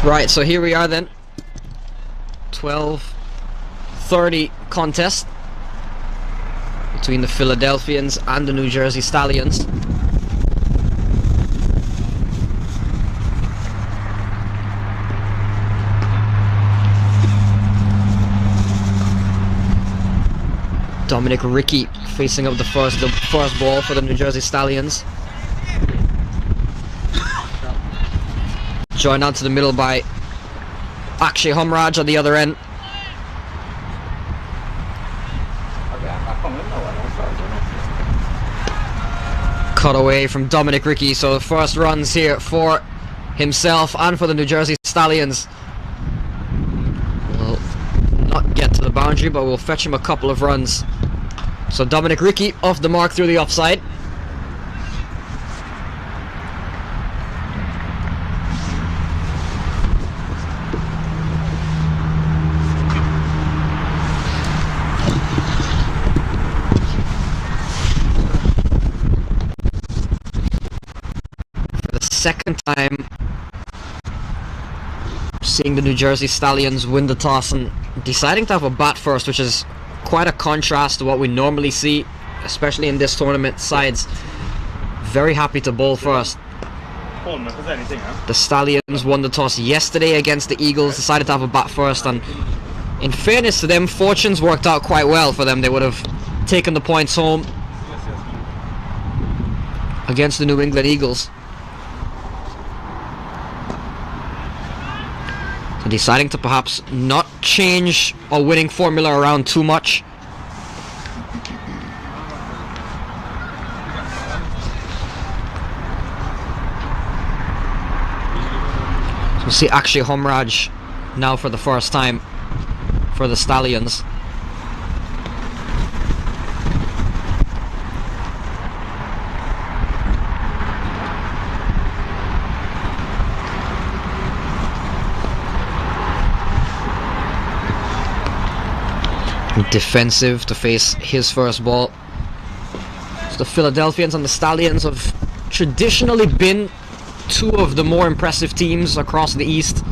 Right, so here we are then. 12:30 contest between the Philadelphians and the New Jersey Stallions. Dominic Ricky facing up the first ball for the New Jersey Stallions. Joined out to the middle by Akshay Humraj on the other end. Cut away from Dominic Ricky, so the first runs here for himself and for the New Jersey Stallions. Will not get to the boundary, but we'll fetch him a couple of runs. So Dominic Ricky off the mark through the offside. Second time seeing the New Jersey Stallions win the toss and deciding to have a bat first, which is quite a contrast to what we normally see, especially in this tournament. Sides very happy to bowl first. The Stallions won the toss yesterday against the Eagles, decided to have a bat first, and in fairness to them, fortunes worked out quite well for them. They would have taken the points home against the New England Eagles. So deciding to perhaps not change a winning formula around too much. So we see Akshay Humraj now for the first time for the Stallions. Defensive to face his first ball. So the Philadelphians and the Stallions have traditionally been two of the more impressive teams across the East.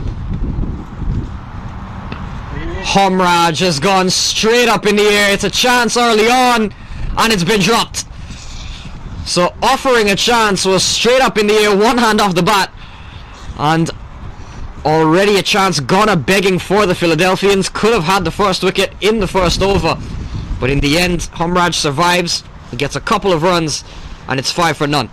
Humraj has gone straight up in the air. It's a chance early on, and it's been dropped. So offering a chance was straight up in the air, one hand off the bat, and already a chance gone a begging for the Philadelphians. Could have had the first wicket in the first over, but in the end Humraj survives. He gets a couple of runs and it's 5 for none.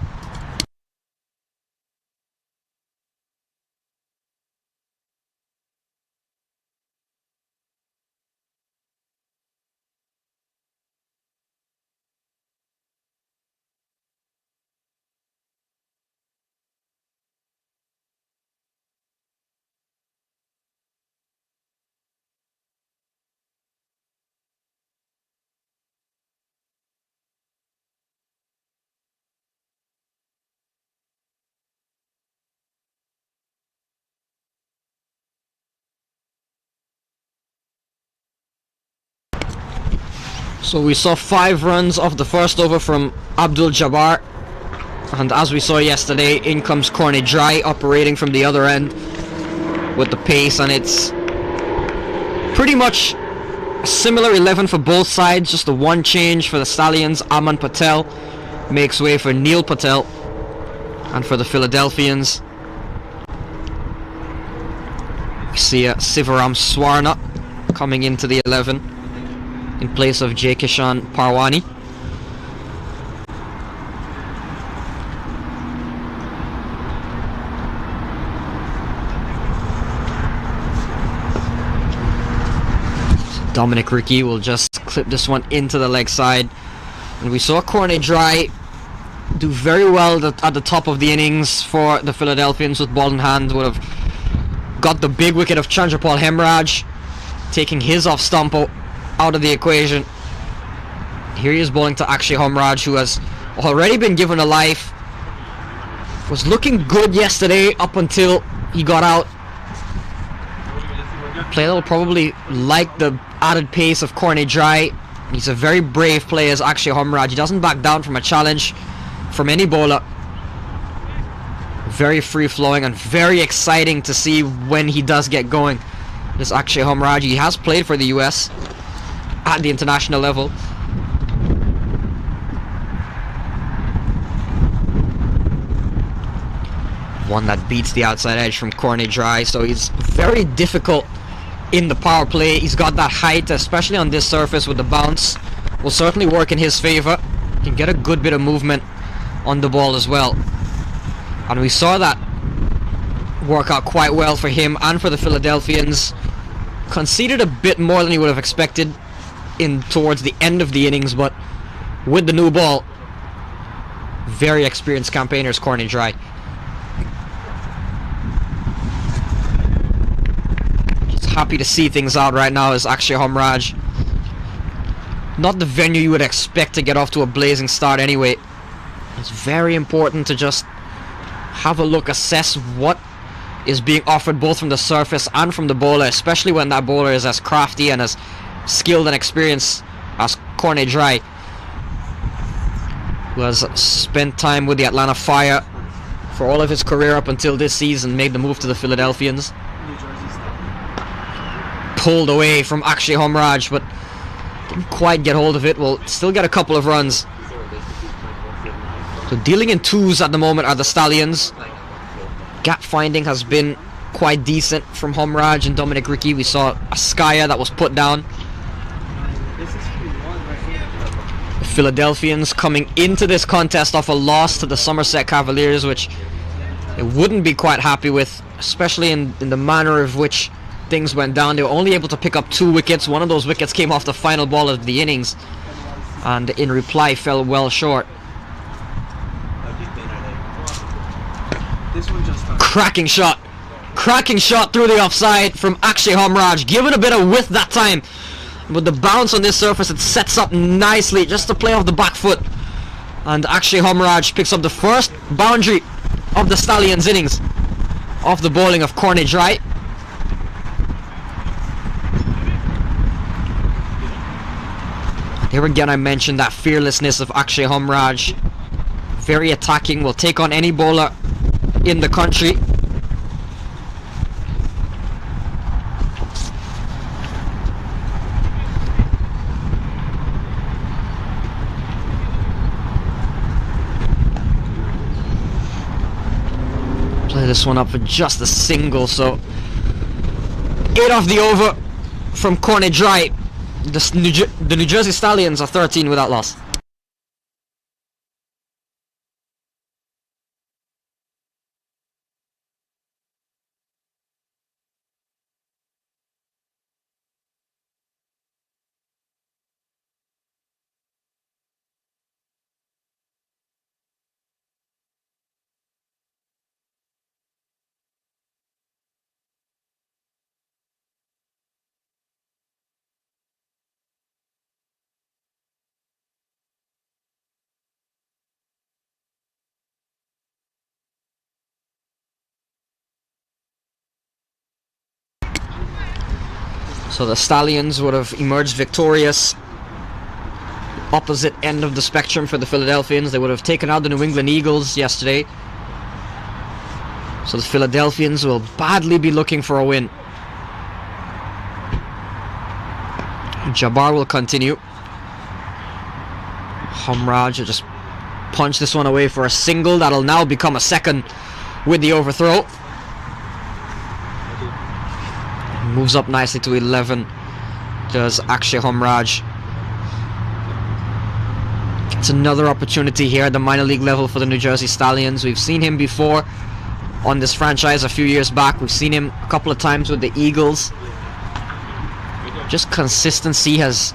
So we saw 5 runs off the first over from Abdul Jabar, and as we saw yesterday, in comes Corny Dry operating from the other end with the pace, and it's pretty much a similar 11 for both sides, just the one change for the Stallions. Aman Patel makes way for Neil Patel, and for the Philadelphians we see Sivaram Swarna coming into the 11 in place of Jay Kishan Parwani. Dominic Ricky will just clip this one into the leg side, and we saw Corny Dry do very well at the top of the innings for the Philadelphians with ball in hand. Would have got the big wicket of Chandrapal Hemraj, taking his off stump out of the equation. Here he is bowling to Akshay Humraj, who has already been given a life. Was looking good yesterday up until he got out. Player will probably like the added pace of Corny Dry. He's a very brave player as Akshay Humraj. He doesn't back down from a challenge from any bowler. very free-flowing and very exciting to see when he does get going. This Akshay Homraj, he has played for the US at the international level. One that beats the outside edge from corner dry, so he's very difficult in the power play. He's got that height, especially on this surface with the bounce. Will certainly work in his favor. Can get a good bit of movement on the ball as well. And we saw that work out quite well for him and for the Philadelphians. Conceded a bit more than he would have expected towards the end of the innings, but with the new ball, very experienced campaigners corner dry. Happy to see things out right now as Akshay Homraj. Not the venue you would expect to get off to a blazing start anyway. It's very important to just have a look, assess what is being offered both from the surface and from the bowler, especially when that bowler is as crafty and as skilled and experienced as corner dry, who has spent time with the Atlanta Fire for all of his career up until this season, made the move to the Philadelphians. Pulled away from Akshay Homraj, but didn't quite get hold of it. Will still get a couple of runs. So dealing in twos at the moment are the Stallions. Gap finding has been quite decent from Homraj and Dominic Ricky. We saw a Skyer that was put down. The Philadelphians coming into this contest off a loss to the Somerset Cavaliers, which they wouldn't be quite happy with, especially in the manner of which things went down. They were only able to pick up 2 wickets. One of those wickets came off the final ball of the innings, and in reply fell well short. Cracking shot through the offside from Akshay Homraj, given a bit of width that time. With the bounce on this surface, it sets up nicely just to play off the back foot, and Akshay Homraj picks up the first boundary of the Stallions innings off the bowling of corner dry. Here again I mentioned that fearlessness of Akshay Homraj. Very attacking, will take on any bowler in the country. Play this one up for just a single, so 8 off the over from corner dry. The New Jersey Stallions are 13 without loss. So the Stallions would have emerged victorious. Opposite end of the spectrum for the Philadelphians. They would have taken out the New England Eagles yesterday. So the Philadelphians will badly be looking for a win. Jabar will continue. Homraj will just punch this one away for a single. That'll now become a second with the overthrow. Moves up nicely to 11. Does Akshay Homraj. It's another opportunity here at the minor league level for the New Jersey Stallions. We've seen him before on this franchise a few years back. We've seen him a couple of times with the Eagles. Just consistency has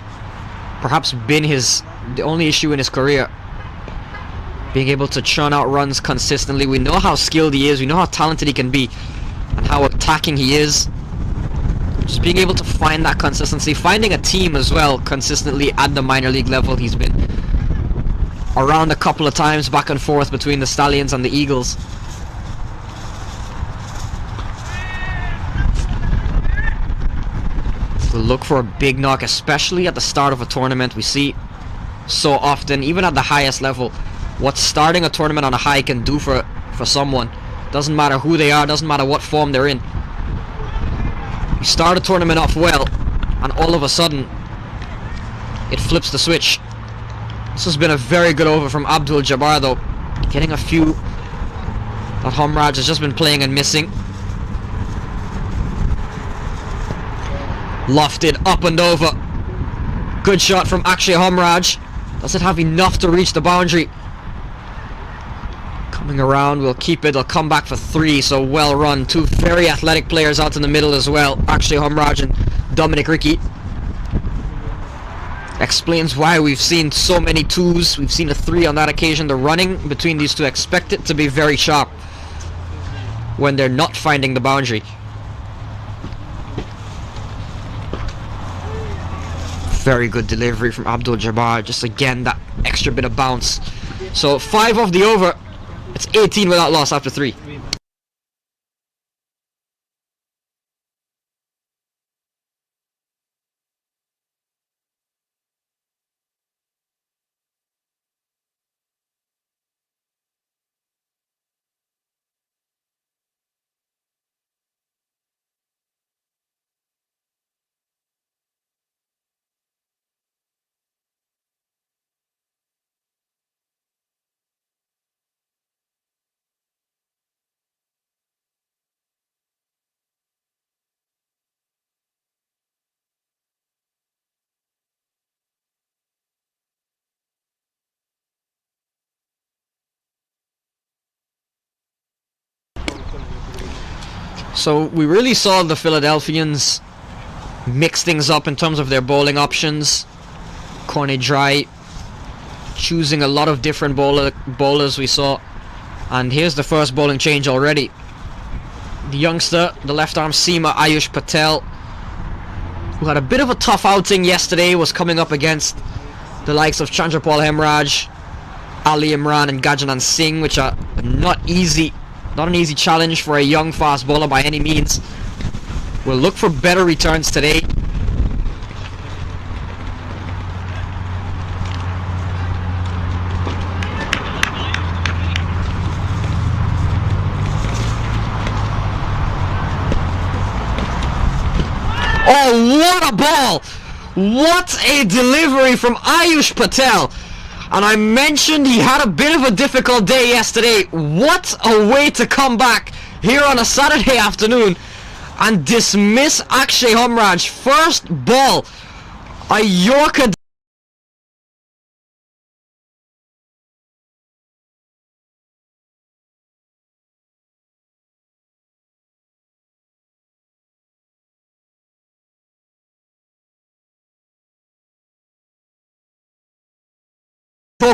perhaps been the only issue in his career. Being able to churn out runs consistently. We know how skilled he is. We know how talented he can be. And how attacking he is. Just being able to find that consistency. Finding a team as well consistently at the minor league level. He's been around a couple of times, back and forth between the Stallions and the Eagles. We'll look for a big knock, especially at the start of a tournament. We see so often, even at the highest level, what starting a tournament on a high can do for someone. Doesn't matter who they are, doesn't matter what form they're in. We start a tournament off well, and all of a sudden, it flips the switch. This has been a very good over from Abdul Jabbar though. Getting a few that Homraj has just been playing and missing. Lofted up and over. Good shot from Akshay Homraj. Does it have enough to reach the boundary? Coming around, we'll keep it. They'll come back for 3, so well run. 2 very athletic players out in the middle as well. Akshay Homraj and Dominic Ricky. Explains why we've seen so many 2s. We've seen a 3 on that occasion. The running between these two, expect it to be very sharp when they're not finding the boundary. Very good delivery from Abdul Jabbar. Just again, that extra bit of bounce. So 5 off the over. It's 18 without loss after 3. So we really saw the Philadelphians mix things up in terms of their bowling options. Corny Dry choosing a lot of different bowlers we saw. And here's the first bowling change already. The youngster, the left arm seamer Ayush Patel, who had a bit of a tough outing yesterday, was coming up against the likes of Chandrapal Hemraj, Ali Imran and Gajanan Singh, which are not an easy challenge for a young fast bowler by any means. We'll look for better returns today. Oh, what a ball! What a delivery from Ayush Patel! And I mentioned he had a bit of a difficult day yesterday. What a way to come back here on a Saturday afternoon and dismiss Akshay Homraj. First ball, a Yorker.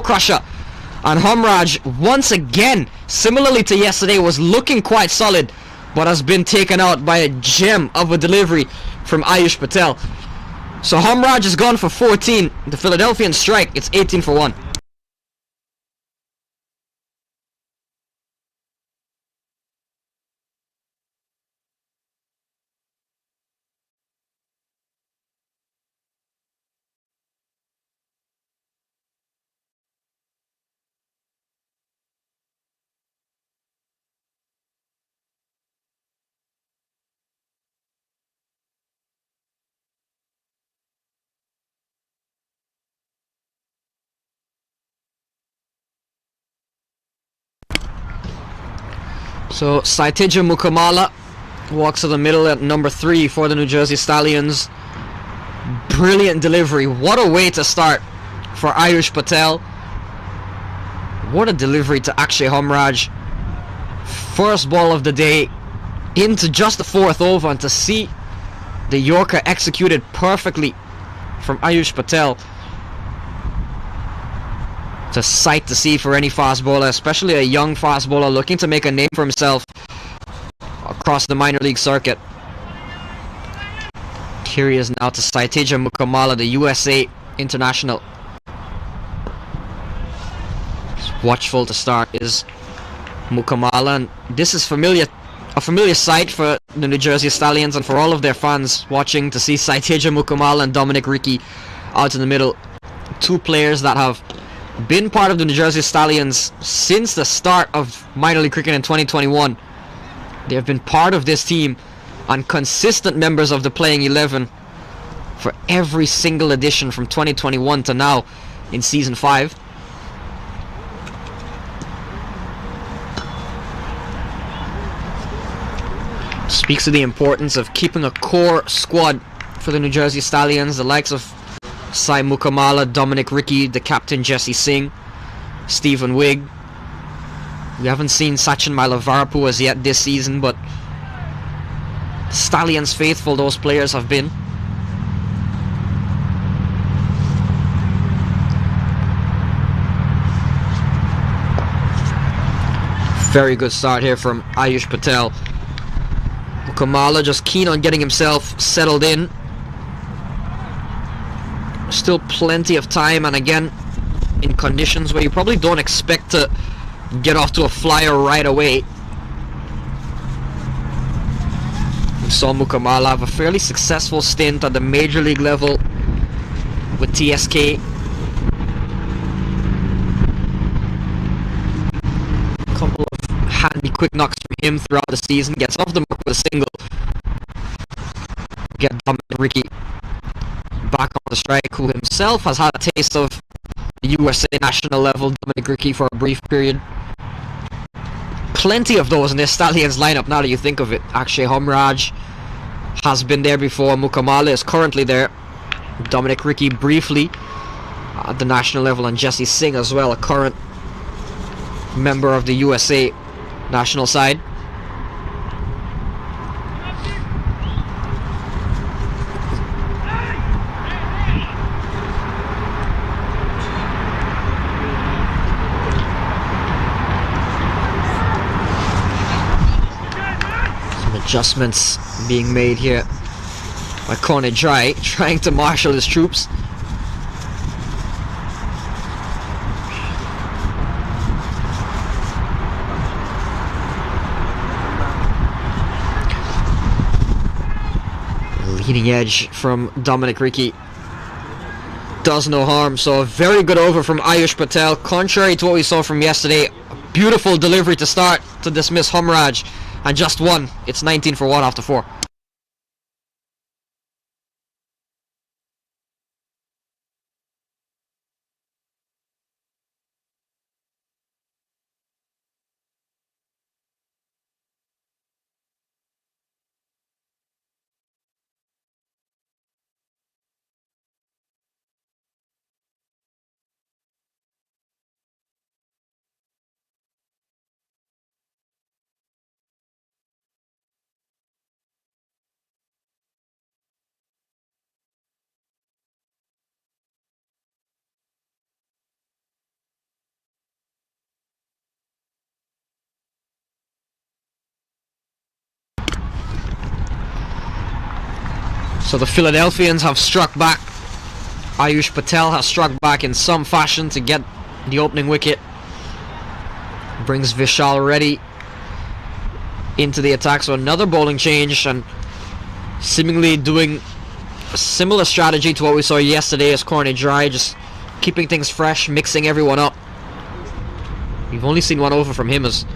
Crusher, and Homraj once again, similarly to yesterday, was looking quite solid but has been taken out by a gem of a delivery from Ayush Patel. So Homraj has gone for 14. The Philadelphians strike. It's 18 for 1. So Saitija Mukamala walks to the middle at number 3 for the New Jersey Stallions. Brilliant delivery. What a way to start for Ayush Patel. What a delivery to Akshay Homraj. First ball of the day into just the 4th over, and to see the Yorker executed perfectly from Ayush Patel. It's a sight to see for any fast bowler, especially a young fast bowler looking to make a name for himself across the minor league circuit. Here he is now to Saitija Mukamala, the USA international. Watchful to start is Mukamala, and this is a familiar sight for the New Jersey Stallions and for all of their fans watching, to see Saitija Mukamala and Dominic Ricky out in the middle. 2 players that have been part of the New Jersey Stallions since the start of minor league cricket in 2021. They have been part of this team and consistent members of the playing 11 for every single edition from 2021 to now in Season 5. Speaks to the importance of keeping a core squad for the New Jersey Stallions, the likes of Sai Mukamala, Dominic Ricky, the captain Jesse Singh, Stephen Wigg. We haven't seen Sachin Mailavarapu as yet this season, but Stallions faithful those players have been. Very good start here from Ayush Patel. Mukamala just keen on getting himself settled in. Still plenty of time, and again in conditions where you probably don't expect to get off to a flyer right away. We saw Mukamala have a fairly successful stint at the major league level with TSK. A couple of handy quick knocks from him throughout the season. Gets off the mark with a single. Get Dominic Ricky back on the strike, who himself has had a taste of the USA national level. Dominic Ricky for a brief period. Plenty of those in this Stallions lineup now that you think of it. Akshay Humraj has been there before. Mukamala is currently there. Dominic Ricky briefly at the national level, and Jesse Singh as well, a current member of the USA national side. Adjustments being made here by Cornet Dry, trying to marshal his troops. Leading edge from Dominic Ricky does no harm, so a very good over from Ayush Patel. Contrary to what we saw from yesterday, a beautiful delivery to start to dismiss Humraj. And just one. It's 19 for 1 after 4. So the Philadelphians have struck back. Ayush Patel has struck back in some fashion to get the opening wicket. Brings Vishal Ready into the attack. So another bowling change, and seemingly doing a similar strategy to what we saw yesterday as Cornet Dry, just keeping things fresh, mixing everyone up. We've only seen one over from him, as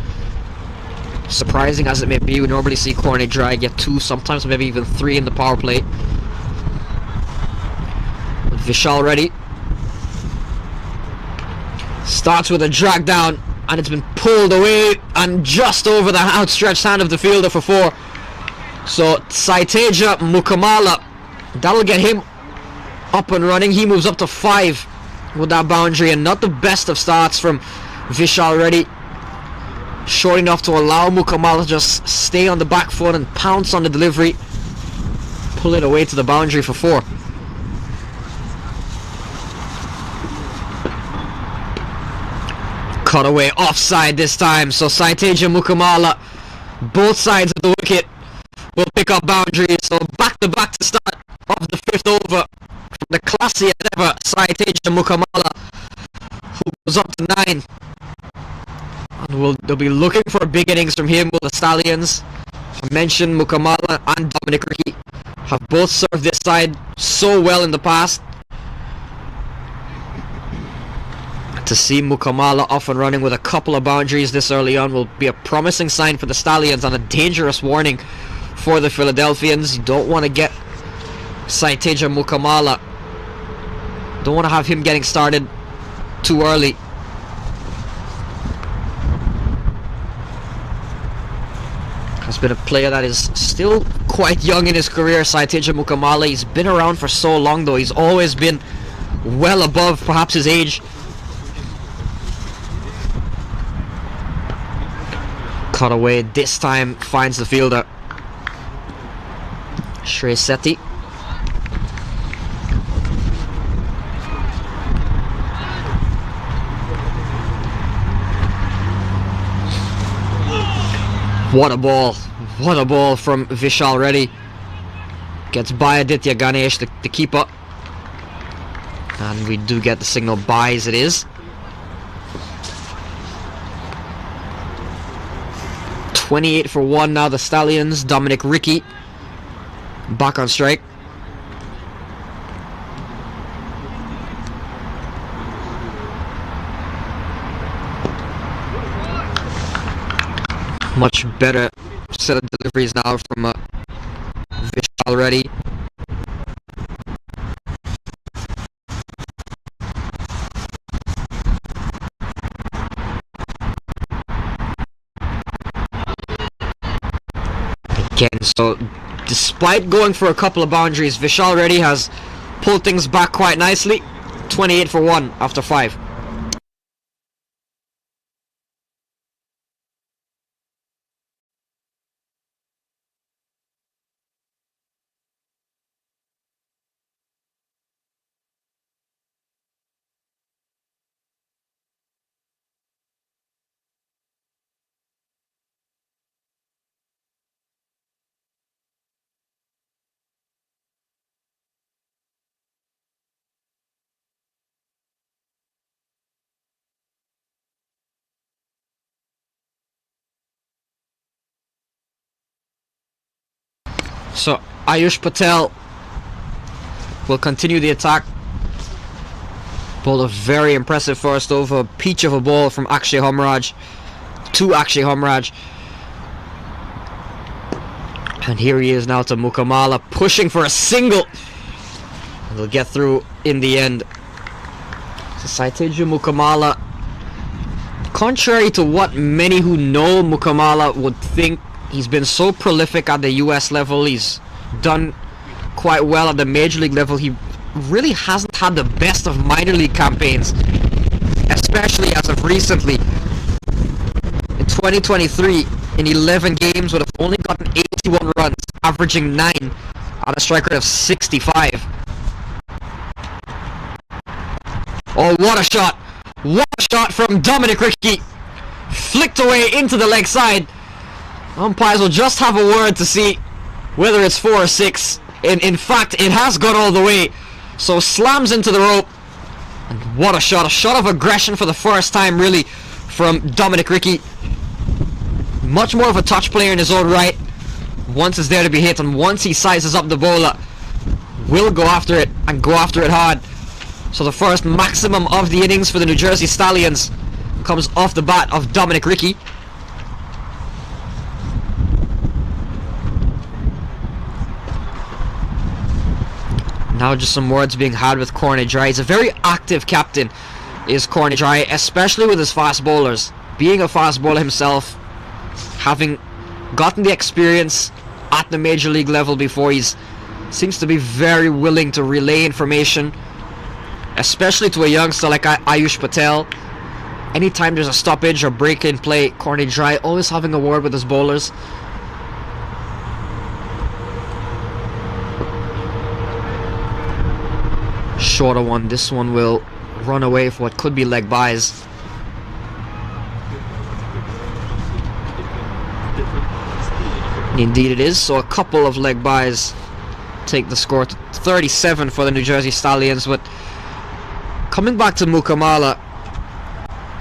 surprising as it may be. We normally see Cornet Dry get 2, sometimes maybe even 3 in the power play. With Vishal Ready. Starts with a drag down, and it's been pulled away and just over the outstretched hand of the fielder for 4. So Saiteja Mukamala, that'll get him up and running. He moves up to 5 with that boundary, and not the best of starts from Vishal Ready. Short enough to allow Mukamala to just stay on the back foot and pounce on the delivery. Pull it away to the boundary for 4. Cut away offside this time, so Saiteja Mukamala, both sides of the wicket, will pick up boundaries. So back to back to start of the 5th over from the classiest ever Saiteja Mukamala, who goes up to 9. And they'll be looking for big innings from him with the Stallions. I mentioned Mukamala and Dominic Ricky have both served this side so well in the past. To see Mukamala off and running with a couple of boundaries this early on will be a promising sign for the Stallions and a dangerous warning for the Philadelphians. You don't want to get Saiteja Mukamala. Don't want to have him getting started too early. Has been a player that is still quite young in his career, Saiteja Mukamala. He's been around for so long though. He's always been well above perhaps his age. Cut away, this time finds the fielder. Sheti. What a ball. What a ball from Vishal Ready. Gets by Aditya Ganesh, the keeper. And we do get the signal by as it is. 28 for 1 now, the Stallions. Dominic Ricky back on strike. Much better set of deliveries now from Vishal Ready. Again, so despite going for a couple of boundaries, Vishal Ready has pulled things back quite nicely. 28 for 1 after 5. So Ayush Patel will continue the attack. Bowled a very impressive first over. Peach of a ball from Akshay Humraj to Akshay Humraj. And here he is now to Mukamala, pushing for a single. And they'll get through in the end. So Saiteja Mukamala, contrary to what many who know Mukamala would think, he's been so prolific at the US level. He's done quite well at the major league level. He really hasn't had the best of minor league campaigns, especially as of recently. In 2023, in 11 games, would have only gotten 81 runs, averaging 9 on a strike rate of 65. Oh, what a shot! What a shot from Dominic Ricky! Flicked away into the leg side. Umpires will just have a word to see whether it's 4 or 6. In fact, it has gone all the way. So slams into the rope. And what a shot. A shot of aggression for the first time, really, from Dominic Ricky. Much more of a touch player in his own right. Once it's there to be hit, and once he sizes up the bowler, will go after it, and go after it hard. So the first maximum of the innings for the New Jersey Stallions comes off the bat of Dominic Ricky. Now just some words being had with Corny Dry. He's a very active captain, is Corny Dry, especially with his fast bowlers. Being a fast bowler himself, having gotten the experience at the major league level before, seems to be very willing to relay information, especially to a youngster like Ayush Patel. Anytime there's a stoppage or break in play, Corny Dry always having a word with his bowlers. Shorter one. This one will run away for what could be leg byes. Indeed it is. So a couple of leg byes take the score to 37 for the New Jersey Stallions. But coming back to Mukamala,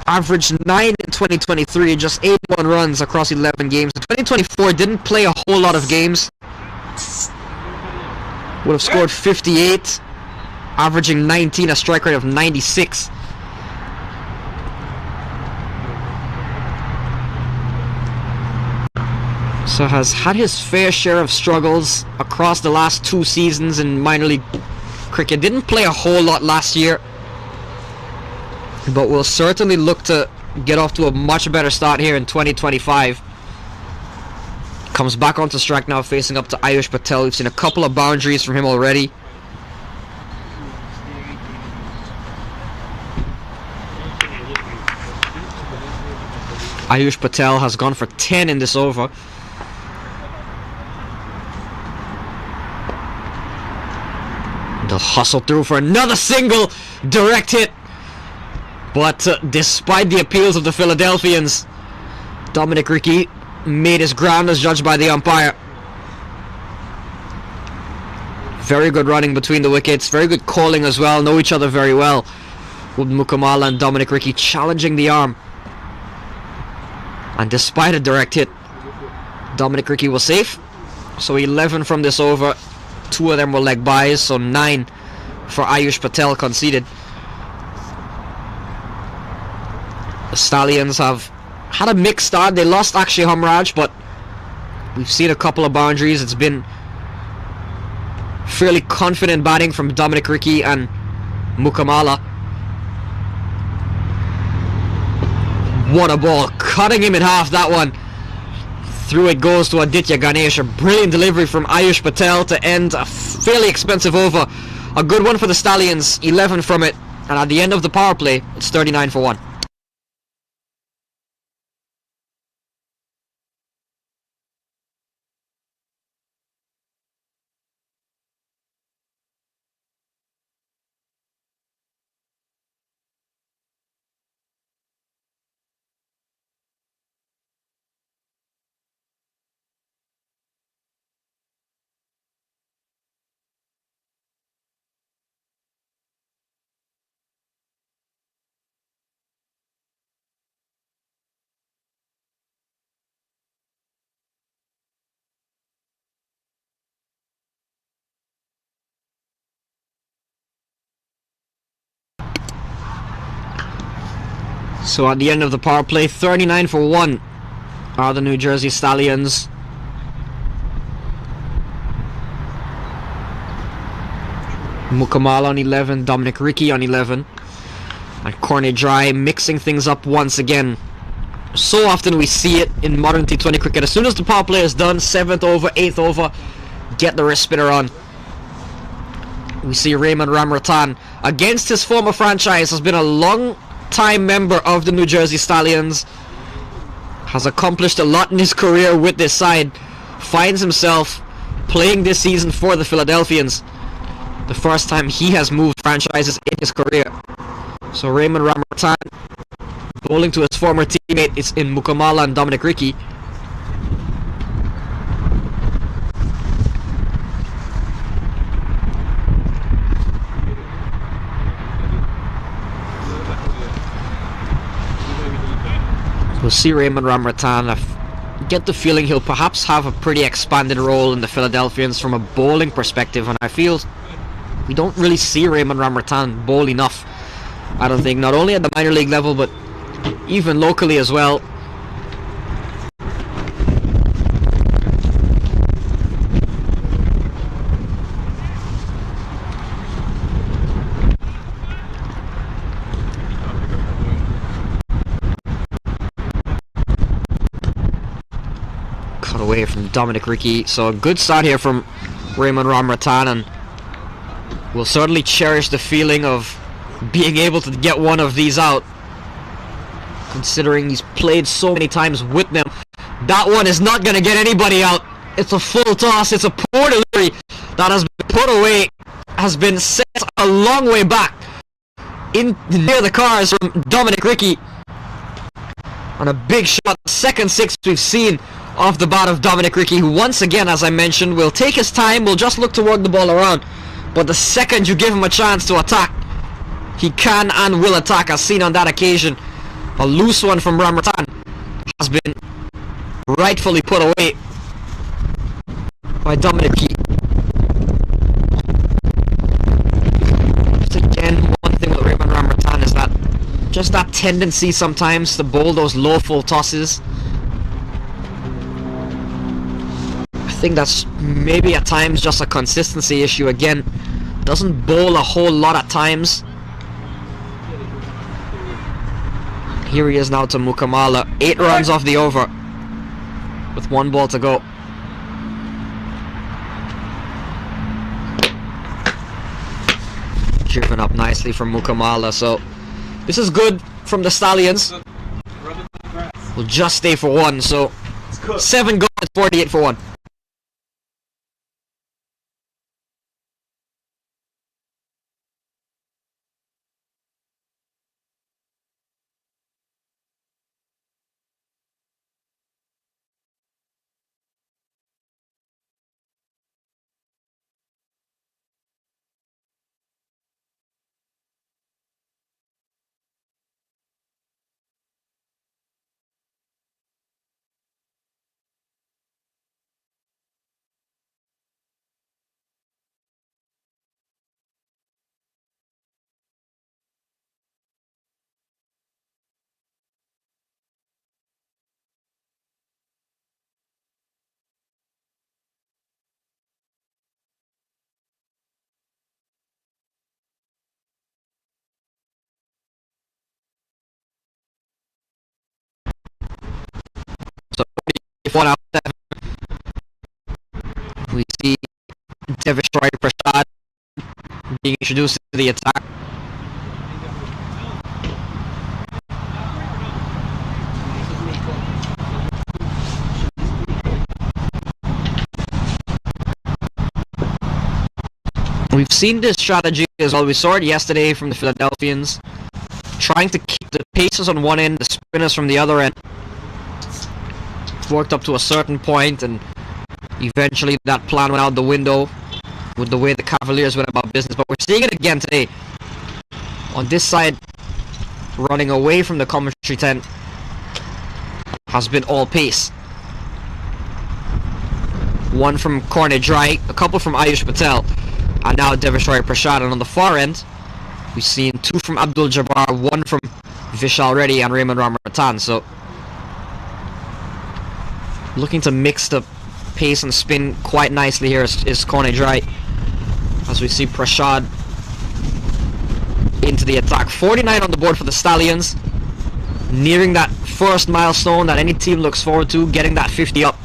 averaged 9 in 2023, just 81 runs across 11 games. In 2024, didn't play a whole lot of games. Would have scored 58. Averaging 19, a strike rate of 96. So has had his fair share of struggles across the last 2 seasons in minor league cricket. Didn't play a whole lot last year, but will certainly look to get off to a much better start here in 2025. Comes back onto strike now, facing up to Ayush Patel. We've seen a couple of boundaries from him already. Ayush Patel has gone for 10 in this over. They'll hustle through for another single, direct hit. But despite the appeals of the Philadelphians, Dominic Ricky made his ground as judged by the umpire. Very good running between the wickets, very good calling as well, know each other very well, with Mukamala and Dominic Ricky challenging the arm. And despite a direct hit, Dominic Ricky was safe. So 11 from this over, 2 of them were leg byes, so 9 for Ayush Patel conceded. The Stallions have had a mixed start. They lost Akshay Hamraj, but we've seen a couple of boundaries. It's been fairly confident batting from Dominic Ricky and Mukamala. What a ball, cutting him in half, that one. Through it goes to Aditya Ganesh. A brilliant delivery from Ayush Patel to end a fairly expensive over. A good one for the Stallions, 11 from it. And at the end of the power play, it's 39 for 1. So at the end of the power play, 39 for 1 are the New Jersey Stallions. Mukamala on 11, Dominic Ricky on 11. And Corny Dry mixing things up once again. So often we see it in modern T20 cricket. As soon as the power play is done, 7th over, 8th over, get the wrist spinner on. We see Raymond Ramratan, against his former franchise, has been a long-time member of the New Jersey Stallions. Has accomplished a lot in his career with this side. Finds himself playing this season for the Philadelphians. The first time he has moved franchises in his career. So Raymond Ramratan bowling to his former teammate is in Mukamala and Dominic Ricky. We'll see Raymond Ramratan. I get the feeling he'll perhaps have a pretty expanded role in the Philadelphians from a bowling perspective, and I feel we don't really see Raymond Ramratan bowl enough. I don't think, not only at the minor league level, but even locally as well. Cut away from Dominic Ricky. So a good start here from Raymond Ramratan, and we'll certainly cherish the feeling of being able to get one of these out, considering he's played so many times with them. That one is not going to get anybody out. It's a full toss. It's a poor delivery that has been put away, has been set a long way back in near the cars from Dominic Ricky. On a big shot, second six we've seen off the bat of Dominic Ricky, who once again, as I mentioned, will take his time, will just look to work the ball around. But the second you give him a chance to attack, he can and will attack, as seen on that occasion. A loose one from Ramratan has been rightfully put away by Dominic Ricky. Just again, one thing with Raymond Ramratan is that just that tendency sometimes to bowl those low full tosses. think that's maybe at times just a consistency issue again. Doesn't bowl a whole lot at times. Here he is now to Mukamala. 8 runs off the over with 1 ball to go. Driven up nicely from Mukamala, so this is good from the Stallions. We'll just stay for 1, so 7 goals, 48 for 1. So 1 out of 7. We see Vishal Ready Prashad being introduced to the attack. We've seen this strategy as well. We saw it yesterday from the Philadelphians, trying to keep the pacers on one end, the spinners from the other end. Worked up to a certain point, and eventually that plan went out the window with the way the Cavaliers went about business. But we're seeing it again today. On this side, running away from the commentary tent has been all pace. 1 from Corner Dry, a couple from Ayush Patel, and now Vishal Ready Prashad. And on the far end, we've seen 2 from Abdul Jabar, 1 from Vishal Ready and Ramratan. So looking to mix the pace and spin quite nicely here is Corner Dry, as we see Prashad into the attack. 49 on the board for the Stallions, nearing that first milestone that any team looks forward to, getting that 50 up.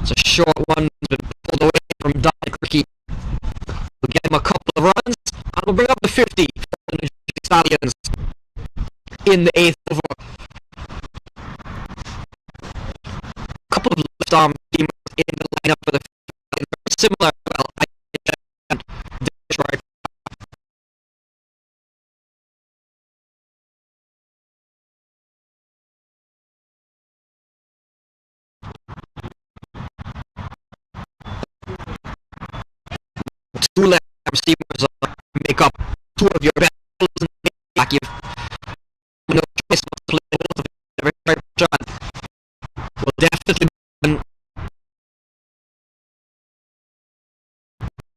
It's a short one, been pulled away from Dominic Ricky. We'll get him a couple of runs, and we'll bring up the 50 for the Stallions in the 8th over. Couple of left-arm teams in the lineup for the similar. Well, two left-arm steamers make up 2 of your best players in the back. You've no choice but to play both of them. Prashad will definitely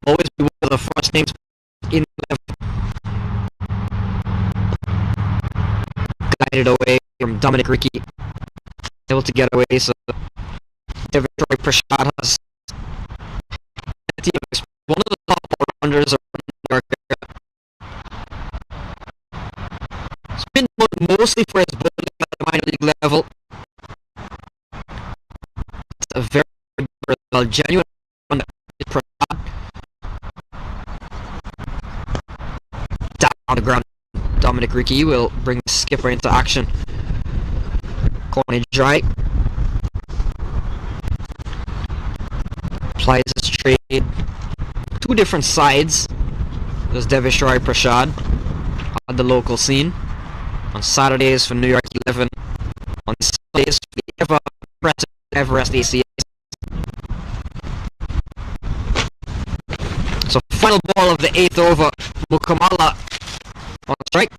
always be one of the first names in the guided away from Dominic Ricky, able to get away. So Prashad has one of the top all-rounders around New York area. It's been mostly for his bowling at the minor league level. It's a very genuine one. Down on the ground, Dominic Ricky will bring the skipper into action. Corner Dry applies his trade. 2 different sides. There's Vishal Ready Prashad on the local scene. On Saturdays for New York 11. On Sundays for the ever-present Everest ACS. So final ball of the 8th over. Mukamala on strike.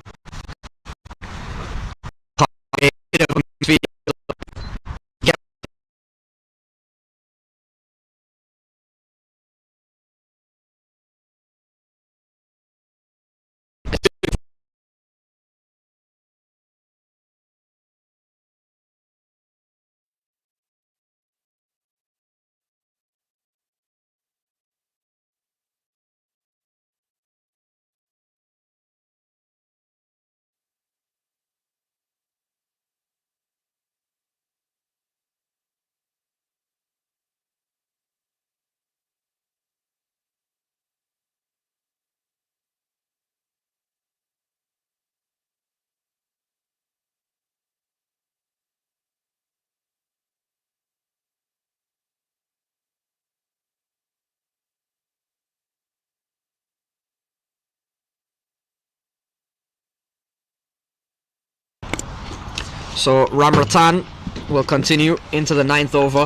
So Ramratan will continue into the 9th over.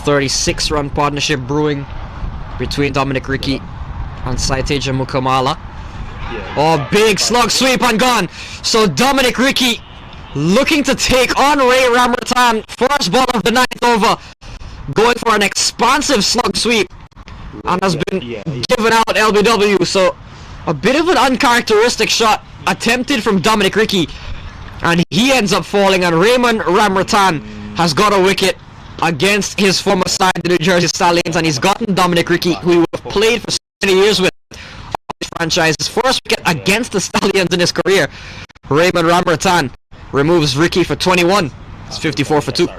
36-run partnership brewing between Dominic Ricky and Saiteja Mukamala. Oh, big slug sweep and gone. So Dominic Ricky looking to take on Ray Ramratan. First ball of the 9th over. Going for an expansive slug sweep. And has been given out LBW. So a bit of an uncharacteristic shot attempted from Dominic Ricky. And he ends up falling, and Raymond Ramratan has got a wicket against his former side, the New Jersey Stallions, and he's gotten Dominic Ricky, who he would have played for so many years with the franchise. His first wicket against the Stallions in his career. Raymond Ramratan removes Ricky for 21. It's 54 for 2.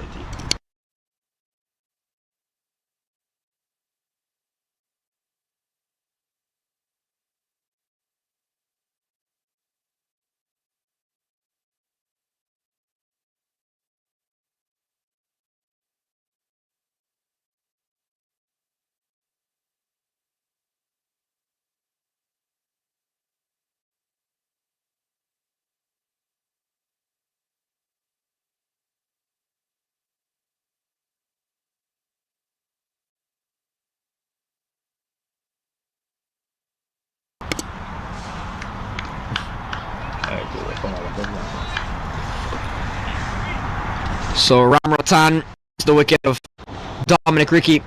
So Ramratan is the wicket of Dominic Ricky,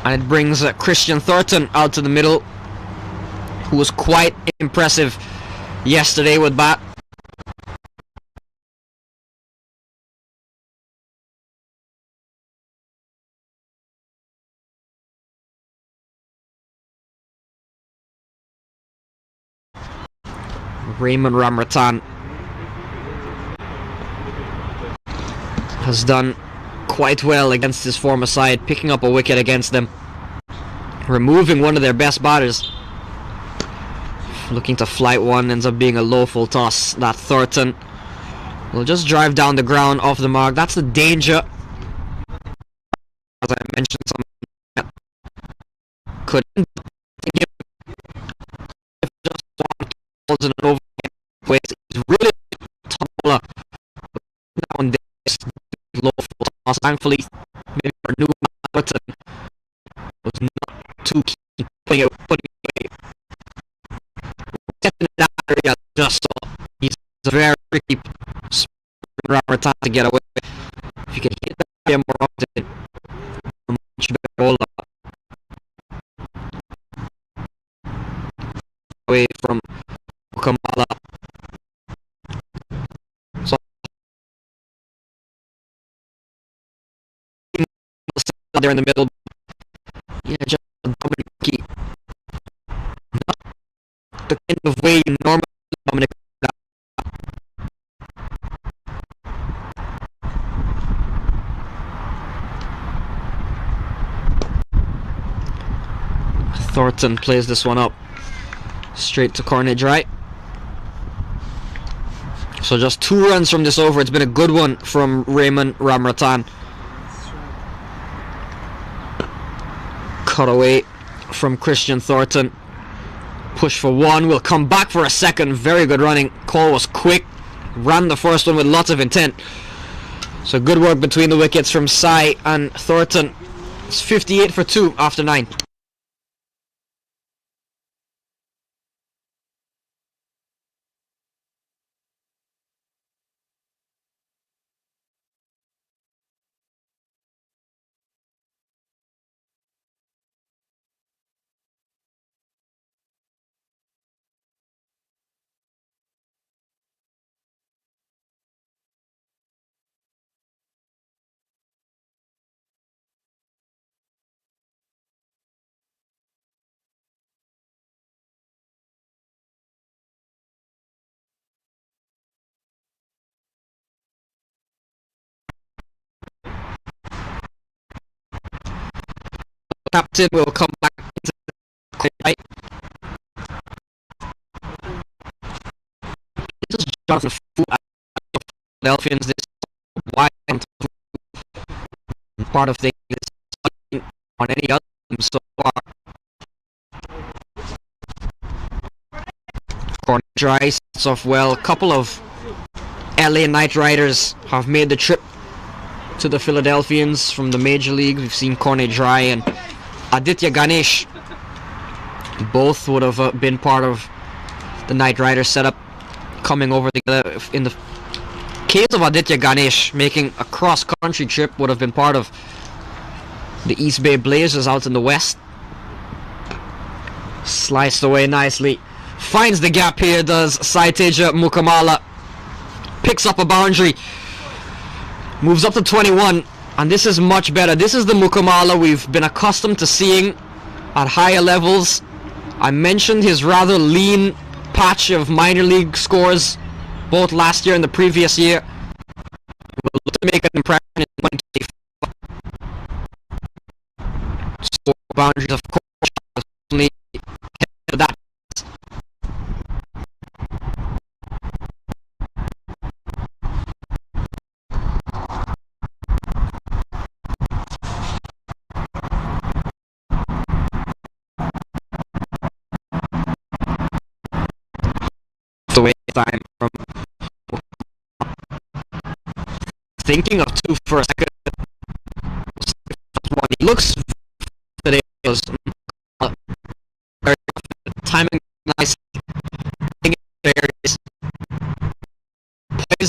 and it brings Christian Thornton out to the middle, who was quite impressive yesterday with bat. Raymond Ramratan has done quite well against his former side, picking up a wicket against them, removing one of their best batters. Looking to flight one, ends up being a low full toss. That Thornton will just drive down the ground off the mark. That's the danger. As I mentioned, some could end up just one in an over place. He's really taller now and then. Low full toss. Thankfully, maybe our new Matani was not too keen putting it away. Getting in that area just so he's a very tricky Ramratan to get away. If you can hit that area more often, much better bowler. Away from Mukamala. So there in the middle. Yeah, just Dominic Ricky. Not the kind of way you normally Dominic. Thornton plays this one up straight to cornage right. So just 2 runs from this over. It's been a good one from Raymond Ramratan. Cut away from Christian Thornton. Push for 1. Will come back for a second. Very good running. Call was quick. Ran the first one with lots of intent. So good work between the wickets from Sai and Thornton. It's 58 for 2 after 9. Captain will come back into the right. This is Jonathan Fu at the Philadelphians. This wide part of things on any other team so far. Corner Dry starts off well. A couple of LA Knight Riders have made the trip to the Philadelphians from the major league. We've seen Corne Dry and Aditya Ganesh. Both would have been part of the Knight Rider setup, coming over together. In the case of Aditya Ganesh, making a cross-country trip would have been part of the East Bay Blazers out in the west. Sliced away nicely. Finds the gap here, does Saiteja Mukamala. Picks up a boundary. Moves up to 21. And this is much better. This is the Mukamala we've been accustomed to seeing at higher levels. I mentioned his rather lean patch of minor league scores both last year and the previous year. We'll look to make an impression in 2025. Score boundaries, of course, only that. Away time from thinking of two for a second. He looks today was very timing nice. Plays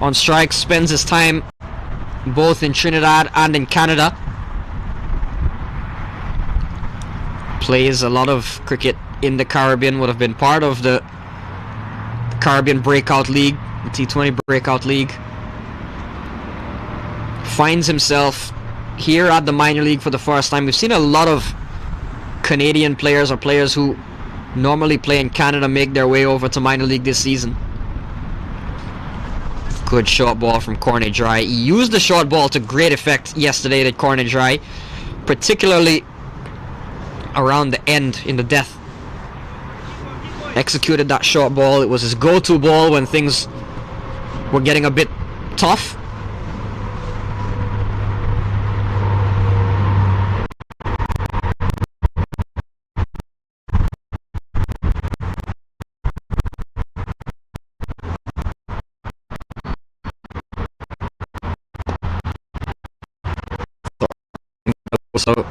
on strike, spends his time both in Trinidad and in Canada. Plays a lot of cricket in the Caribbean, would have been part of the Caribbean Breakout League, the T20 Breakout League. Finds himself here at the minor league for the first time. We've seen a lot of Canadian players or players who normally play in Canada make their way over to minor league this season. Good short ball from Corne Dry. He used the short ball to great effect yesterday at Corne Dry, particularly around the end in the death. Executed that short ball. It was his go-to ball when things were getting a bit tough. So good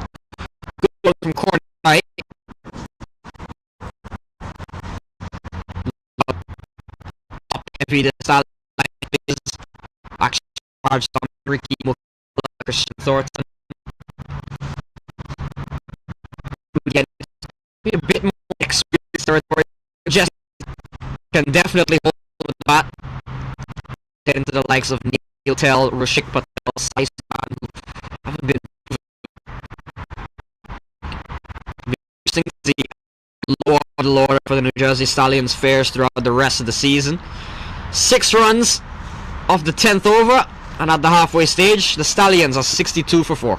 ball from Corne Dry. Heavy the Stallions actually charged on Ricky Mukamala, Christian Thornton. Get a bit more experience territory. Just can definitely hold the bat. Get into the likes of Neil Tell, Rushik Patel, Saisan, who haven't been interesting to see low order for the New Jersey Stallions fares throughout the rest of the season. 6 runs off the 10th over, and at the halfway stage, the Stallions are 62 for 4.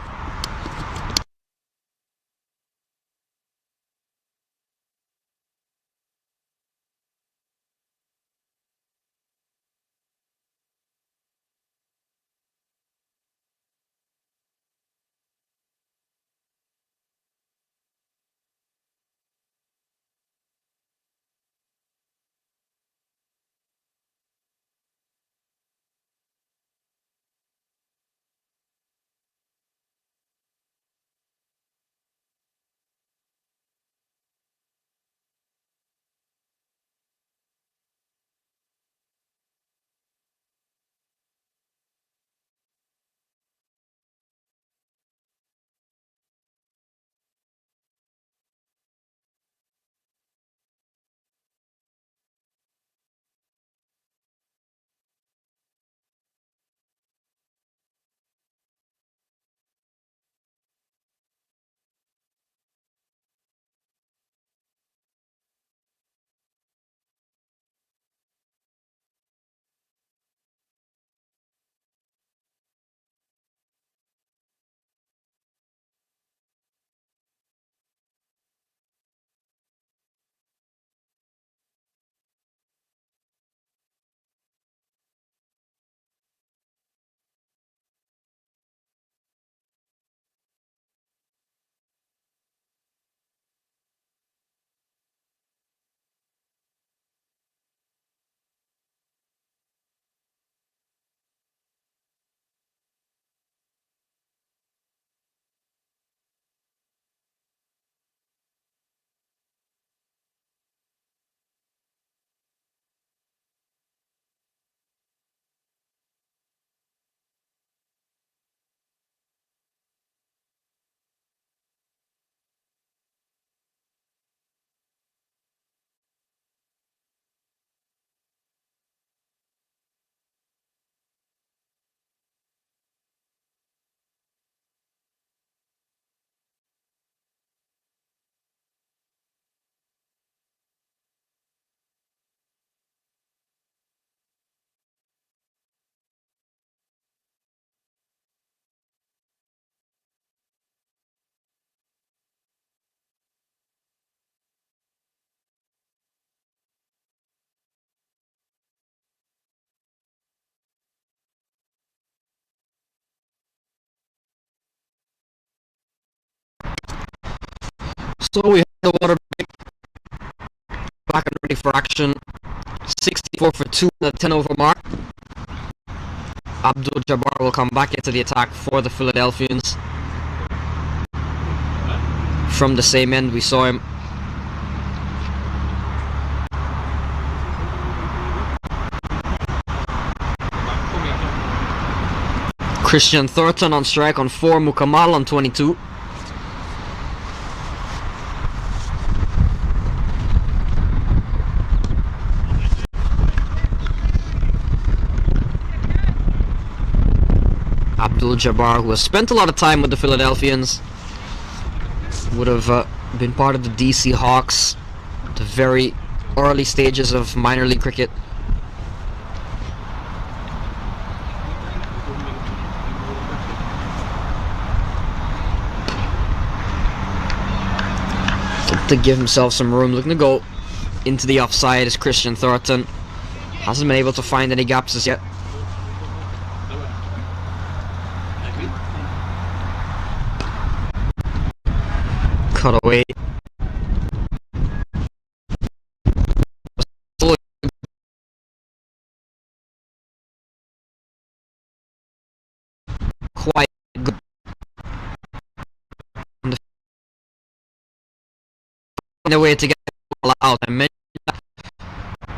So we have the water back and ready for action. 64 for 2 at the 10 over mark. Abdul Jabar will come back into the attack for the Philadelphians. From the same end we saw him. Christian Thornton on strike on 4, Mukamala on 22. Abdul Jabar, who has spent a lot of time with the Philadelphians, would have been part of the DC Hawks, the very early stages of minor league cricket. To give himself some room, looking to go into the offside is Christian Thornton. Hasn't been able to find any gaps as yet. Cut away. Quite good. The way to get the ball out. I mentioned that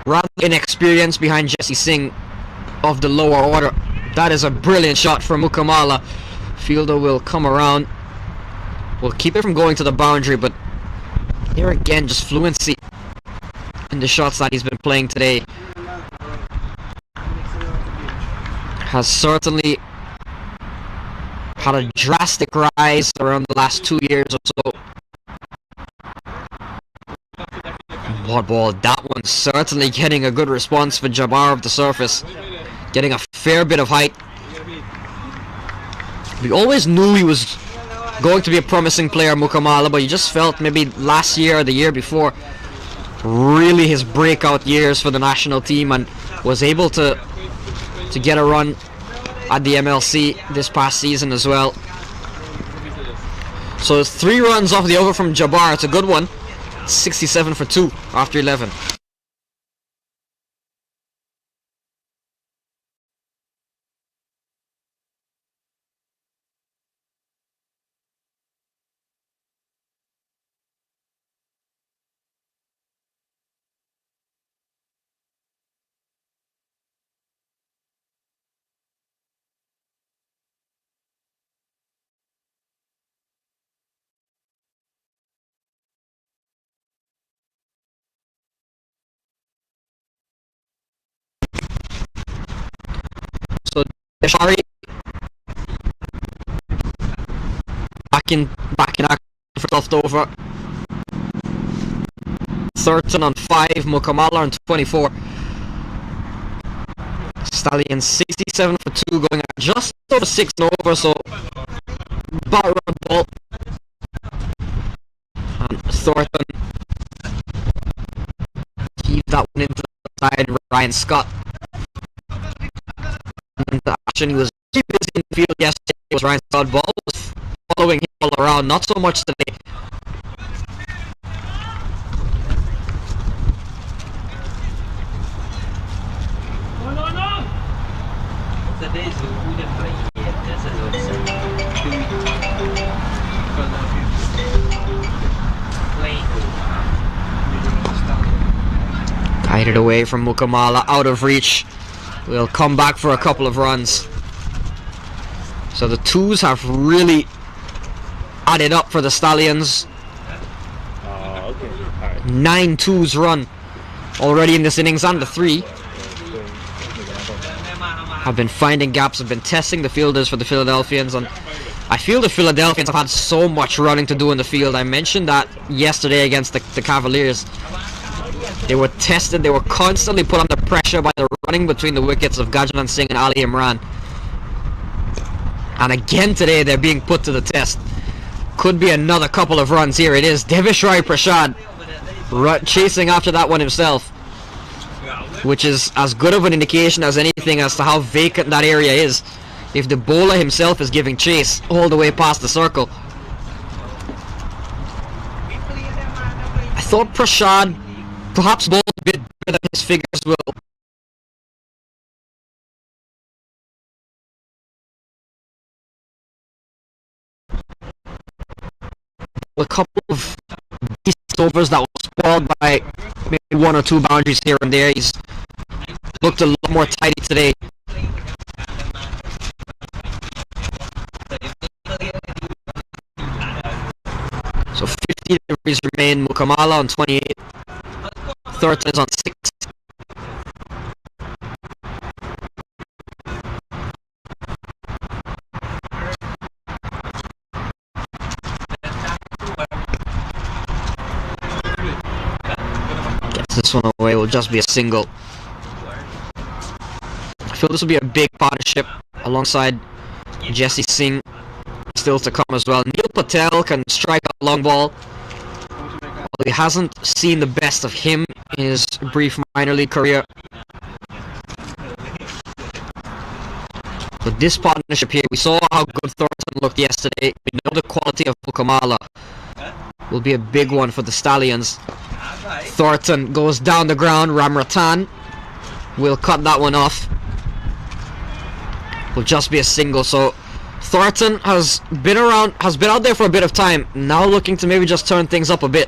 rather inexperience behind Jesse Singh of the lower order. That is a brilliant shot from Mukamala. Fielder will come around. Will keep it from going to the boundary, but here again, just fluency in the shots that he's been playing today has certainly had a drastic rise around the last 2 years or so. What ball? That one certainly getting a good response for Jabar of the surface, getting a fair bit of height. We always knew he was going to be a promising player, Mukamala, but you just felt maybe last year or the year before really his breakout years for the national team, and was able to get a run at the MLC this past season as well. So it's 3 runs off the over from Jabar. It's a good one. 67 for 2 after 11. So Shari back in action for left over. Thornton on 5, Mukamala on 24. Stallions 67 for 2, going at just over 6 and over, so about round ball. And Thornton keep that one into the side. Ryan Scott. The action, he was busy in the field yesterday. It was Ryan Scott. Ball was following him all around, not so much today. Guided away from Mukamala, out of reach. We'll come back for a couple of runs. So the 2s have really added up for the Stallions. Okay. Right. 9 2s run already in this innings, and the 3 have been finding gaps, have been testing the fielders for the Philadelphians, and I feel the Philadelphians have had so much running to do in the field. I mentioned that yesterday against the Cavaliers. They were tested, they were constantly put under pressure by the running between the wickets of Ganesh Singh and Ali Imran. And again today they're being put to the test. Could be another couple of runs. Here it is, Vishal Prashad chasing after that one himself, which is as good of an indication as anything as to how vacant that area is, if the bowler himself is giving chase all the way past the circle. thought Prashad perhaps bowled a bit better than his figures will. A couple of decent overs that was spoiled by maybe one or two boundaries here and there. He's looked a lot more tidy today. So 50 deliveries remain. Mukamala on 28. Thornton is on 6. Gets this one away, will just be a single. I feel this will be a big partnership alongside Jesse Singh. Still to come as well. Neil Patel can strike a long ball. Although he hasn't seen the best of him in his brief minor league career. But this partnership here, we saw how good Thornton looked yesterday. We know the quality of Mukamala will be a big one for the Stallions. Thornton goes down the ground. Ramratan will cut that one off. Will just be a single. So Thornton has been out there for a bit of time. Now looking to maybe just turn things up a bit.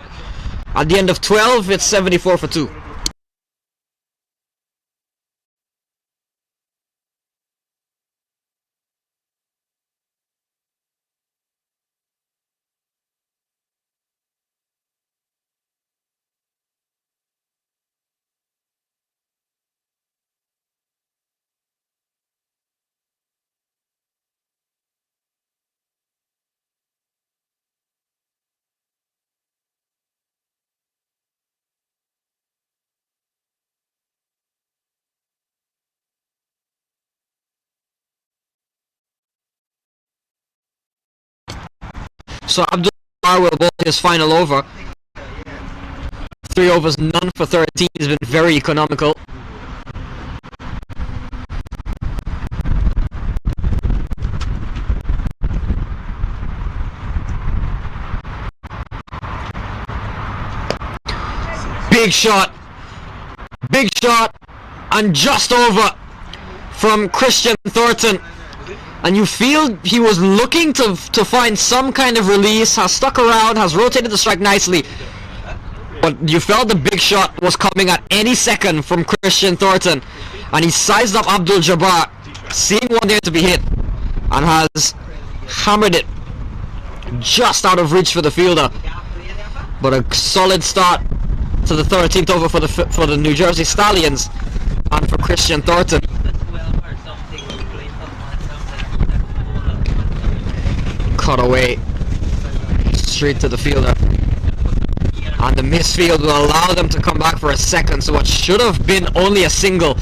At the end of 12, it's 74 for 2. So Abdul Jabar will bowl his final over. 3 overs, none for 13. He's been very economical. Big shot, and just over from Christian Thornton. And you feel he was looking to find some kind of release, has stuck around, has rotated the strike nicely. But you felt the big shot was coming at any second from Christian Thornton. And he sized up Abdul Jabar, seeing one there to be hit, and has hammered it just out of reach for the fielder. But a solid start to the 13th over for the New Jersey Stallions and for Christian Thornton. Cut away straight to the fielder, and the misfield will allow them to come back for a second. So what should have been only a single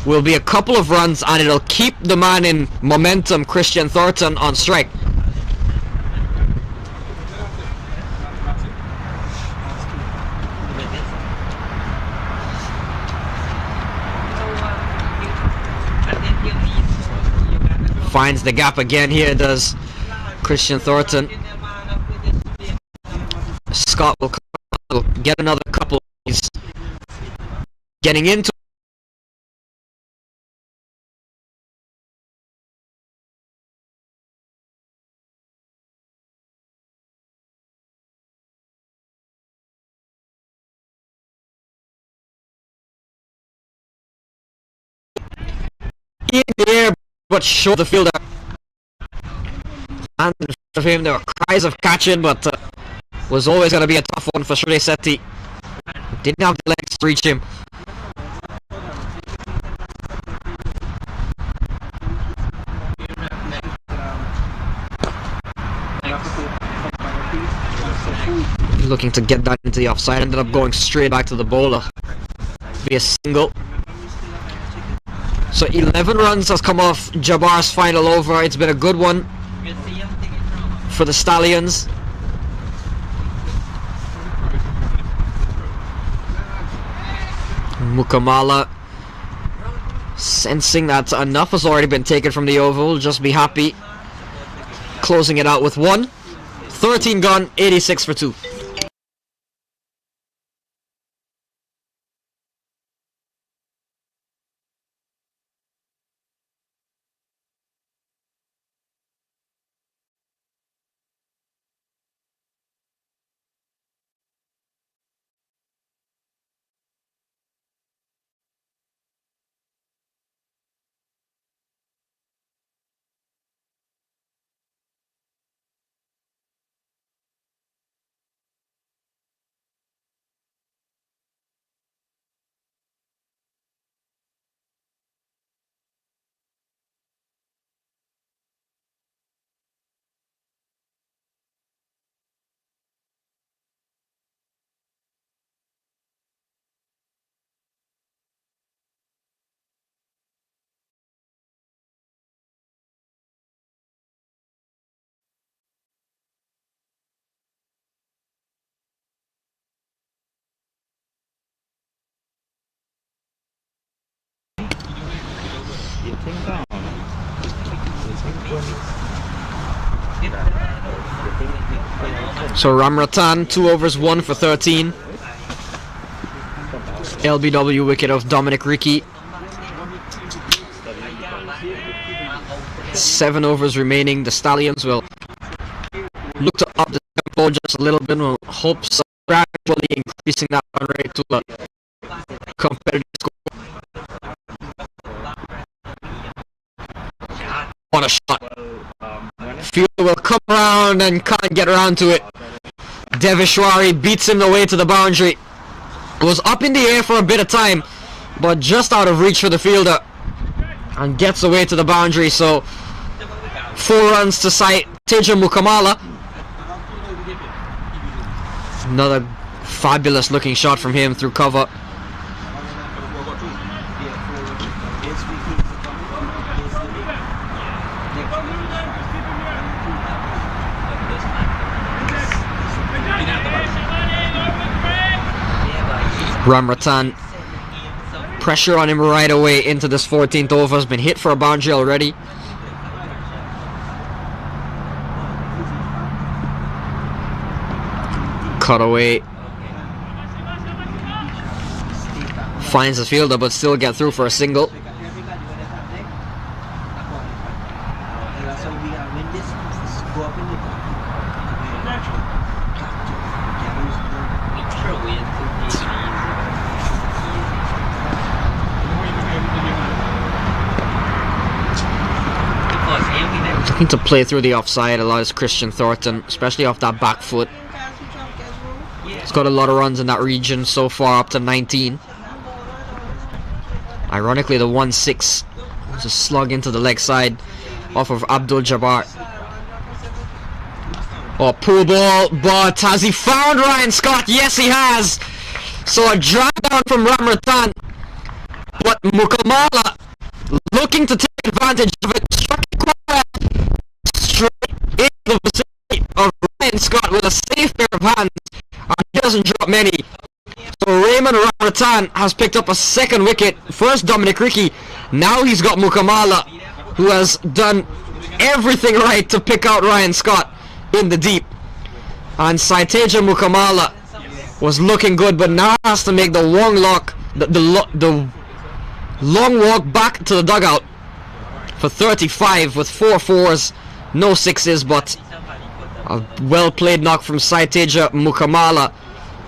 will be a couple of runs, and it'll keep the man in momentum, Christian Thornton, on strike. Finds the gap again here, does Christian Thornton. Scott will get another couple. He's getting into in the air, but short the fielder. And in front of him, there were cries of catching, but was always going to be a tough one for Sheti. Didn't have the legs to reach him. Looking to get that into the offside, ended up going straight back to the bowler. Be a single. So 11 runs has come off Jabar's final over. It's been a good one for the Stallions. Mukamala, sensing that enough has already been taken from the over, will just be happy closing it out with 1. 13 gone, 86 for 2. So Ramratan, 2 overs, 1 for 13. LBW wicket of Dominic Ricky. 7 overs remaining. The Stallions will look to up the tempo just a little bit. We'll hope so, gradually increasing that run rate to a competitive score. What a shot. Fielder will come around and can't get around to it. Devishwari beats him the way to the boundary. It was up in the air for a bit of time, but just out of reach for the fielder, and gets away to the boundary. So 4 runs to Teja Mukamala. Another fabulous looking shot from him through cover. Ramratan, pressure on him right away into this 14th over. Has been hit for a boundary already. Cut away. Finds the fielder but still get through for a single. Looking to play through the offside allows Christian Thornton, especially off that back foot. He's got a lot of runs in that region so far, up to 19. Ironically, the 1-6 was a slug into the leg side off of Abdul Jabar. Oh, poor ball, but has he found Ryan Scott? Yes, he has. So a drag down from Ramratan, but Mukamala looking to take advantage of it, struck it quite well. Straight into the vicinity of Ryan Scott with a safe pair of hands, and he doesn't drop many. So Raymond Ramratan has picked up a 2nd wicket. First Dominic Ricky, now he's got Mukamala, who has done everything right to pick out Ryan Scott in the deep. And Saiteja Mukamala was looking good, but now has to make the long long walk back to the dugout for 35 with 4 fours, no 6s, but a well played knock from Saiteja Mukamala,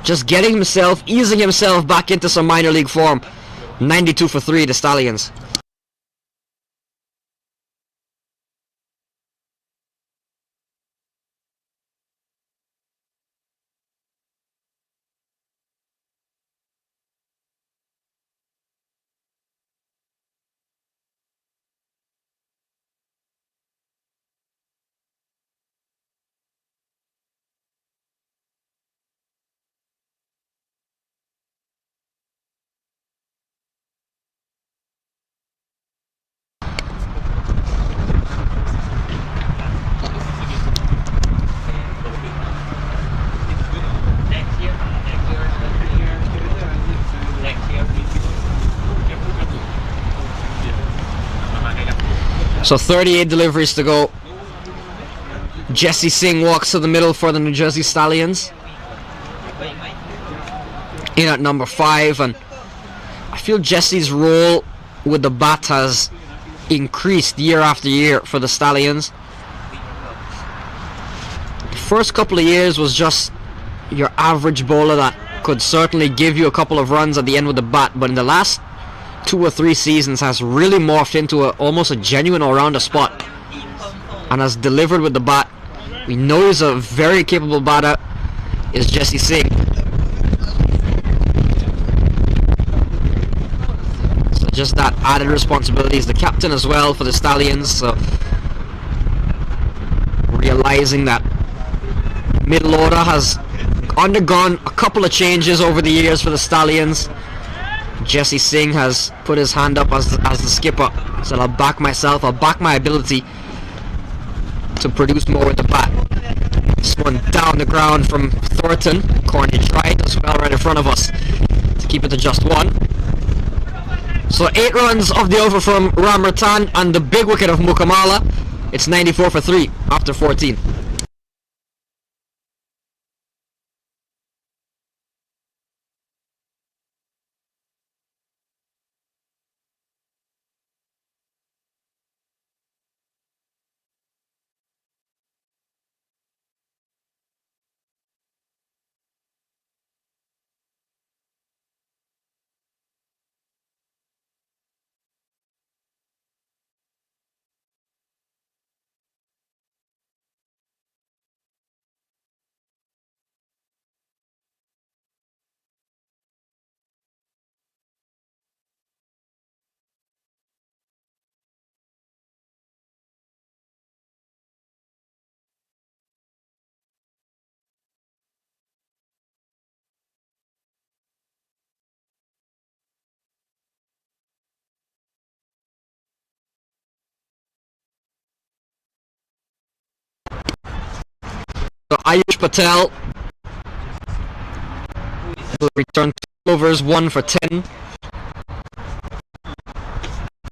just getting himself, easing himself back into some minor league form. 92 for 3, the Stallions. So 38 deliveries to go. Jesse Singh walks to the middle for the New Jersey Stallions. In at number 5, and I feel Jesse's role with the bat has increased year after year for the Stallions. The first couple of years was just your average bowler that could certainly give you a couple of runs at the end with the bat, but in the last 2 or 3 seasons has really morphed into almost a genuine all-rounder spot and has delivered with the bat. We know he's a very capable batter, is Jesse Singh. So just that added responsibility. He's the captain as well for the Stallions, so realizing that middle order has undergone a couple of changes over the years for the Stallions. Jesse Singh has put his hand up as the skipper. Said, I'll back myself, I'll back my ability to produce more with the bat. This one down the ground from Thornton. Corner right as well, right in front of us, to keep it to just 1. So 8 runs off the over from Ramratan and the big wicket of Mukamala. It's 94 for 3 after 14. Ayush Patel will return 2 overs, 1 for 10.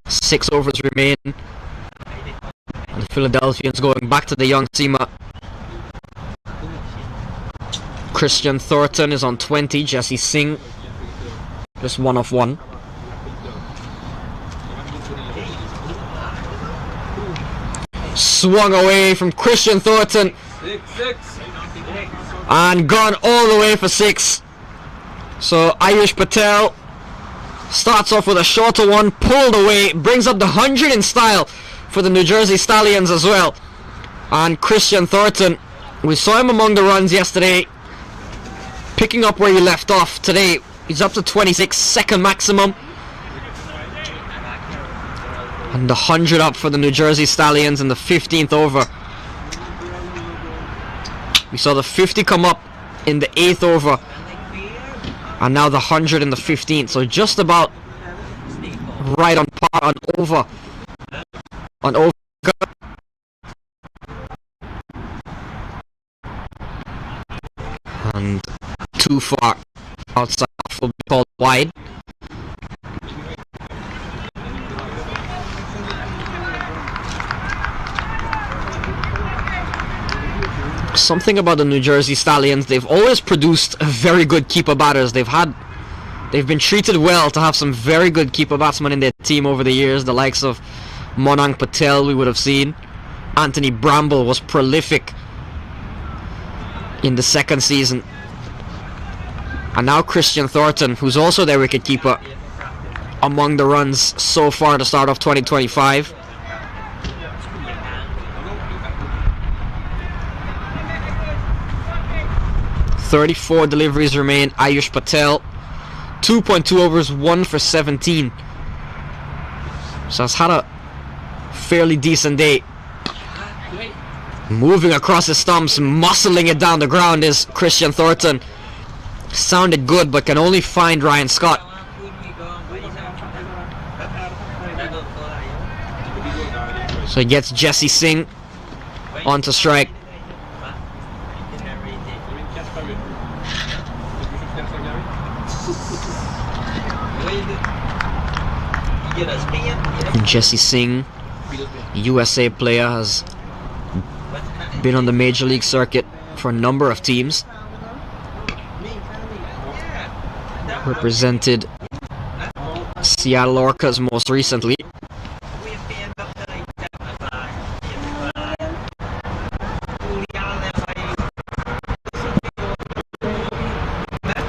6 overs remain. And the Philadelphians going back to the young seamer. Christian Thornton is on 20. Jesse Singh just 1 off 1. Swung away from Christian Thornton. And gone all the way for 6. So Ayush Patel starts off with a shorter one, pulled away, brings up the 100 in style for the New Jersey Stallions as well. And Christian Thornton, we saw him among the runs yesterday, picking up where he left off. Today he's up to 26, second maximum. And the 100 up for the New Jersey Stallions in the 15th over. We saw the 50 come up in the 8th over. And now the 100 in the 15th. So just about right on par, on over. On over. And too far outside will be called wide. Something about the New Jersey Stallions, they've always produced very good keeper batters. They've been treated well to have some very good keeper batsmen in their team over the years. The likes of Madan Patel, we would have seen. Anthony Bramble was prolific in the second season. And now Christian Thornton, who's also their wicketkeeper, among the runs so far to start off 2025. .34 deliveries remain. Ayush Patel 2.2 overs, 1 for 17. So has had a fairly decent day. Moving across the stumps, muscling it down the ground is Christian Thornton. Sounded good, but can only find Ryan Scott. So he gets Jesse Singh onto strike. Jesse Singh, USA player, has been on the Major League circuit for a number of teams. Represented Seattle Orcas most recently.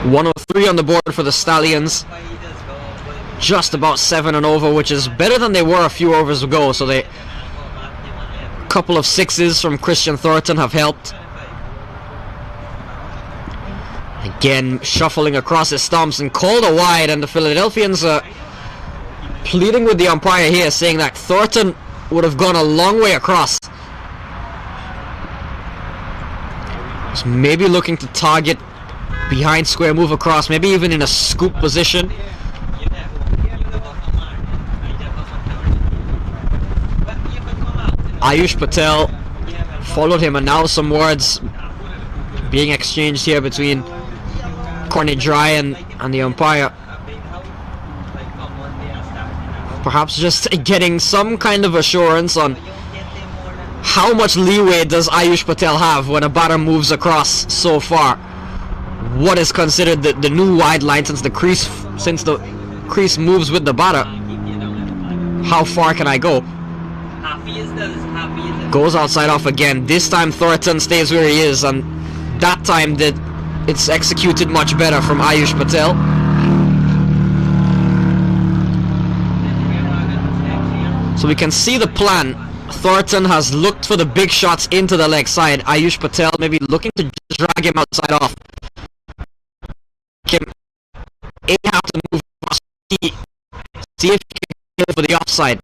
.103 on the board for the Stallions. Just about 7 and over, which is better than they were a few overs ago. So they couple of 6s from Christian Thornton have helped. Again, shuffling across his stumps and called a wide, and the Philadelphians are pleading with the umpire here, saying that Thornton would have gone a long way across. He's maybe looking to target behind square, move across, maybe even in a scoop position. Ayush Patel followed him, and now some words being exchanged here between Corny Dry and the umpire. Perhaps just getting some kind of assurance on how much leeway does Ayush Patel have when a batter moves across so far. What is considered the new wide line since the crease moves with the batter? How far can I go? Goes outside off again. This time Thornton stays where he is, and that time it's executed much better from Ayush Patel. So we can see the plan. Thornton has looked for the big shots into the leg side. Ayush Patel maybe looking to drag him outside off. He have to move. See if he can go for the offside.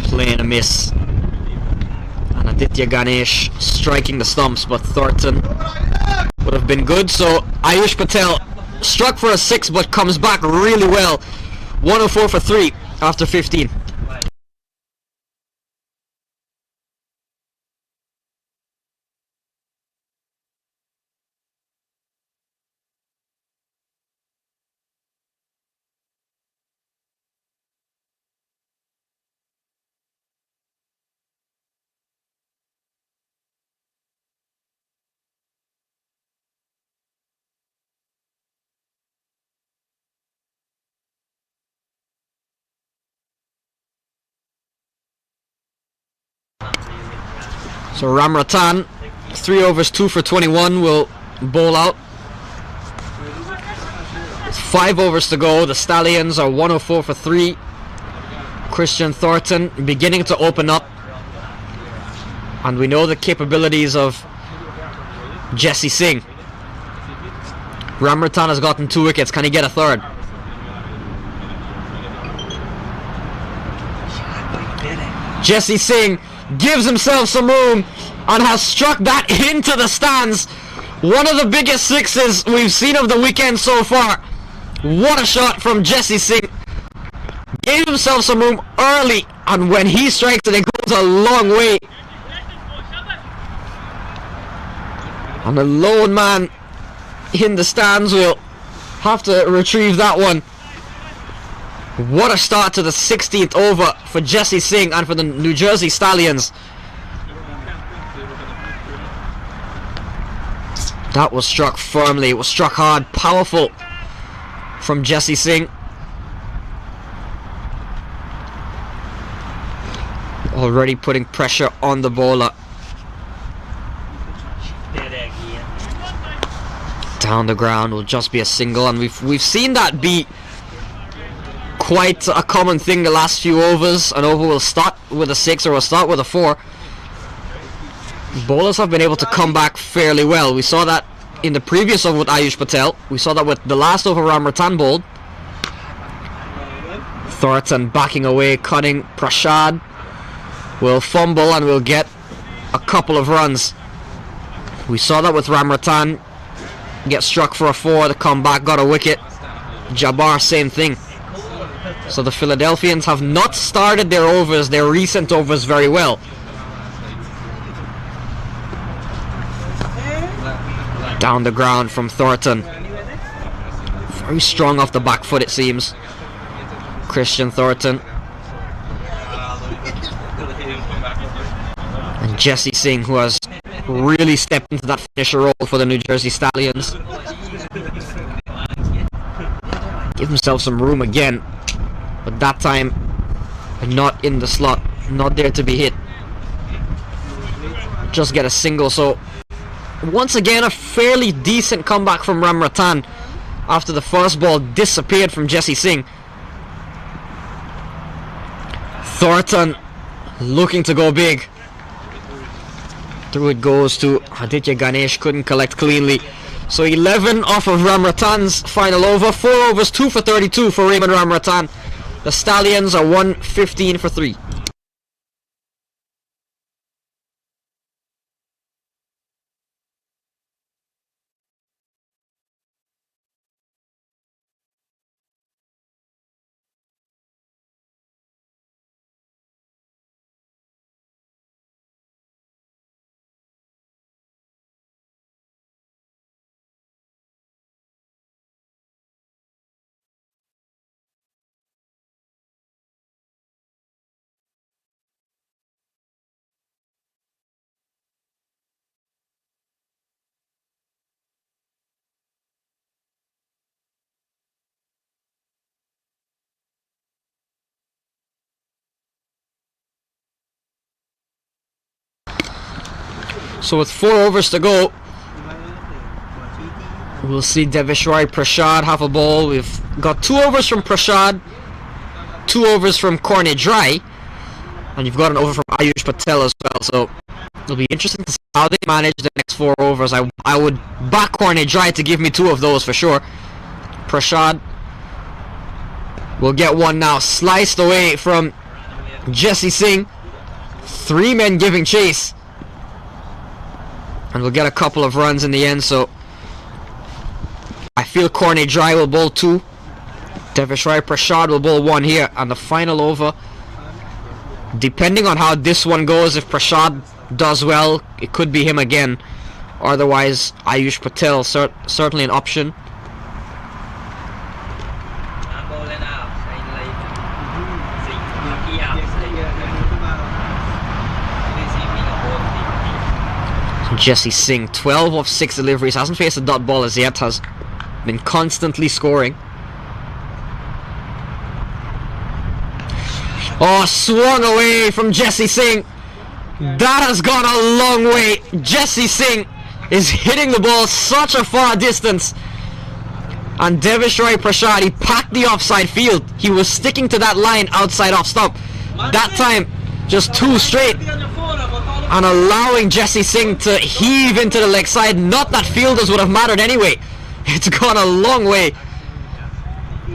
Playing a miss. And Ganesh striking the stumps, but Thornton would have have been good. So Ayush Patel struck for a 6 but comes back really well. 104 for 3 after 15. So Ramratan, 3 overs, 2 for 21, will bowl out. 5 overs to go. The Stallions are 104 for 3. Christian Thornton beginning to open up. And we know the capabilities of Jesse Singh. Ramratan has gotten 2 wickets. Can he get a third? Jesse Singh gives himself some room and has struck that into the stands. One of the biggest 6s we've seen of the weekend so far. What a shot from Jesse Singh. Gave himself some room early, and when he strikes it, it goes a long way. And the lone man in the stands will have to retrieve that one. What a start to the 16th over for Jesse Singh and for the New Jersey Stallions. That was struck firmly. It was struck hard, powerful from Jesse Singh. Already putting pressure on the bowler. Down the ground will just be a single, and we've seen that be quite a common thing the last few overs. An over will start with a 6 or will start with a 4. Bowlers have been able to come back fairly well. We saw that in the previous over with Ayush Patel. We saw that with the last over Ramratan bowled. Thornton backing away, cutting. Prashad will fumble and will get a couple of runs. We saw that with Ramratan. Get struck for a 4, the comeback, got a wicket. Jabar, same thing. So the Philadelphians have not started their overs, their recent overs, very well. Down the ground from Thornton. Very strong off the back foot, it seems. Christian Thornton. And Jesse Singh, who has really stepped into that finisher role for the New Jersey Stallions. Give himself some room again, but that time not in the slot, not there to be hit. Just get a single. So once again a fairly decent comeback from Ramratan after the first ball disappeared from Jesse Singh. Thornton looking to go big. Through it goes to Aditya. Ganesh couldn't collect cleanly. So 11 off of Ramratan's final over. 4 overs, 2 for 32 for Raymond Ramratan. The Stallions are 115 for 3. So with 4 overs to go, we'll see Devishwari Prashad have a ball. We've got 2 overs from Prashad, 2 overs from Cornet Dry, and you've got an over from Ayush Patel as well. So it'll be interesting to see how they manage the next 4 overs. I would back Cornet Dry to give me 2 of those for sure. Prashad will get one now, sliced away from Jesse Singh. 3 men giving chase. And we'll get a couple of runs in the end, so I feel Corny Dry will bowl 2. Devishrai Prashad will bowl 1 here. And the final over, depending on how this one goes, if Prashad does well, it could be him again. Otherwise, Ayush Patel, certainly an option. Jesse Singh, 12 of 6 deliveries, hasn't faced a dot ball as yet, has been constantly scoring. Oh, swung away from Jesse Singh. That has gone a long way. Jesse Singh is hitting the ball such a far distance. And Devishrai Prashad, he packed the offside field. He was sticking to that line outside off stump. That time, just 2 straight. And allowing Jesse Singh to heave into the leg side. Not that fielders would have mattered anyway. It's gone a long way.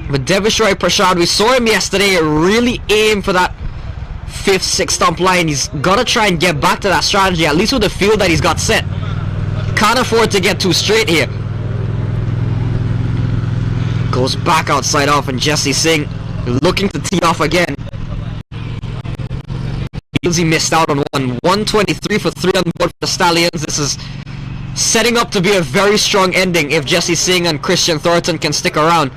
But Devishrai Prashad, we saw him yesterday really aim for that 5th, 6th stump line. He's got to try and get back to that strategy, at least with the field that he's got set. Can't afford to get too straight here. Goes back outside off, and Jesse Singh looking to tee off again. Feels he missed out on one. 123 for 3 on board for the Stallions. This is setting up to be a very strong ending if Jesse Singh and Christian Thornton can stick around.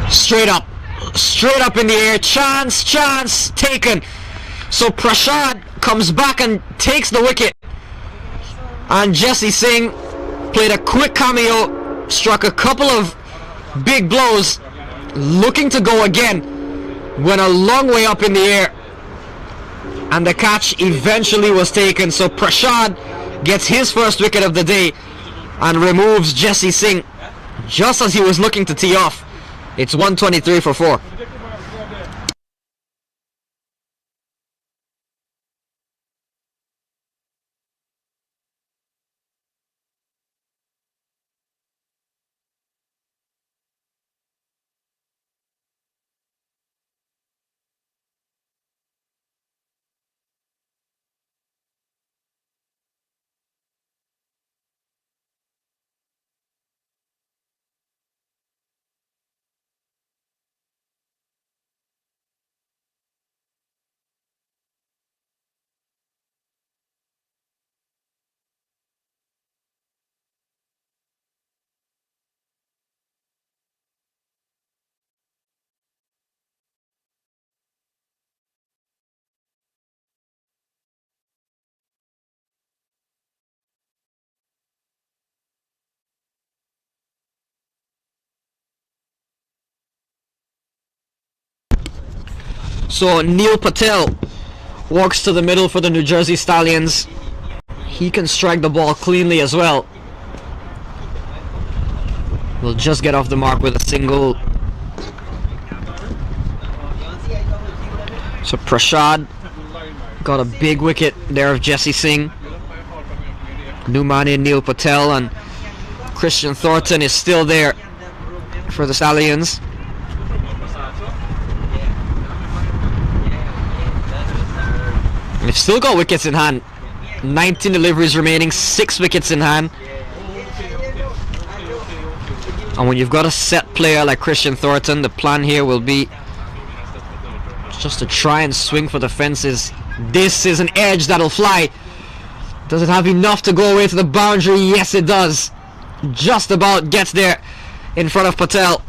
Straight up in the air, chance taken. So Prashad comes back and takes the wicket, and Jesse Singh played a quick cameo, struck a couple of big blows, looking to go again, went a long way up in the air, and the catch eventually was taken. So Prashad gets his first wicket of the day and removes Jesse Singh just as he was looking to tee off. It's 123 for 4. So Neil Patel walks to the middle for the New Jersey Stallions. He can strike the ball cleanly as well. Will just get off the mark with a single. So Prashad got a big wicket there of Jesse Singh. Numani, Neil Patel, and Christian Thornton is still there for the Stallions. They've still got wickets in hand. 19 deliveries remaining, 6 wickets in hand. And when you've got a set player like Christian Thornton, the plan here will be just to try and swing for the fences. This is an edge that'll fly. Does it have enough to go away to the boundary? Yes, it does. Just about gets there in front of Patel.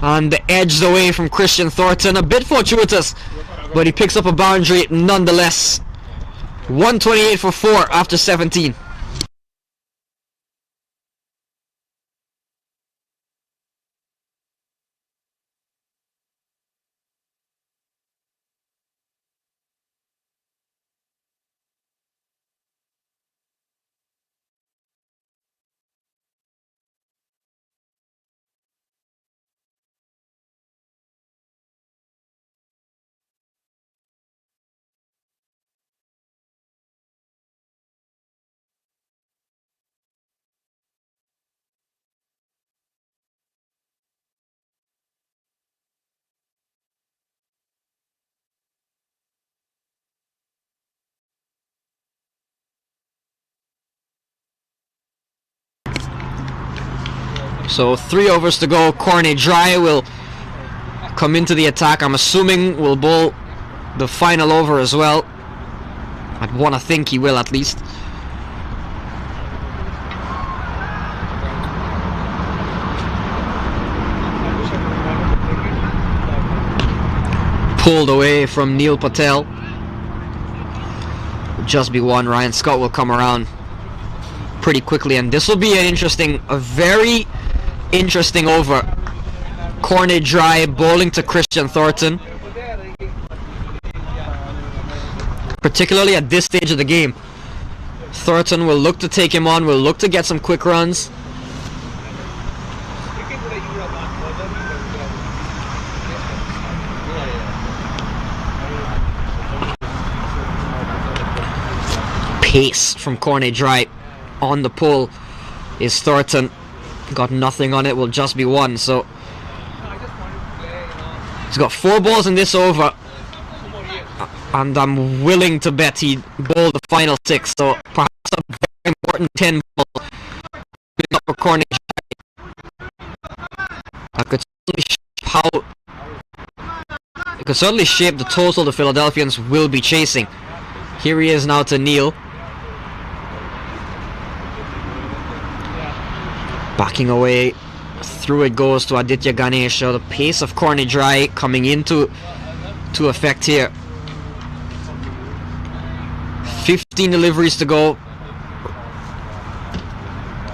And the edge away from Christian Thornton. A bit fortuitous, but he picks up a boundary nonetheless. 128 for 4 after 17. So 3 overs to go. Corney Dry will come into the attack. I'm assuming will bowl the final over as well. I'd want to think he will at least. Pulled away from Neil Patel. Just be one. Ryan Scott will come around pretty quickly, and this will be a very interesting over. Corney Dry bowling to Christian Thornton, particularly at this stage of the game. Thornton will look to take him on, will look to get some quick runs. Pace from Corney Dry on the pull is Thornton. Got nothing on it, will just be one. So he's got 4 balls in this over, and I'm willing to bet he bowled the final 6. So perhaps a very important 10 ball for Corney Dry. That could certainly shape the total the Philadelphians will be chasing. Here he is now to Neil. Backing away, through it goes to Aditya Ganesh. So the pace of Corney Dry coming into effect here. 15 deliveries to go.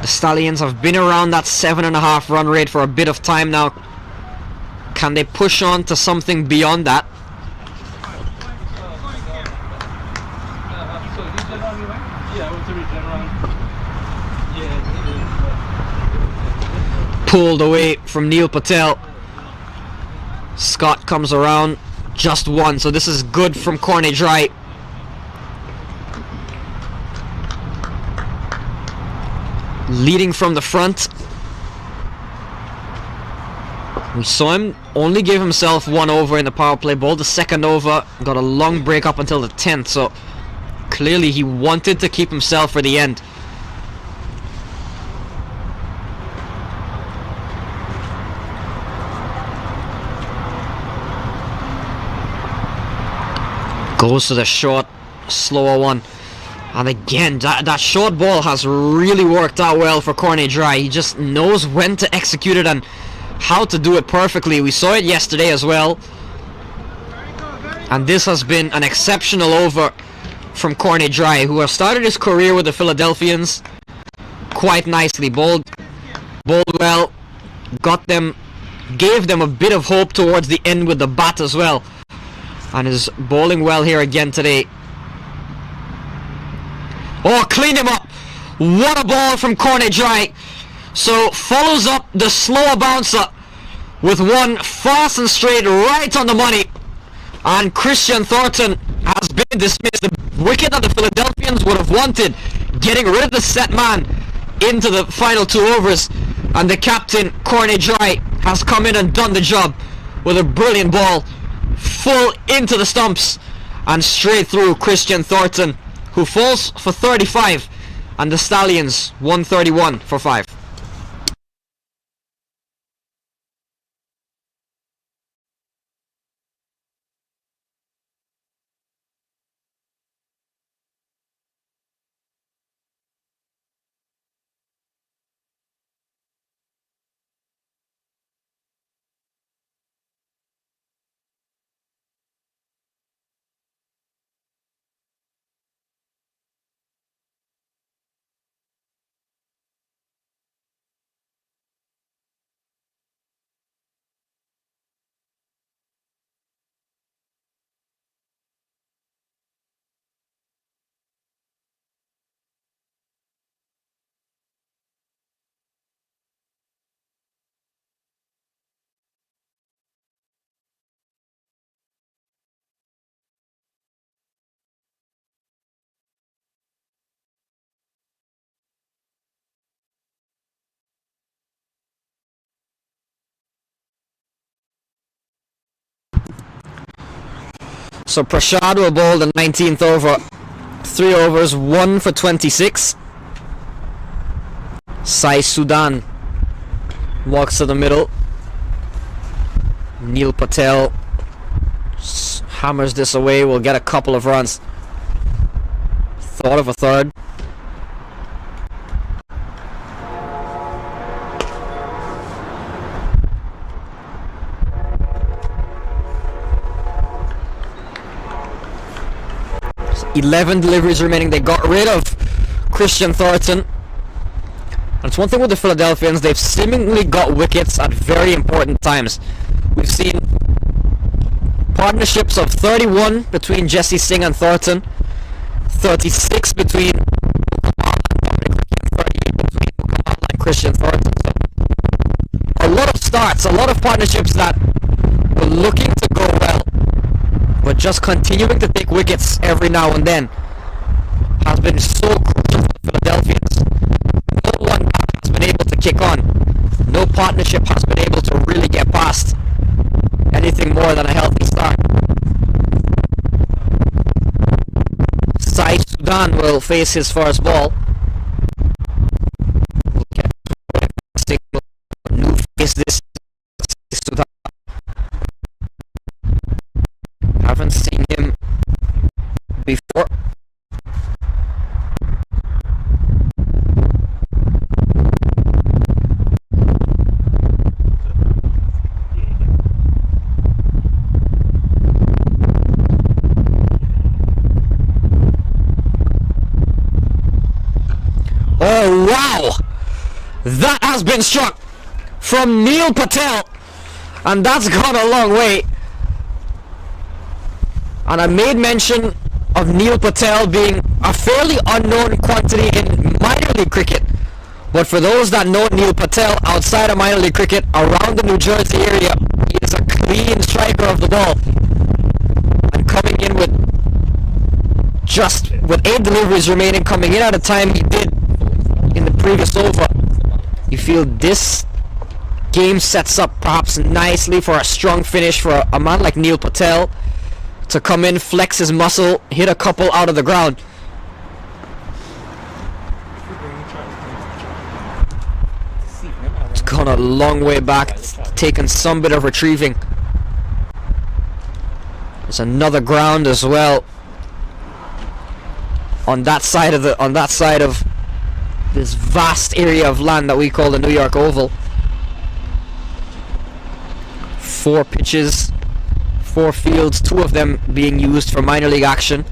The Stallions have been around that 7.5 run rate for a bit of time now. Can they push on to something beyond that? Pulled away from Neil Patel. Scott comes around, just one, so this is good from Corney Dry. Leading from the front. We saw him only give himself 1 over in the power play, bowled the 2nd over, got a long break up until the 10th, so clearly he wanted to keep himself for the end. Goes to the short, slower one. And again, that short ball has really worked out well for Corney Dry. He just knows when to execute it and how to do it perfectly. We saw it yesterday as well. And this has been an exceptional over from Corney Dry, who has started his career with the Philadelphians quite nicely. Bowled well, gave them a bit of hope towards the end with the bat as well. And is bowling well here again today. Oh, clean him up. What a ball from Corney Dry. So follows up the slower bouncer with one fast and straight right on the money. And Christian Thornton has been dismissed. The wicket that the Philadelphians would have wanted, getting rid of the set man into the final 2 overs. And the captain, Corney Dry, has come in and done the job with a brilliant ball. Full into the stumps and straight through Christian Thornton, who falls for 35, and the Stallions 131 for 5. So Prashad will bowl the 19th over. 3 overs, 1 for 26. Sai Sudan Walks to the middle. Neil Patel hammers this away. We'll get a couple of runs. Thought of a third. So 11 deliveries remaining. They got rid of Christian Thornton. And it's one thing with the Philadelphians, they've seemingly got wickets at very important times. We've seen partnerships of 31 between Jesse Singh and Thornton, 36 between Mukamala and 38 between Mukamala and Christian Thornton. So a lot of starts, a lot of partnerships that were looking to go well, but just continuing to take wickets every now and then has been so crucial for the Philadelphians. No one has been able to kick on. No partnership has been able to really get past anything more than a healthy start. Sai Sudan will face his first ball. New face this Sudan. Haven't seen him before. Oh wow! That has been struck from Neil Patel, and that's gone a long way. And I made mention of Neil Patel being a fairly unknown quantity in minor league cricket, but for those that know Neil Patel outside of minor league cricket around the New Jersey area, he is a clean striker of the ball, and coming in with 8 deliveries remaining, coming in at a time he did in the previous over, you feel this game sets up perhaps nicely for a strong finish for a man like Neil Patel to come in, flex his muscle, hit a couple out of the ground. It's gone a long way back. It's taken some bit of retrieving. There's another ground as well on that side of this vast area of land that we call the New York Oval. 4 pitches, 4 fields, 2 of them being used for minor league action.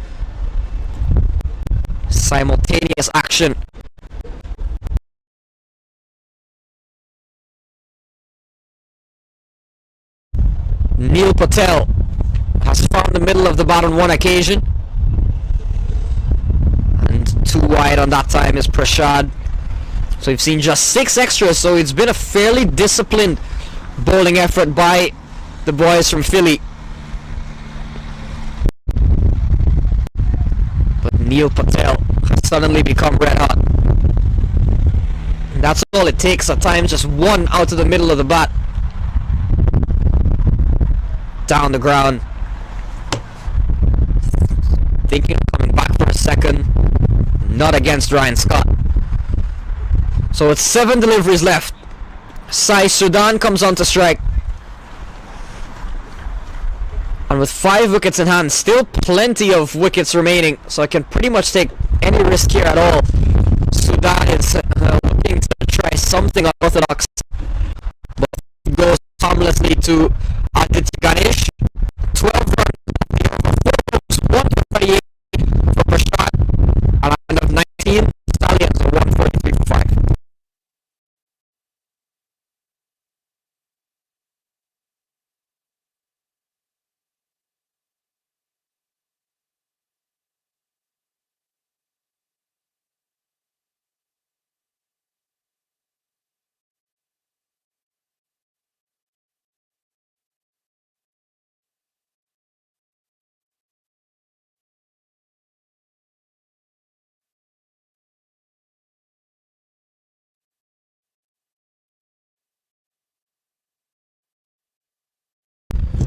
Simultaneous action. Neil Patel has found the middle of the bat on one occasion. And 2 wide on that time is Prashad. So we've seen just 6 extras, so it's been a fairly disciplined bowling effort by the boys from Philly. But Neil Patel has suddenly become red hot. And that's all it takes at times, just 1 out of the middle of the bat. Down the ground. Thinking of coming back for a second. Not against Ryan Scott. So it's 7 deliveries left. Sai Sudan comes on to strike. And with 5 wickets in hand, still plenty of wickets remaining, so I can pretty much take any risk here at all. Sudan is looking to try something unorthodox, but it goes harmlessly to Ganesh. 12 runs, 1 for 38 for Prashad, and end of 19, Stallions are 143 for 5.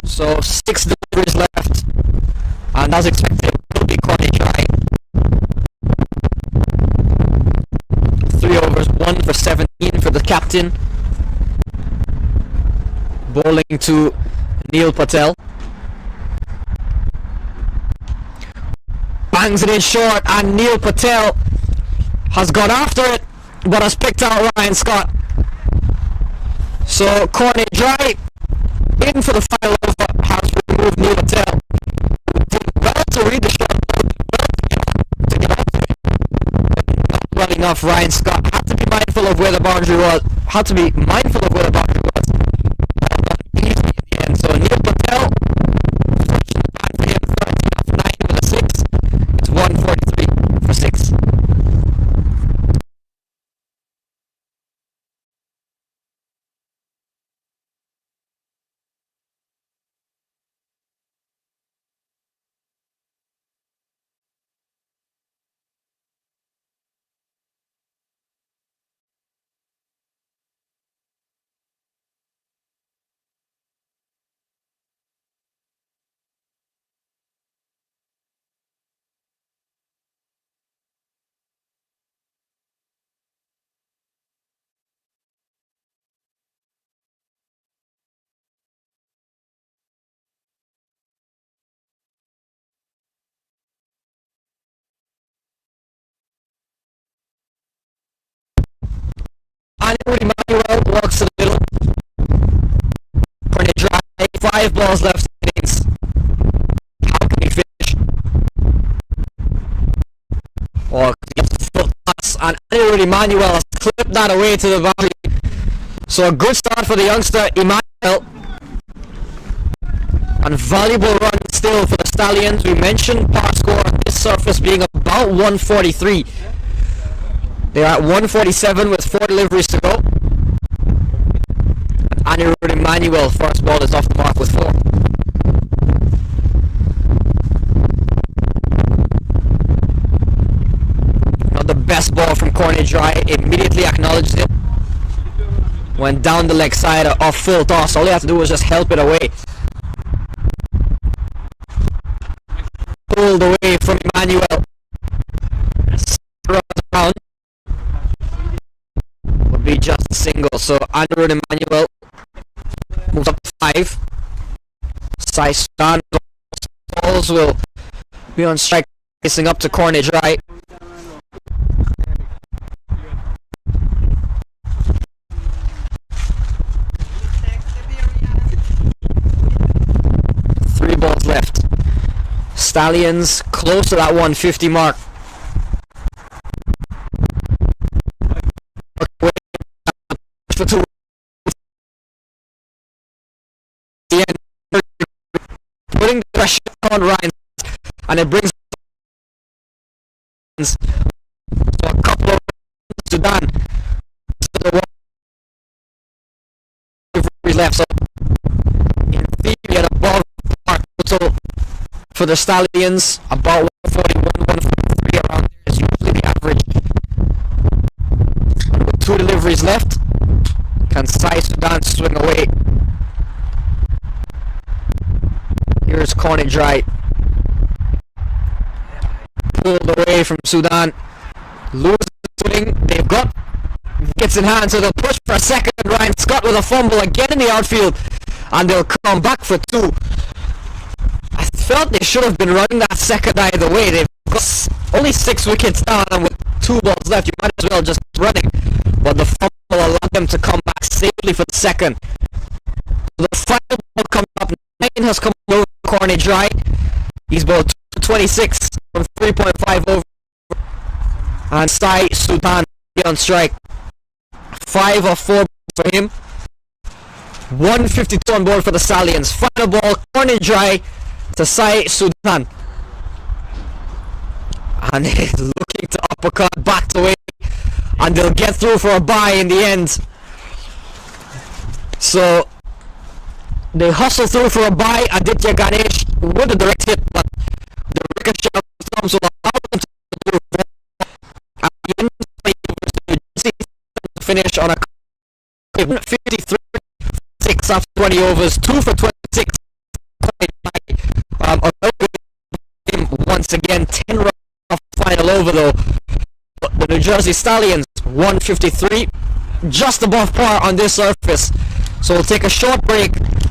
So 6 deliveries left, and as expected, it will be quite dry. 3 overs, 1 for 17 for the captain. Bowling to Neil Patel. Bangs it in short, and Neil Patel has got after it, but has picked out Ryan Scott. So corner dry in for the final over, has removed Neil Patel. Did well to read the shot, to get out to it. Not well enough. Ryan Scott had to be mindful of where the boundary was. Easily in the end. So Neil Patel, for him, 13 off 9 with a 6. It's 143 for 6. And Emmanuel walks to the middle. Corner dry, 5 balls left in innings. How can he finish? Oh, he gets the full toss, and Emmanuel has clipped that away to the boundary. So a good start for the youngster Emmanuel. And valuable run still for the Stallions. We mentioned par score on this surface being about 143. They're at 147 with 4 deliveries to go. And Emmanuel, first ball is off the mark with 4. Not the best ball from corner dry. Immediately acknowledged it. Went down the leg side off full toss. All he had to do was just help it away. Pulled away from Emmanuel. Runs around. Would be just a single. So Andrew Emmanuel moves up to 5. Saisan balls will be on strike, facing up to corner dry. Left. Stallions close to that 150 mark. For 2. Putting the pressure on Ryan, and it brings so a couple of Sudan. Left, so in theory at above total for the Stallions, about 141, 143 around there is usually the average. With 2 deliveries left, can Sai Sudan swing away? Here's corner dry. Pulled away from Sudan. Loses the swing. They've got wickets in hand, so they'll push for a second. Ryan Scott with a fumble again in the outfield, and they'll come back for 2. I felt they should have been running that second either way. They've got only 6 wickets down, and with 2 balls left, you might as well just keep running. But the fumble allowed them to come back safely for the second. The final ball coming up, 9 has come over corner dry. He's bowled 26 from 3.5 over, and Sai Sudan on strike. 5 or 4 for him. 152 on board for the Stallions. Final ball, corner dry to Sai Sudan, and he's looking to uppercut, backed away, and they'll get through for a bye in the end. So they hustle through for a bye. Aditya Ganesh with a direct hit, but the ricochet of the thumbs will allow them to do at the end to finish on a 53-6 after 20 overs, 2 for 26. A very good game once again. 10 runs off the final over though. But the New Jersey Stallions 153, just above par on this surface. So we'll take a short break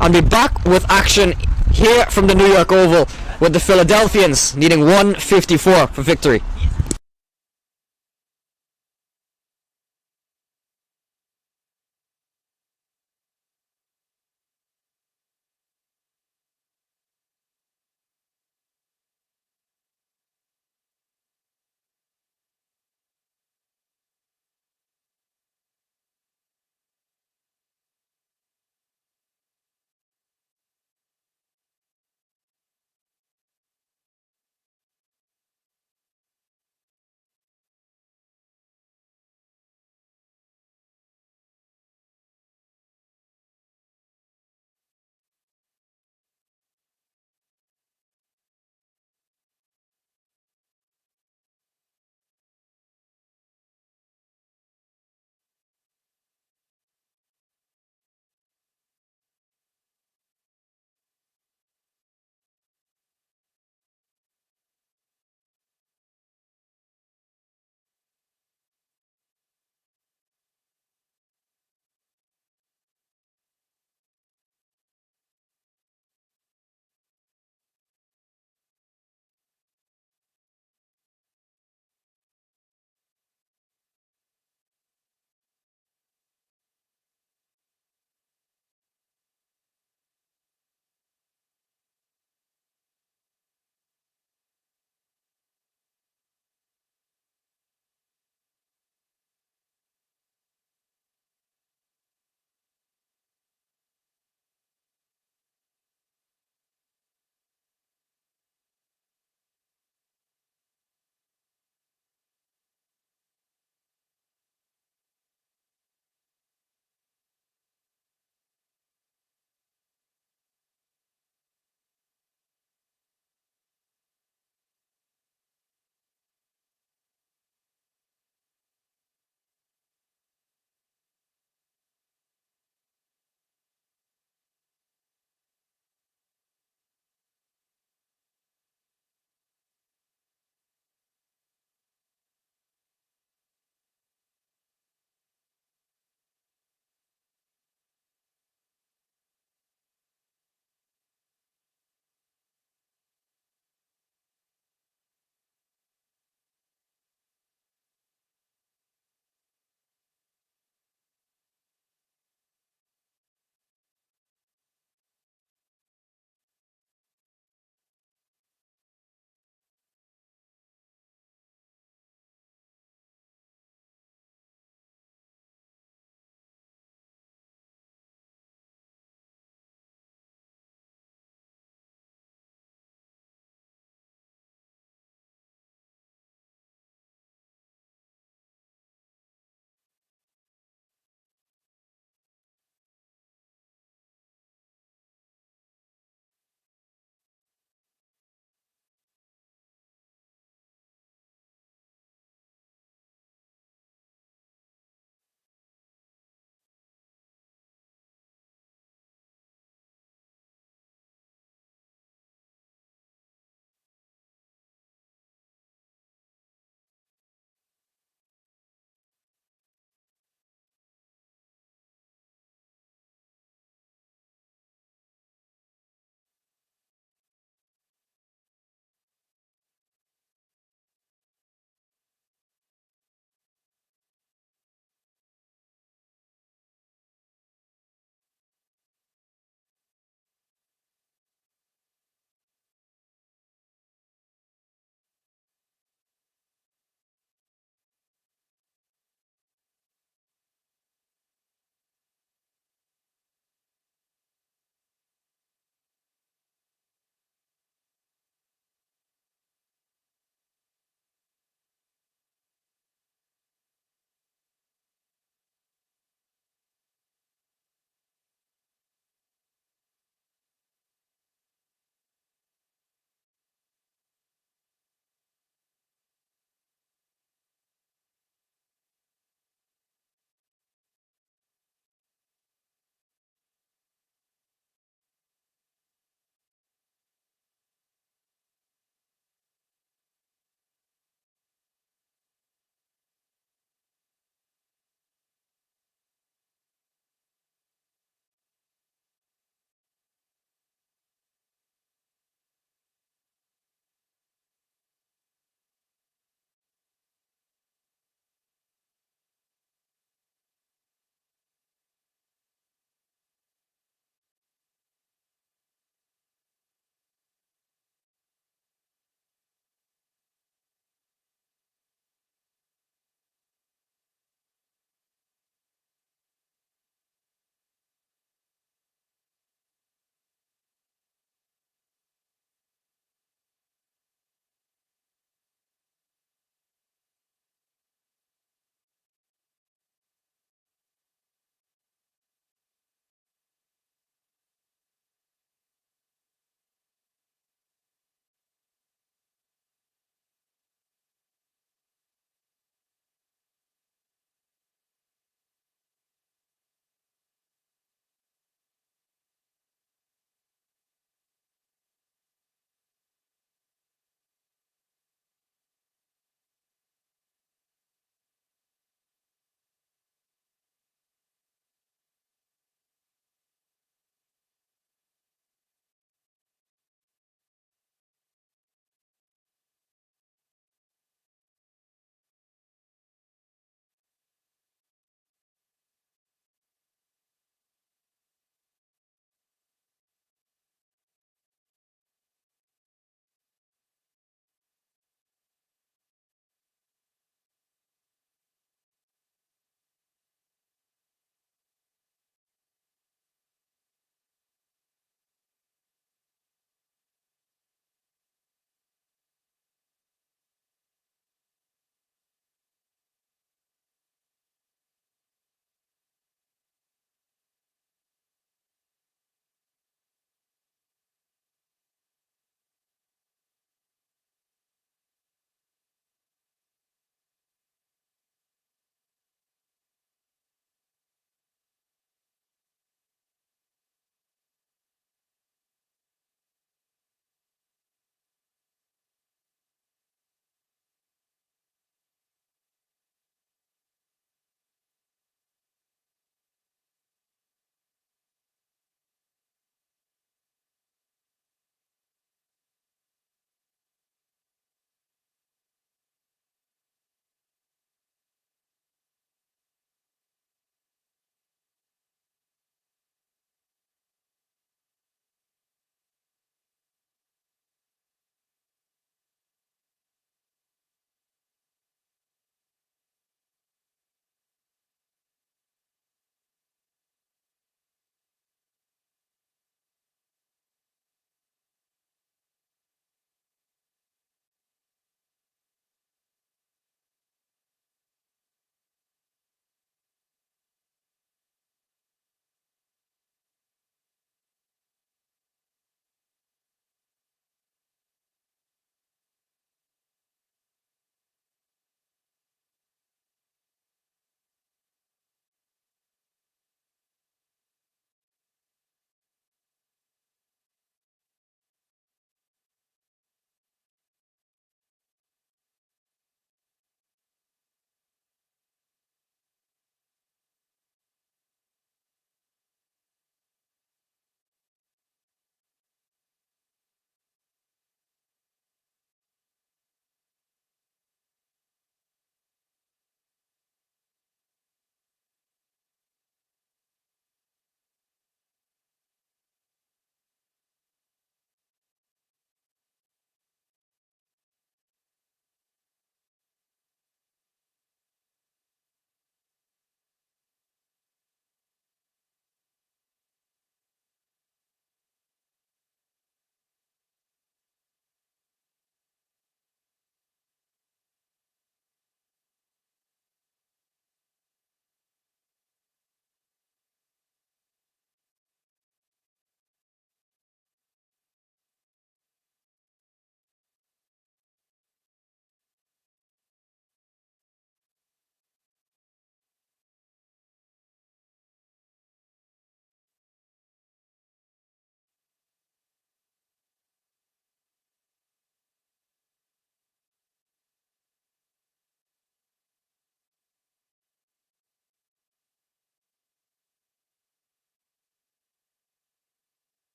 and be back with action here from the New York Oval with the Philadelphians needing 154 for victory.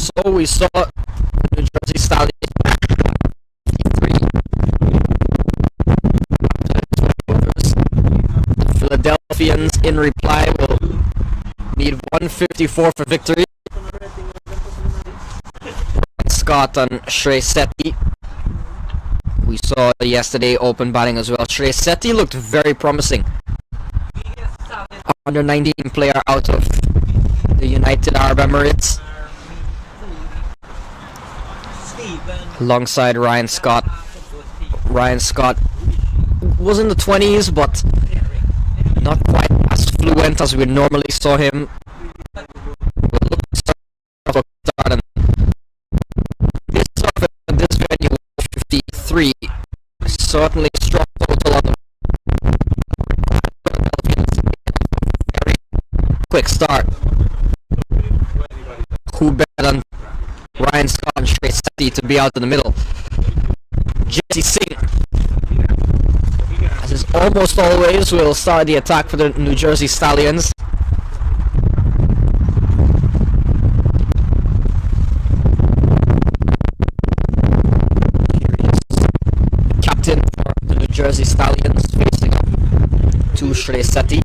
So we saw the New Jersey Stallions 3 The Philadelphians in reply will need 154 for victory. Scott and Sheti. We saw yesterday open batting as well. Sheti looked very promising. Under 19 player out of the United Arab Emirates. Alongside Ryan Scott. Ryan Scott was in the 20s, but not quite as fluent as we normally saw him. This venue 53, certainly a strong total on the very quick start. Who better than Ryan Scott and Sheti to be out in the middle? Singh, as is almost always, will start the attack for the New Jersey Stallions. Captain for the New Jersey Stallions facing up to Sheti.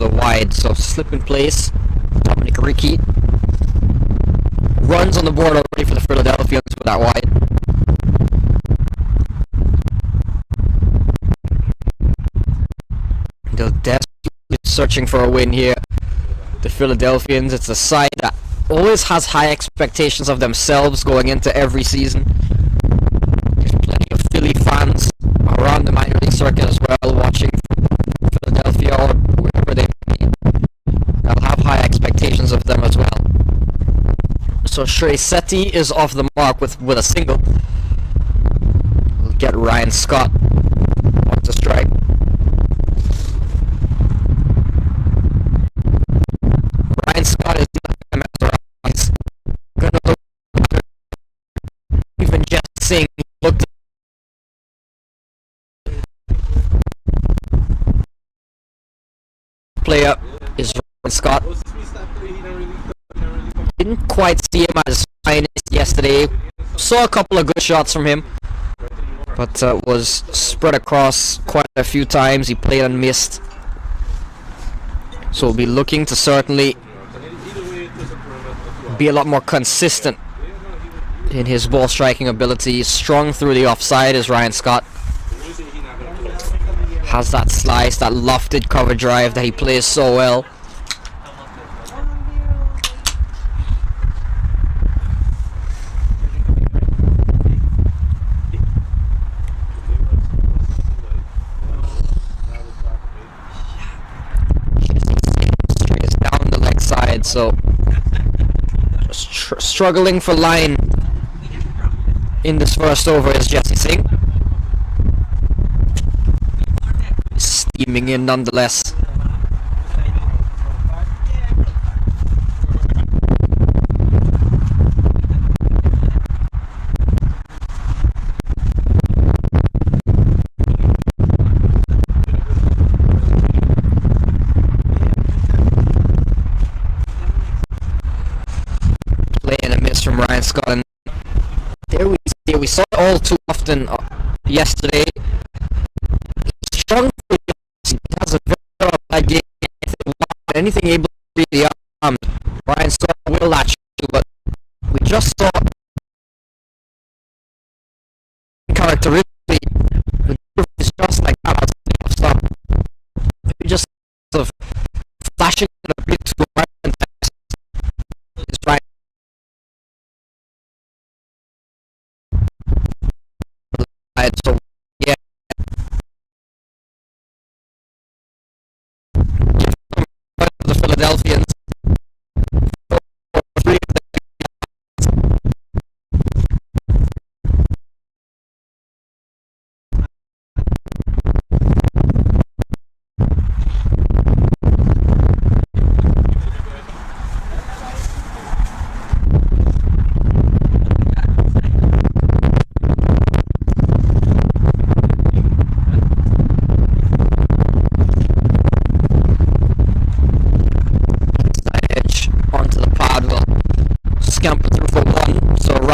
Wide, so slip in place. Dominic Ricky runs on the board already for the Philadelphians with that wide. They're desperately searching for a win here. The Philadelphians, it's a side that always has high expectations of themselves going into every season. There's plenty of Philly fans around the minor league circuit as well watching Philadelphia or wherever they I'll have high expectations of them as well. So Sheti is off the mark with a single. We'll get Ryan Scott on to strike. Ryan Scott is gonna look even just Singh looked player is Scott. Didn't quite see him at his finest yesterday. Saw a couple of good shots from him, but was spread across quite a few times. He played and missed. So we'll be looking to certainly be a lot more consistent in his ball striking ability. Strong through the offside is Ryan Scott. Has that slice, that lofted cover drive that he plays so well. Down the leg side, so just struggling for line in this first over is Singh. Steaming in nonetheless. Playing a miss from Ryan Scott, and there we saw it all too often yesterday. Strong. He has a very bad game. Anything able to be the arm, Ryan Scott will latch to, but we just saw characteristically it's just like that outside of stop. We just sort of flashing a bit too much and is right. So yeah. The Philadelphians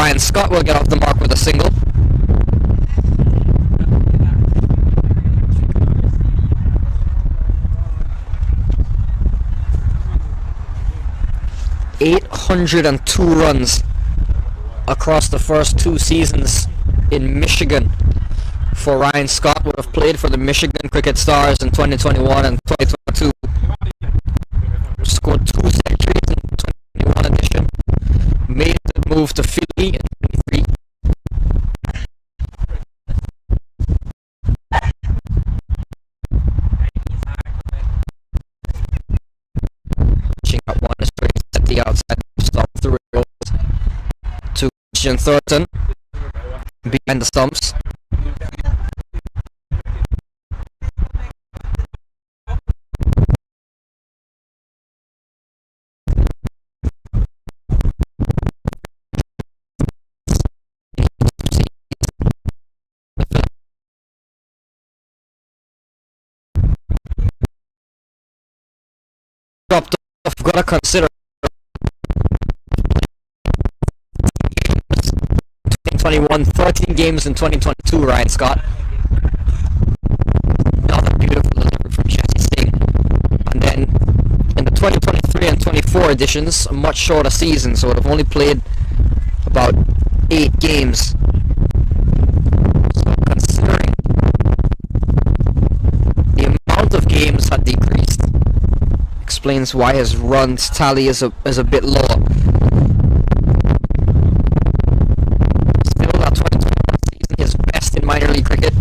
Ryan Scott will get off the mark with a single. ...802 runs across the first 2 seasons in Michigan for Ryan Scott. Would have played for the Michigan Cricket Stars in 2021 and 2022. Scored 2 centuries in the 2021 edition. Made the move to Philly in 23. Pitching at one is at the outside stump through it goes to Thornton behind the stumps. Dropped off, gotta consider 2021, 13 games in 2022, Ryan Scott. Another beautiful delivery from Sheti Singh. And then in the 2023 and 24 editions, a much shorter season, so would have only played about 8 games. So considering the amount of games had decreased, explains why his runs tally is a bit lower. Still, that 2021 season, his best in minor league cricket,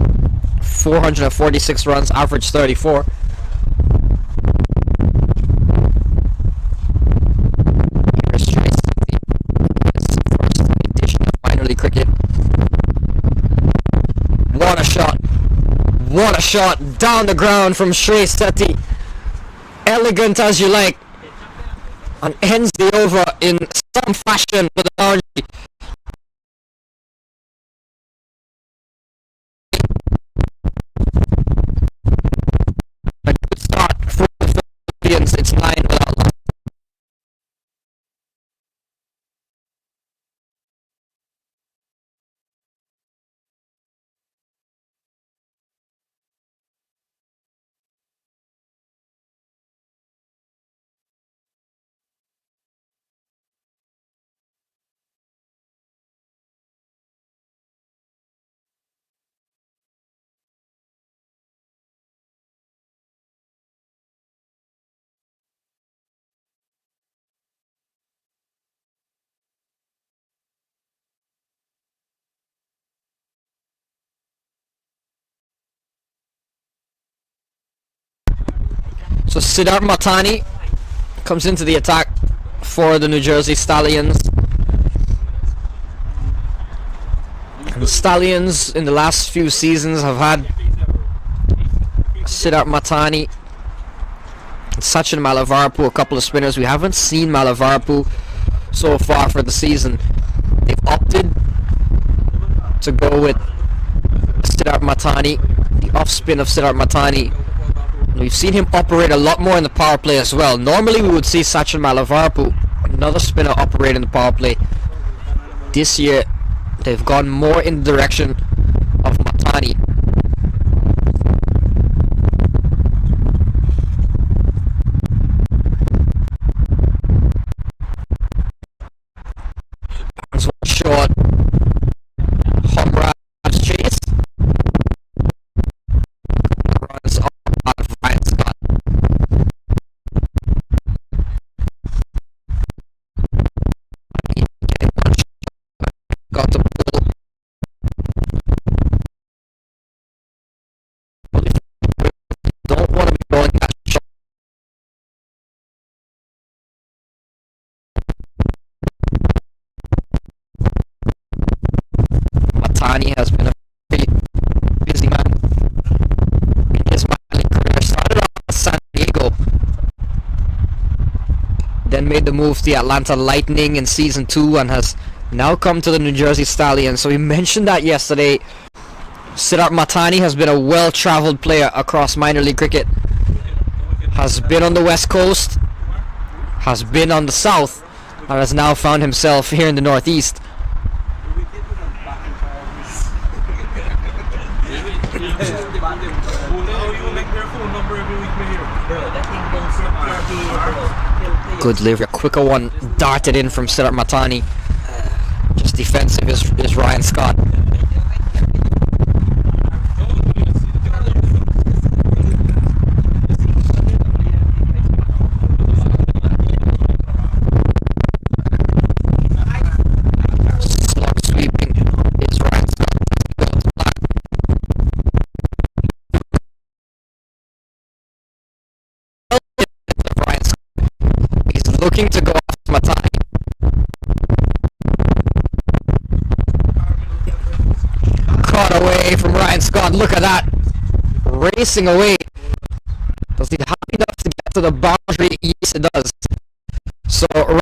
446 runs, average 34. Here's Tracy, his first edition of minor league cricket. What a shot! What a shot down the ground from Sheti. Elegant as you like, and ends the over in some fashion with a boundary. A good start for the Philippines. It's 9 without loss. So Matani comes into the attack for the New Jersey Stallions. And the Stallions in the last few seasons have had Matani and Sachin Malavarpu, a couple of spinners. We haven't seen Malavarpu so far for the season. They've opted to go with Matani, the off spin of Matani. We've seen him operate a lot more in the power play as well. Normally we would see Sachin Malavarpu, another spinner, operate in the power play. This year they've gone more in the direction of Matani. That's one short. Ramratan's chase. Runs up out of Ryan Scott. Got to pull. Don't want to be going that shot. Matani has been a very busy man in his minor league career. Started off at San Diego, then made the move to the Atlanta Lightning in season 2 and has now come to the New Jersey Stallions. So we mentioned that yesterday. Matani has been a well-traveled player across minor league cricket. Has been on the West Coast, has been on the South, and has now found himself here in the Northeast. Good delivery, a quicker one darted in from Siddharth Matani. Just defensive is Ryan Scott. Slug sweeping is Ryan Scott. He's looking to go off Matani. Caught away from Ryan Scott. Look at that. Racing away. Does he have enough to get to the boundary? Yes, it does. So Ryan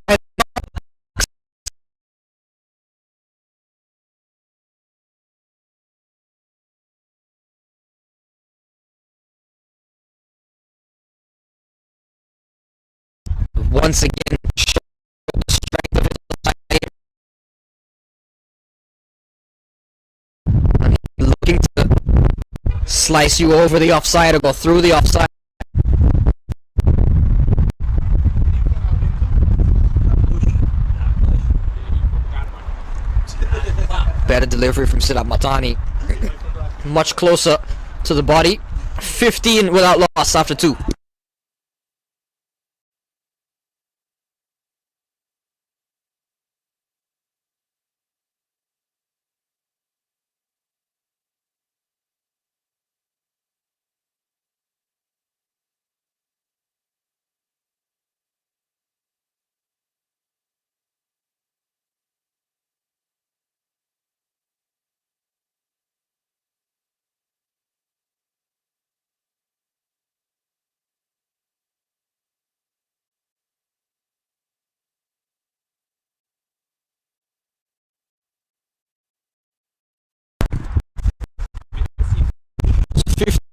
once again showed the strength of his side. And he's looking to slice you over the offside or go through the offside. Better delivery from Siddharth Matani. Much closer to the body. 15 without loss after 2.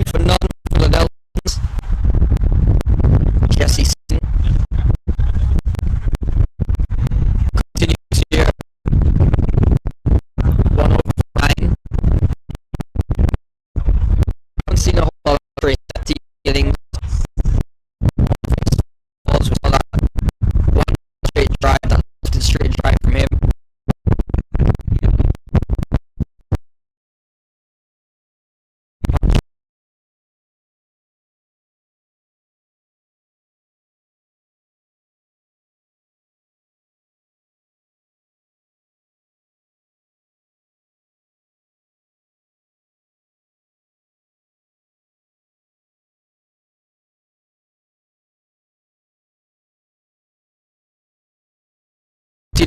For none, Philadelphians. Singh continues here. 1 over 9. Haven't seen a whole lot of Sheti getting balls. We saw that one straight drive, that lifted straight drive from him.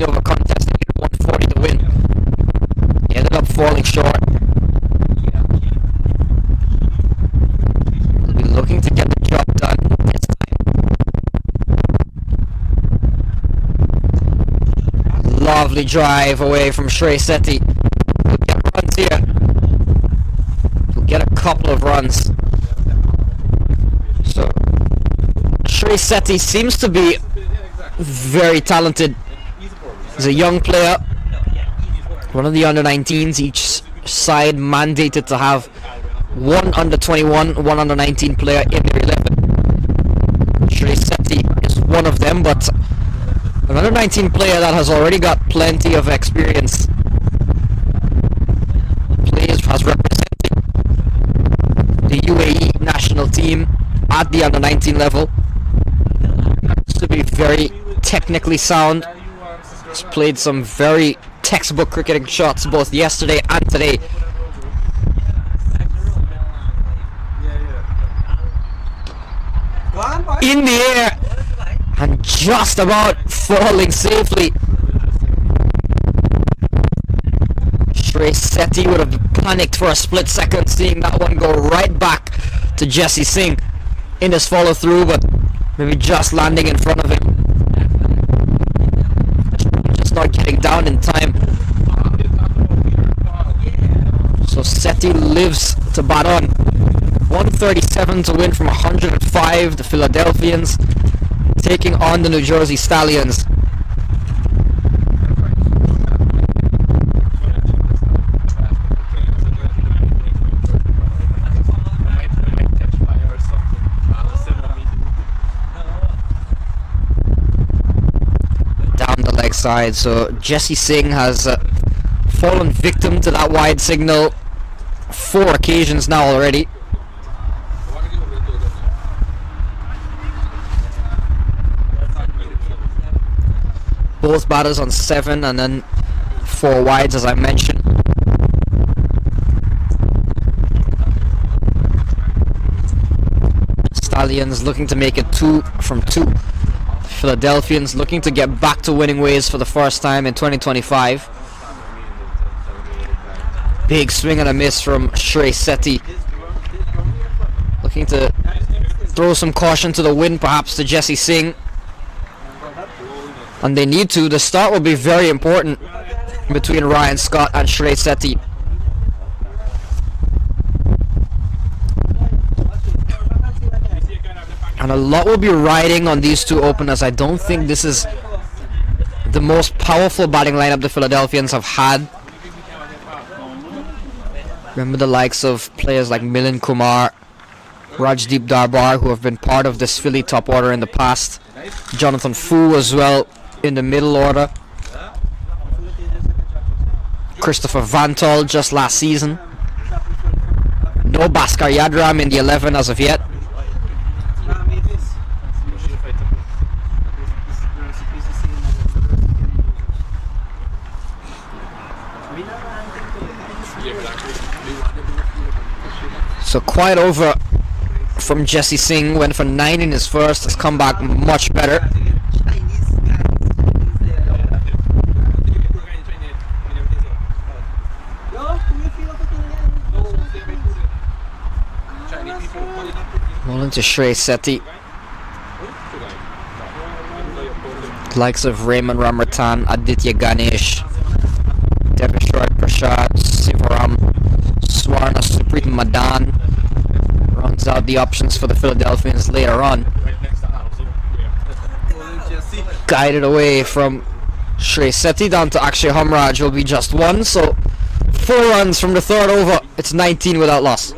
Over contest, he needed 140 to win. He ended up falling short. He'll be looking to get the job done this time. Lovely drive away from Sheti. He'll get runs here. He'll get a couple of runs. So Sheti seems to be very talented. He's a young player, one of the under-19s. Each side mandated to have one under-21, one under-19 player in their 11. Sheti is one of them, but an under-19 player that has already got plenty of experience. Has represented the UAE national team at the under-19 level. To be very technically sound. He's played some very textbook cricketing shots both yesterday and today. In the air and just about falling safely. Sheti would have panicked for a split second seeing that one go right back to Singh in his follow through, but maybe just landing in front of him. Not getting down in time. So Sheti lives to bat on. 137 to win from 105. The Philadelphians taking on the New Jersey Stallions. side. So Jesse Singh has fallen victim to that wide signal 4 occasions now already. Both batters on 7 and then 4 wides, as I mentioned. Stallions looking to make it 2 from 2. Philadelphians looking to get back to winning ways for the first time in 2025. Big swing and a miss from Sheti. Looking to throw some caution to the wind, perhaps, to Jesse Singh. And they need to. The start will be very important between Ryan Scott and Sheti. And a lot will be riding on these two openers. I don't think this is the most powerful batting lineup the Philadelphians have had. Remember the likes of players like Milind Kumar, Rajdeep Jabar, who have been part of this Philly top order in the past. Jonathan Fu as well in the middle order. Christopher Vantol just last season. No Bhaskar Yadram in the 11 as of yet. So quite over from Jesse Singh. Went for 9 in his first. Has come back much better. Rolling to Sheti. Likes of Raymond Ramratan, Aditya Ganesh, Devishwar Prashad, Sivaram, Swarna Supreet Madan. Runs out the options for the Philadelphians later on. Guided away from Sheti down to Akshay Hamraj will be just 1. So 4 runs from the 3rd over. It's 19 without loss.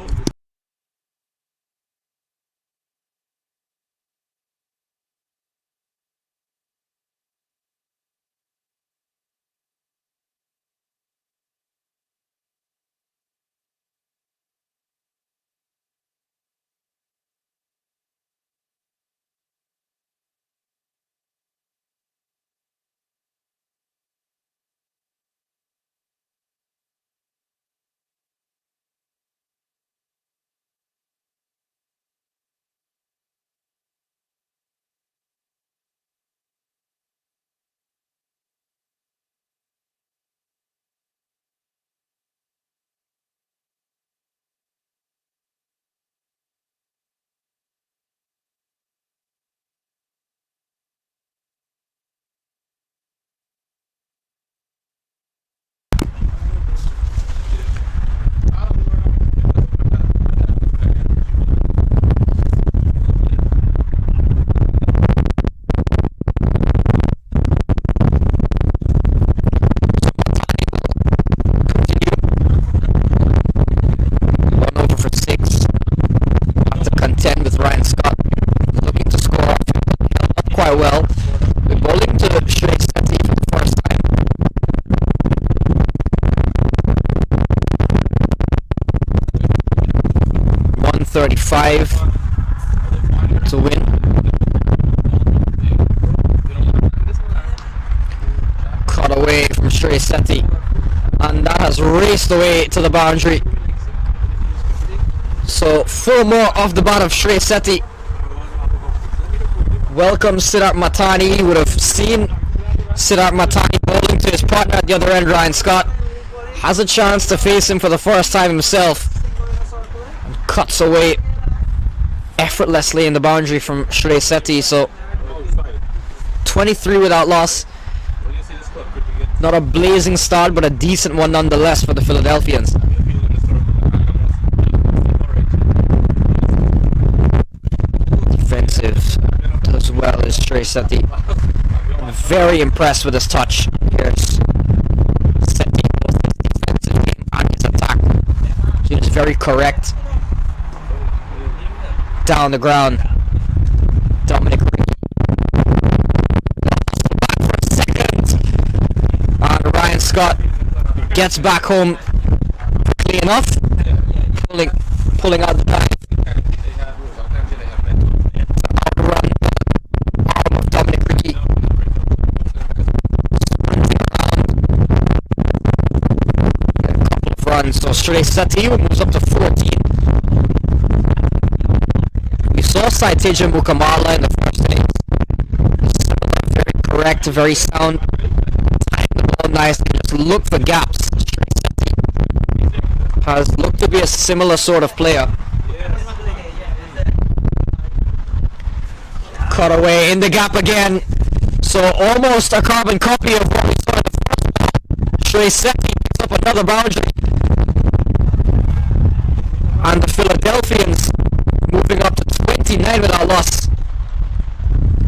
Well, we're bowling to Sheti for the first time. .135 to win. Cut away from Sheti, and that has raced away to the boundary. So 4 more off the bat of Sheti. Welcome Siddharth Matani. You would have seen Siddharth Matani bowling to his partner at the other end, Ryan Scott. Has a chance to face him for the first time himself. And cuts away effortlessly in the boundary from Sheti. So 23 without loss. Not a blazing start, but a decent one nonetheless for the Philadelphians. Defensive as well as Sheti. I'm very impressed with his touch. Here's Sheti, both his defensive game and his attack. He is very correct. Down the ground. Dominic back for a second. Scott gets back home quickly enough, pulling out the bag. Outrun the arm of Dominic Ricky. Sprinting around. A couple of runs. So Sheti moves up to 14. We saw Saitija Mukamala in the first innings. Very correct, very sound. Timed the ball nicely. Just look for gaps. Has looked to be a similar sort of player. Cut away in the gap again. So almost a carbon copy of what we saw in the first ball. Sheti picks up another boundary. And the Philadelphians moving up to 29 without loss.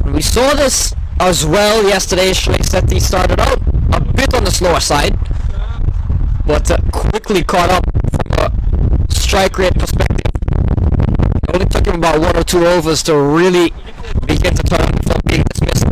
And we saw this as well yesterday. Sheti started out a bit on the slower side, but quickly caught up from a strike rate perspective. It only took him about 1 or 2 overs to really begin to turn before being dismissed.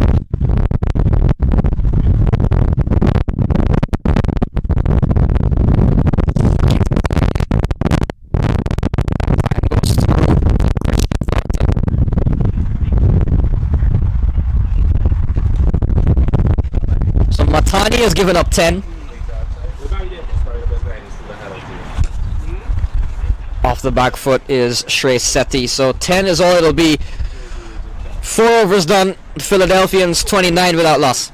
So Matani has given up 10. Off the back foot is Sheti. So 10 is all it'll be. 4 overs done. Philadelphians 29 without loss.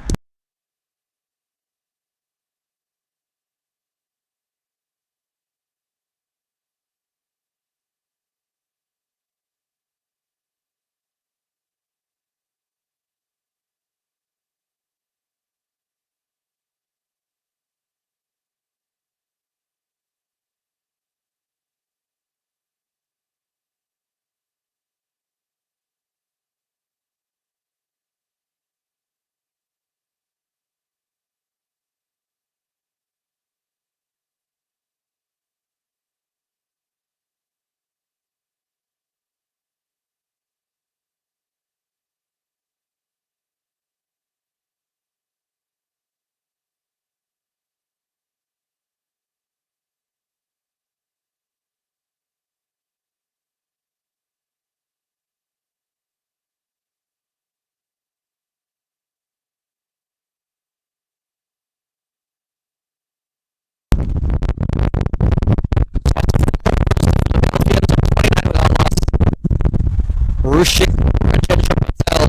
Rushik, Rajesh Patel.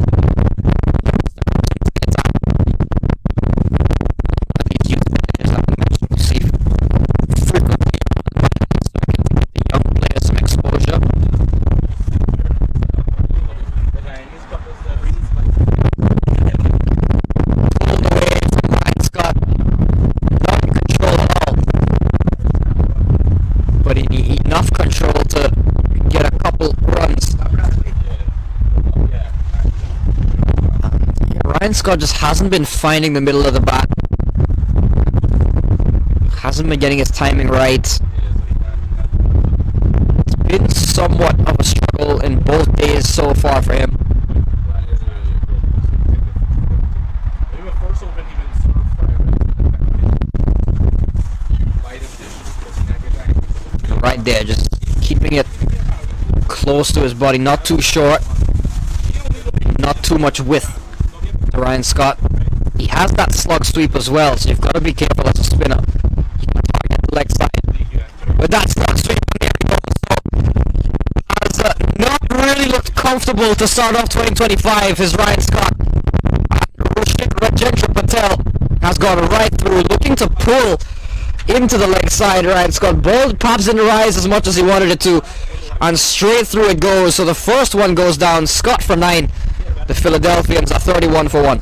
These youth players that we mentioned receive frequently so I can give the young players some exposure. Pulled away from Ryan Scott, not in control at all, but he need enough control to get a couple runs. Ryan Scott just hasn't been finding the middle of the bat. Hasn't been getting his timing right. It's been somewhat of a struggle in both days so far for him. Right there, just keeping it close to his body, not too short, not too much width. To Ryan Scott. He has that slug sweep as well, so you've got to be careful as a spinner. You can target the leg side with that slug sweep. So has not really looked comfortable to start off 2025. Is Ryan Scott. Rajesh Patel has gone right through, looking to pull into the leg side. Ryan Scott ball pops didn't rise as much as he wanted it to, and straight through it goes. So the first one goes down. Scott for 9. The Philadelphians are 31 for 1.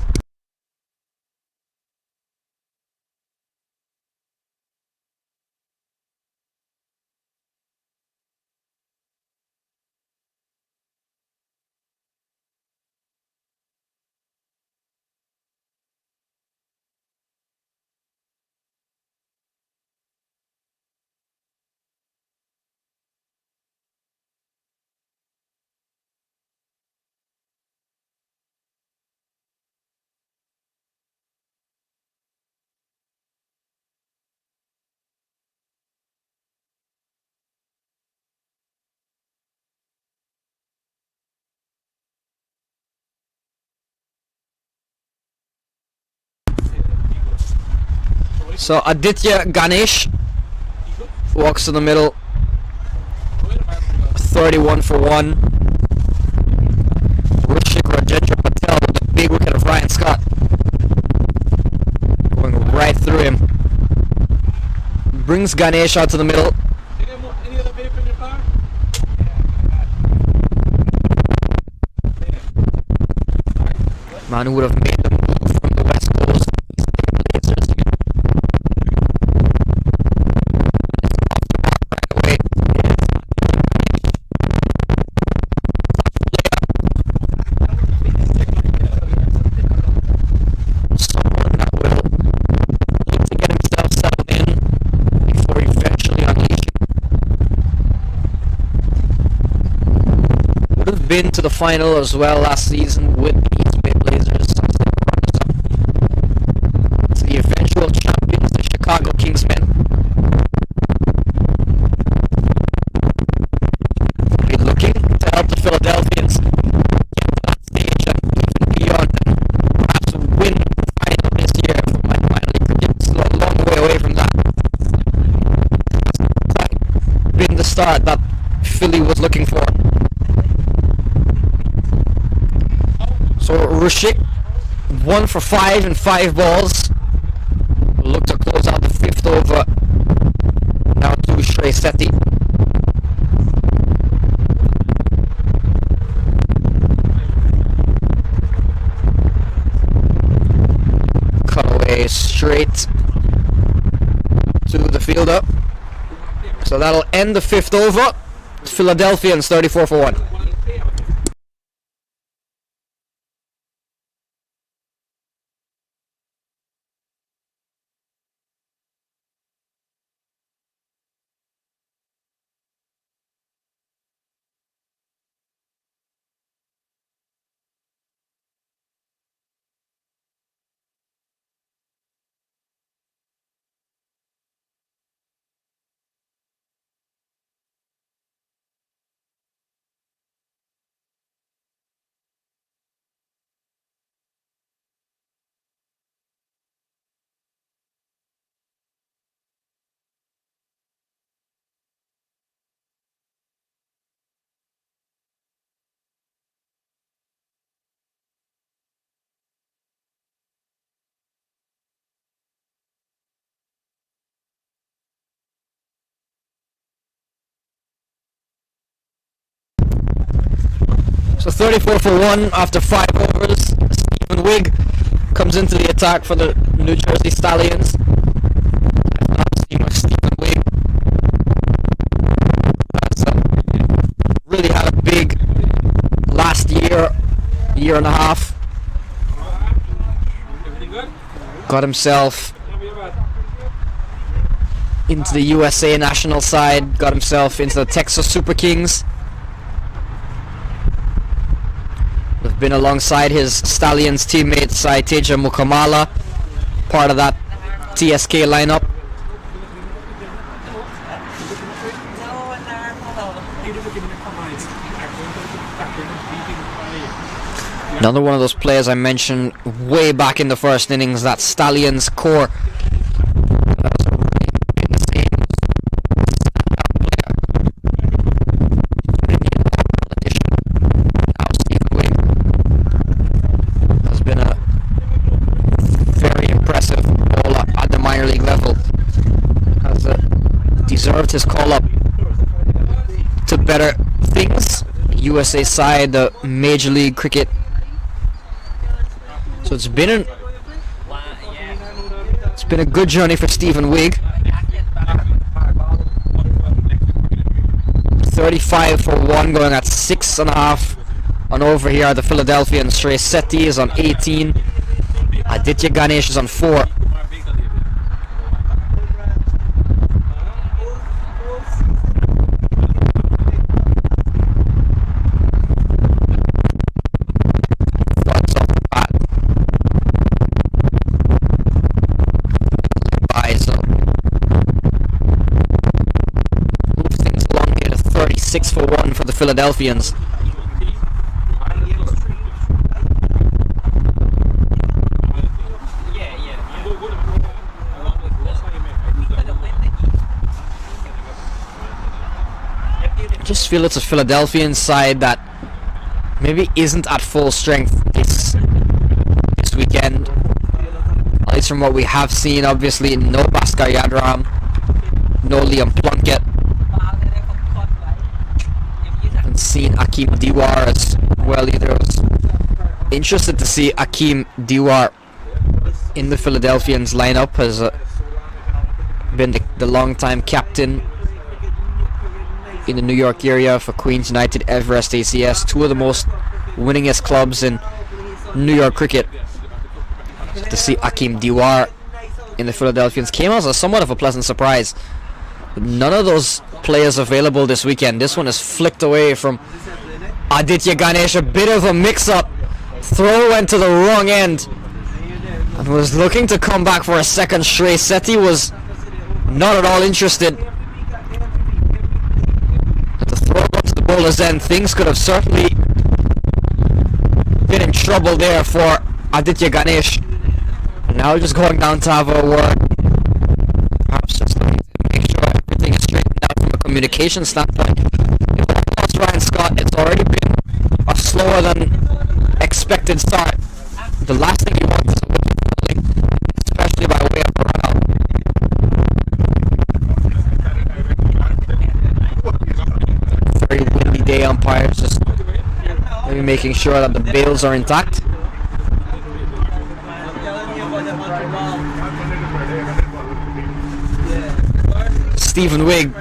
So Aditya Ganesh walks to the middle. 31 for 1. Rishik Rajendra Patel with a big wicket of Ryan Scott. Going right through him. Brings Ganesh out to the middle. Man who would have made the move from the West Coast. Someone that will look to get himself settled in before eventually unleashing. Would have been to the final as well last season with the East Bay Blazers. To the eventual champions, the Chicago Kingsmen. Will be looking to help the Philadelphians get to that stage and even beyond, and perhaps win the final this year. From my finally predict, still a long way away from that. Quite been the start that Philly was looking for. So Rishik, 1 for 5 in 5 balls. Will look to close out the 5th over. Now to Sheti. Cut away straight to the fielder. So that'll end the 5th over. Philadelphians 34 for 1. So 34 for 1 after 5 overs. Stephen Wigg comes into the attack for the New Jersey Stallions. I've not seen much Stephen Wigg. Really had a big last year and a half. Got himself into the USA national side. Got himself into the Texas Super Kings. Have been alongside his Stallions teammate Teja Mukamala, part of that TSK lineup. Another one of those players I mentioned way back in the first innings, that Stallions core. Deserved his call up to better things. USA side, the Major League Cricket. So it's been a good journey for Stephen Wigg. 35 for 1, going at 6.5 on over here are the Philadelphians. Sheti is on 18. Aditya Ganesh is on 4. Move things along here to 36 for 1 for the Philadelphians. just feel it's a Philadelphian side that maybe isn't at full strength this weekend. At least from what we have seen, obviously no Bhaskar Yadram, no Liam Plunkett. Haven't seen Akeem Diwar as well either. I was interested to see Akeem Diwar in the Philadelphians lineup. Has been the long-time captain in the New York area for Queens United, Everest, ACS, two of the most winningest clubs in New York cricket. So to see Akeem Diwar in the Philadelphians came as somewhat of a pleasant surprise. None of those players available this weekend. This one is flicked away from Aditya Ganesh. A bit of a mix-up. Throw went to the wrong end and was looking to come back for a second straight. Sheti was not at all interested. The throw up to the bowler's end. Things could have certainly been in trouble there for Aditya Ganesh. Now just going down to have a word. Perhaps just to make sure everything is straightened out from a communication standpoint. If that lost Ryan Scott, it's already been a slower than expected start. The last thing you want is a wicket falling, especially by way of a run out. Very windy day, umpires just maybe making sure that the bails are intact. Stephen Wigg,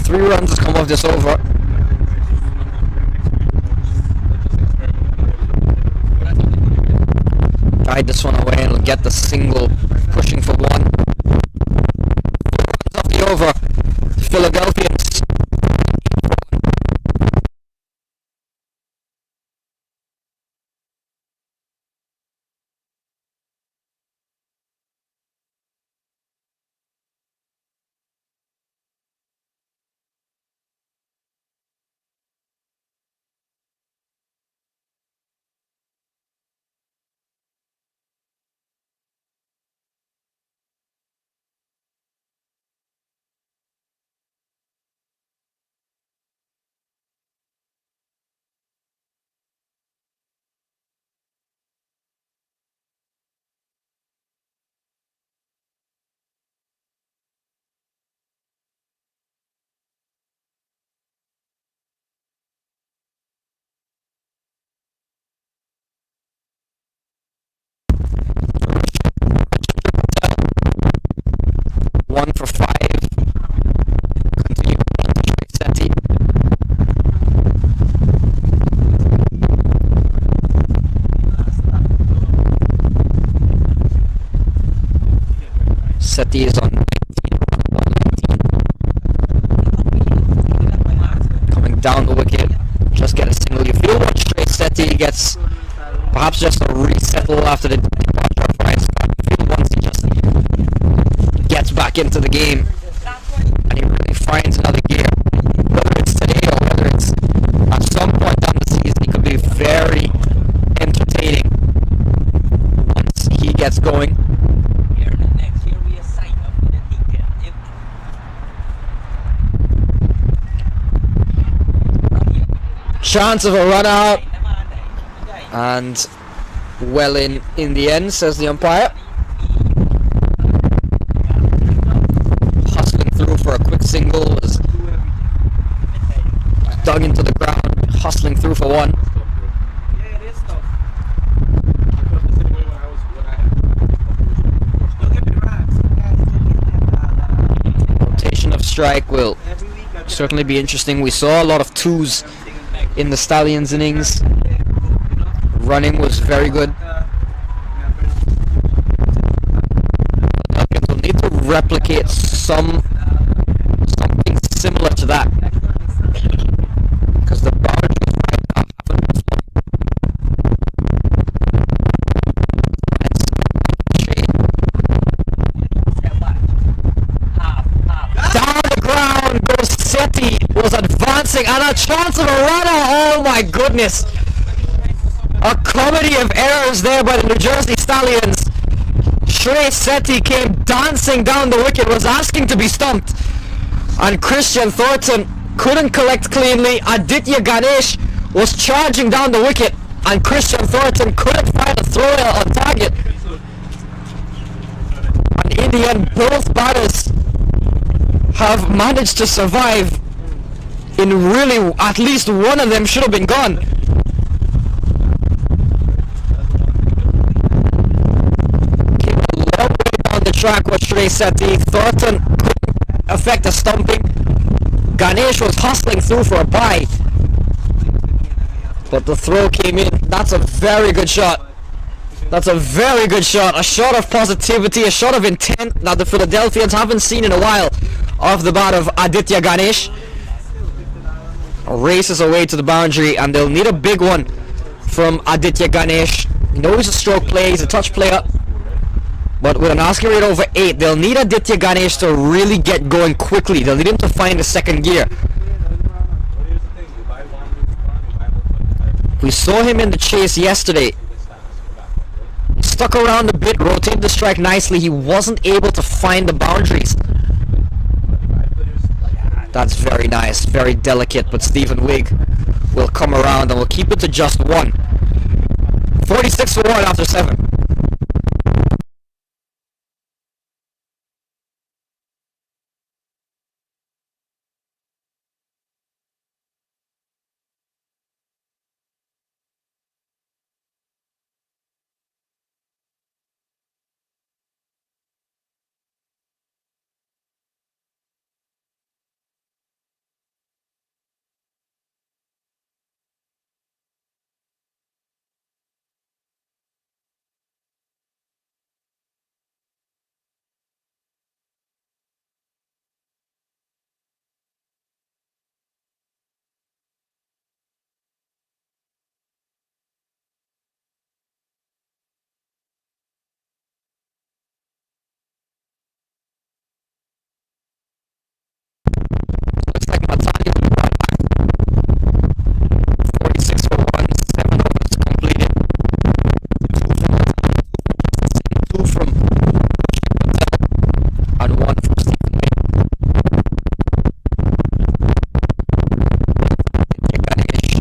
3 runs has come off this over. Guide this one away and will get the single, pushing for 1. 4 runs off the over. The Philadelphians. One for 5. Continue on to Sheti. Sheti is on 19. Coming down the wicket. Just get a single. You feel one straight. Sheti gets perhaps just a resettle after the departure of Ryan Scott. You feel once he just gets back into the game and he really finds another gear, whether it's today or whether it's at some point down the season. He could be very entertaining once he gets going. Chance of a run out and well in the end, says the umpire. For a quick single, was dug into the ground, hustling through for 1. Rotation of strike will certainly be interesting. We saw a lot of 2s in the Stallions innings. Running was very good. We'll need to replicate something similar to that, because the boundaries right now haven't been down the ground goes Sheti, was advancing and a chance of a runner. Oh my goodness, a comedy of errors there by the New Jersey Stallions. Sheti came dancing down the wicket, was asking to be stumped, and Christian Thornton couldn't collect cleanly. Aditya Ganesh was charging down the wicket, and Christian Thornton couldn't find a throw on target. And in the end, both batters have managed to survive. In really, at least one of them should have been gone. Came a long way down the track with Sheti. Thornton couldn't affect a stumping. Ganesh was hustling through for a bye, but the throw came in. That's a very good shot. That's a very good shot. A shot of positivity, a shot of intent that the Philadelphians haven't seen in a while off the bat of Aditya Ganesh. Races away to the boundary, and they'll need a big one from Aditya Ganesh. You know he's a stroke player, he's a touch player, but with an asking rate over 8, they'll need Aditya Ganesh to really get going quickly. They'll need him to find a second gear. We saw him in the chase yesterday. Stuck around a bit, rotated the strike nicely. He wasn't able to find the boundaries. That's very nice, very delicate, but Stephen Wigg will come around and will keep it to just 1. 46 for 1 after 7. Looks like Matani will be brought back. 46 for 1, 7 overs completed. 2 from and 1 from Stephen Wigg. Ganesh,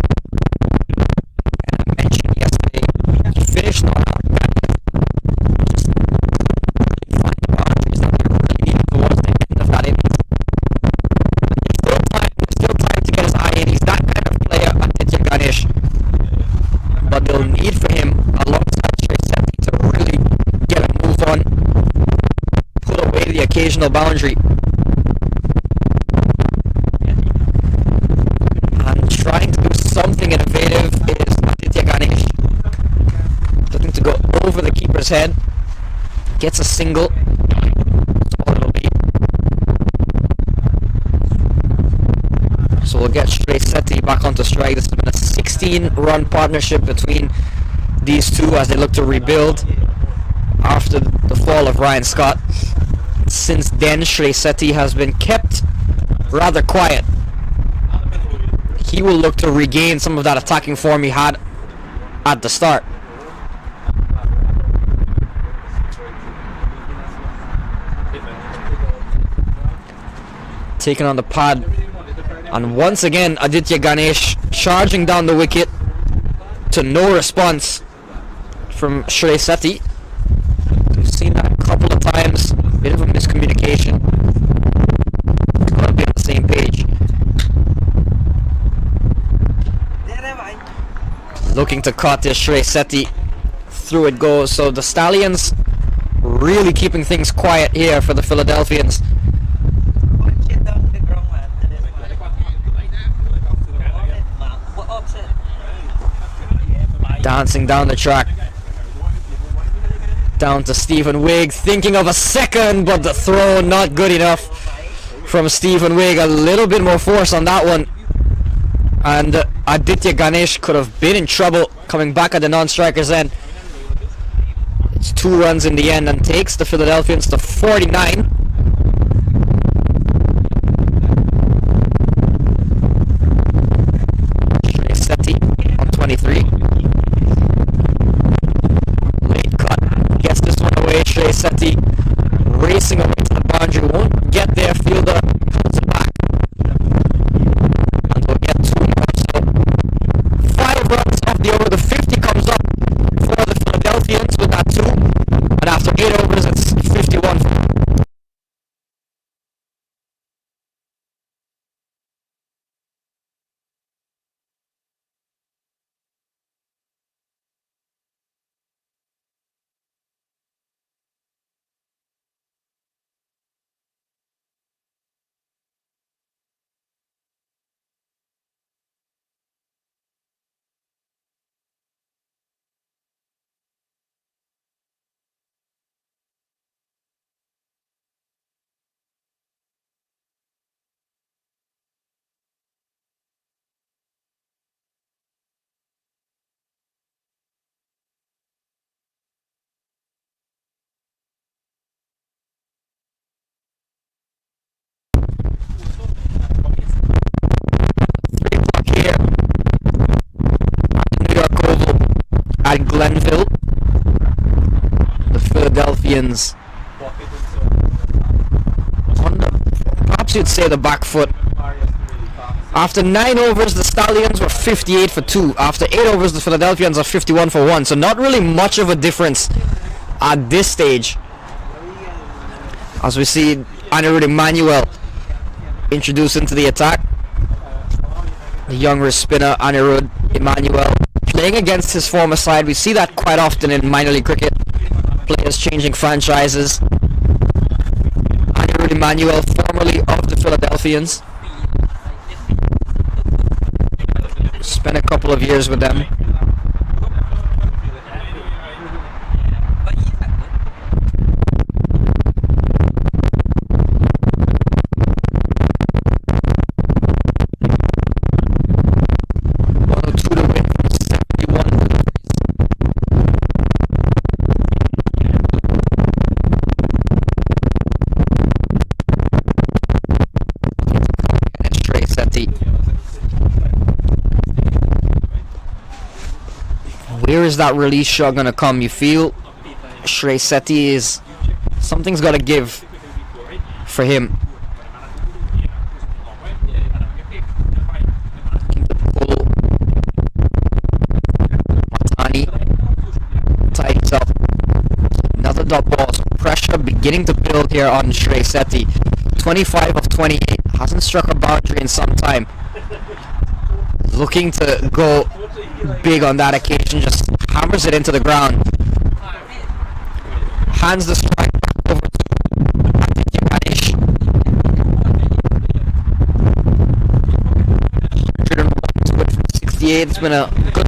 and I mentioned yesterday, he finished not out. Just couldn't really find the boundaries that they really needed towards the end of that innings. There's still time to get his eye in. He's that kind of player, Aditya Ganesh. But they'll need for him, alongside Sheti, to really get a move on, put away the occasional boundary, and trying to do something innovative is Aditya Ganesh. Looking to go over the keeper's head, gets a single. That's all it'll be. So we'll get Sheti back onto strike. This has been a 16-run partnership between these two as they look to rebuild after the fall of Ryan Scott. Since then, Sheti has been kept rather quiet. He will look to regain some of that attacking form he had at the start. Taking on the pad, and once again Aditya Ganesh charging down the wicket to no response from Sheti. We've seen that a couple of times. Bit of a miscommunication. Gotta be on the same page. Looking to cut this Sheti. Through it goes. So the Stallions really keeping things quiet here for the Philadelphians. Dancing down the track. Down to Stephen Wigg, thinking of a second, but the throw not good enough from Stephen Wigg. A little bit more force on that one, and Aditya Ganesh could have been in trouble coming back at the non-striker's end. It's 2 runs in the end and takes the Philadelphians to 49. Sheti on 23. Sheti racing away to the boundary, won't get there, fielder pulls it back. Glenville. The Philadelphians on the, perhaps you'd say, the back foot. After 9 overs, the Stallions were 58 for 2. After 8 overs, the Philadelphians are 51 for 1. So not really much of a difference at this stage. As we see Anirudh Emmanuel introduced into the attack. The young wrist spinner Anirudh Emmanuel playing against his former side. We see that quite often in minor league cricket. Players changing franchises. Anirudh Emmanuel, formerly of the Philadelphians. Spent a couple of years with them. Where is that release shot gonna come? You feel Sheti is, something's gotta give for him. Matani ties up. Another dot ball. So pressure beginning to build here on Sheti. 25 of 28. Hasn't struck a boundary in some time. Looking to go big on that occasion, just hammers it into the ground. Hands the strike back over to Ganesh. 101 to it from 68. It's been a good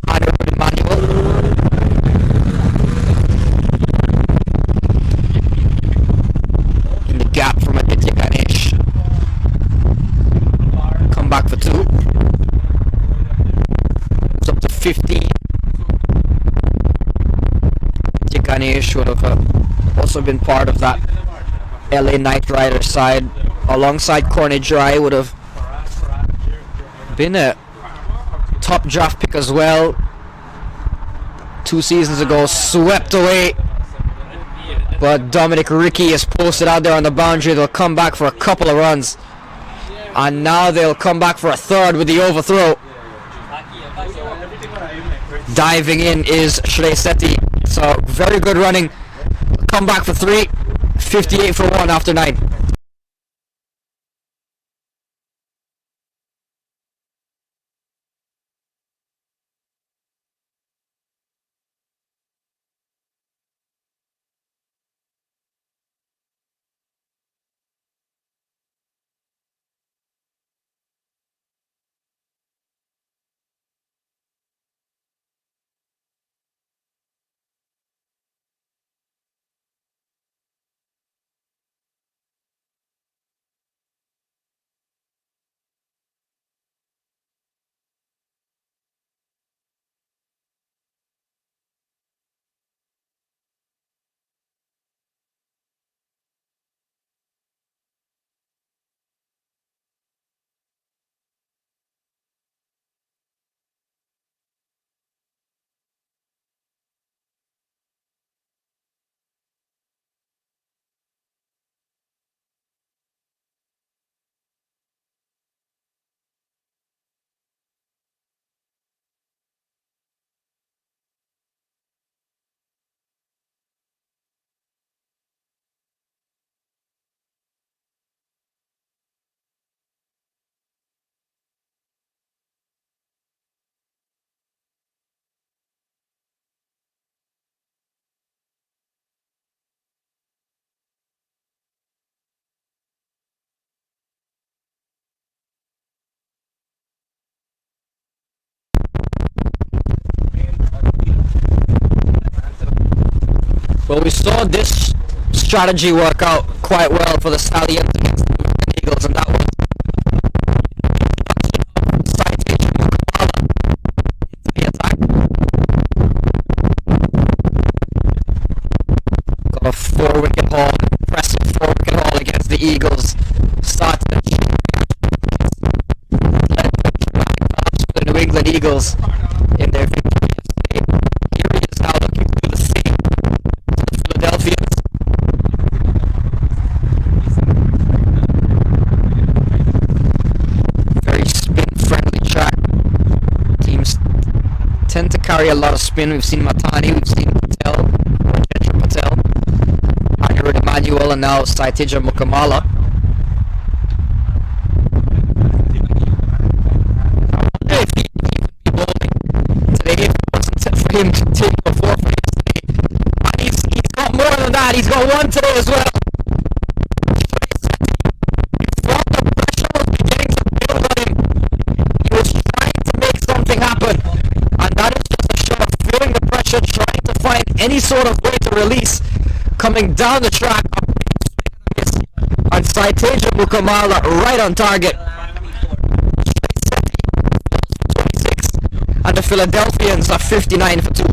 Anirudh Emmanuel. In the gap from Ganesh. Come back for 2. 15. Ganesh would have also been part of that LA Knight Riders side. Alongside Corny Dry, would have been a top draft pick as well. 2 seasons ago, swept away. But Dominic Rickey is posted out there on the boundary. They'll come back for a couple of runs. And now they'll come back for a third with the overthrow. Diving in is Sheti. So very good running. Come back for 3. 58 for 1 after 9. Well, we saw this strategy work out quite well for the Stallions against the Eagles, and that was citation Mukamala into the attack. Got a 4-wicket haul, impressive 4-wicket haul against the Eagles. Started led to dramatic collapse for the New England Eagles in their victory yesterday. tend to carry a lot of spin. We've seen Matani, we've seen Patel, Patel, Anirudh Emmanuel, and now Saitija Mukamala. If he could be bowling today, if it wasn't for him to take a 4 for yesterday. And he's got more than that, he's got 1 today as well. Before the pressure was beginning to build on him, he was trying to make something happen. And that is just a show of feeling the pressure, trying to find any sort of way to release, coming down the track, and Saitija Mukamala right on target. And the Philadelphians are 59 for 2.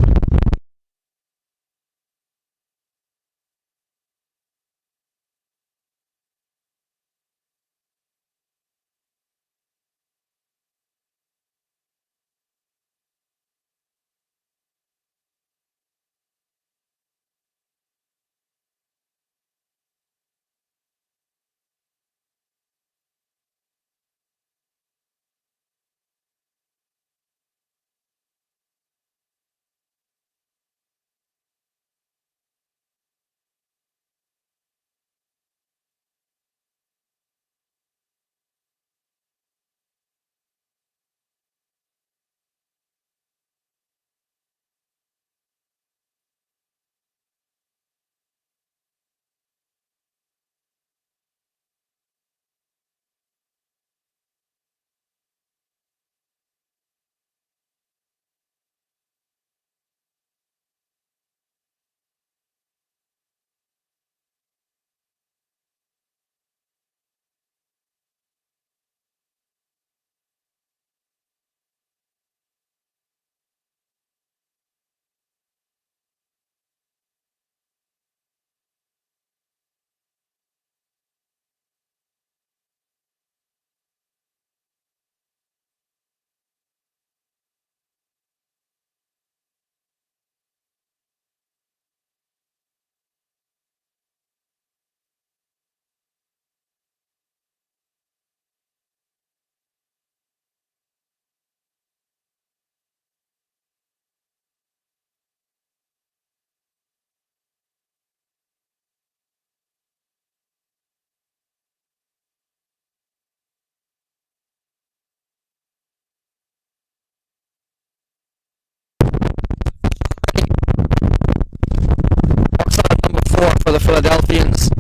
Number 4 for the Philadelphians.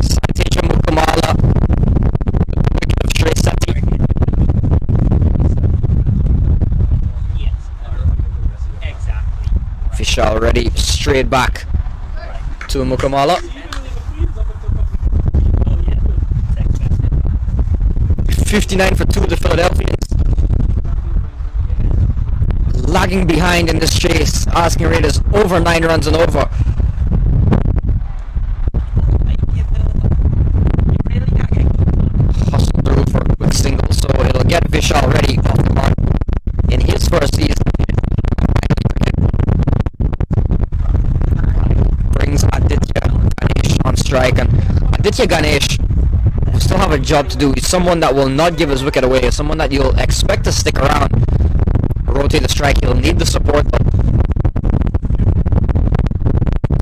Saitija Mukamala, wicket of Sheti. Vishal Ready, straight back to Mukamala. 59 for 2 of the Philadelphians. Lagging behind in this chase, asking rate is over 9 runs and over. Hustle through for a quick single, so it'll get Vishal Ready off the mark in his first season. Brings Aditya Ganesh on strike, and Aditya Ganesh will still have a job to do. He's someone that will not give his wicket away, someone that you'll expect to stick around. Rotate the strike, he'll need the support, but it's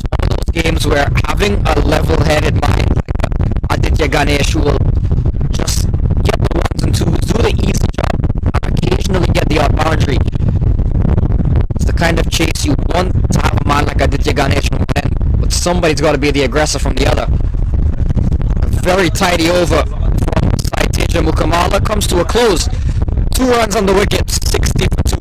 one of those games where having a level-headed mind like Aditya Ganesh, who will just get the 1s and 2s, do the easy job, and occasionally get the odd boundary. It's the kind of chase you want to have a man like Aditya Ganesh on one end, but somebody's got to be the aggressor from the other. A very tidy over from Saitija Mukamala comes to a close. 2 runs on the wicket, 60 for 2.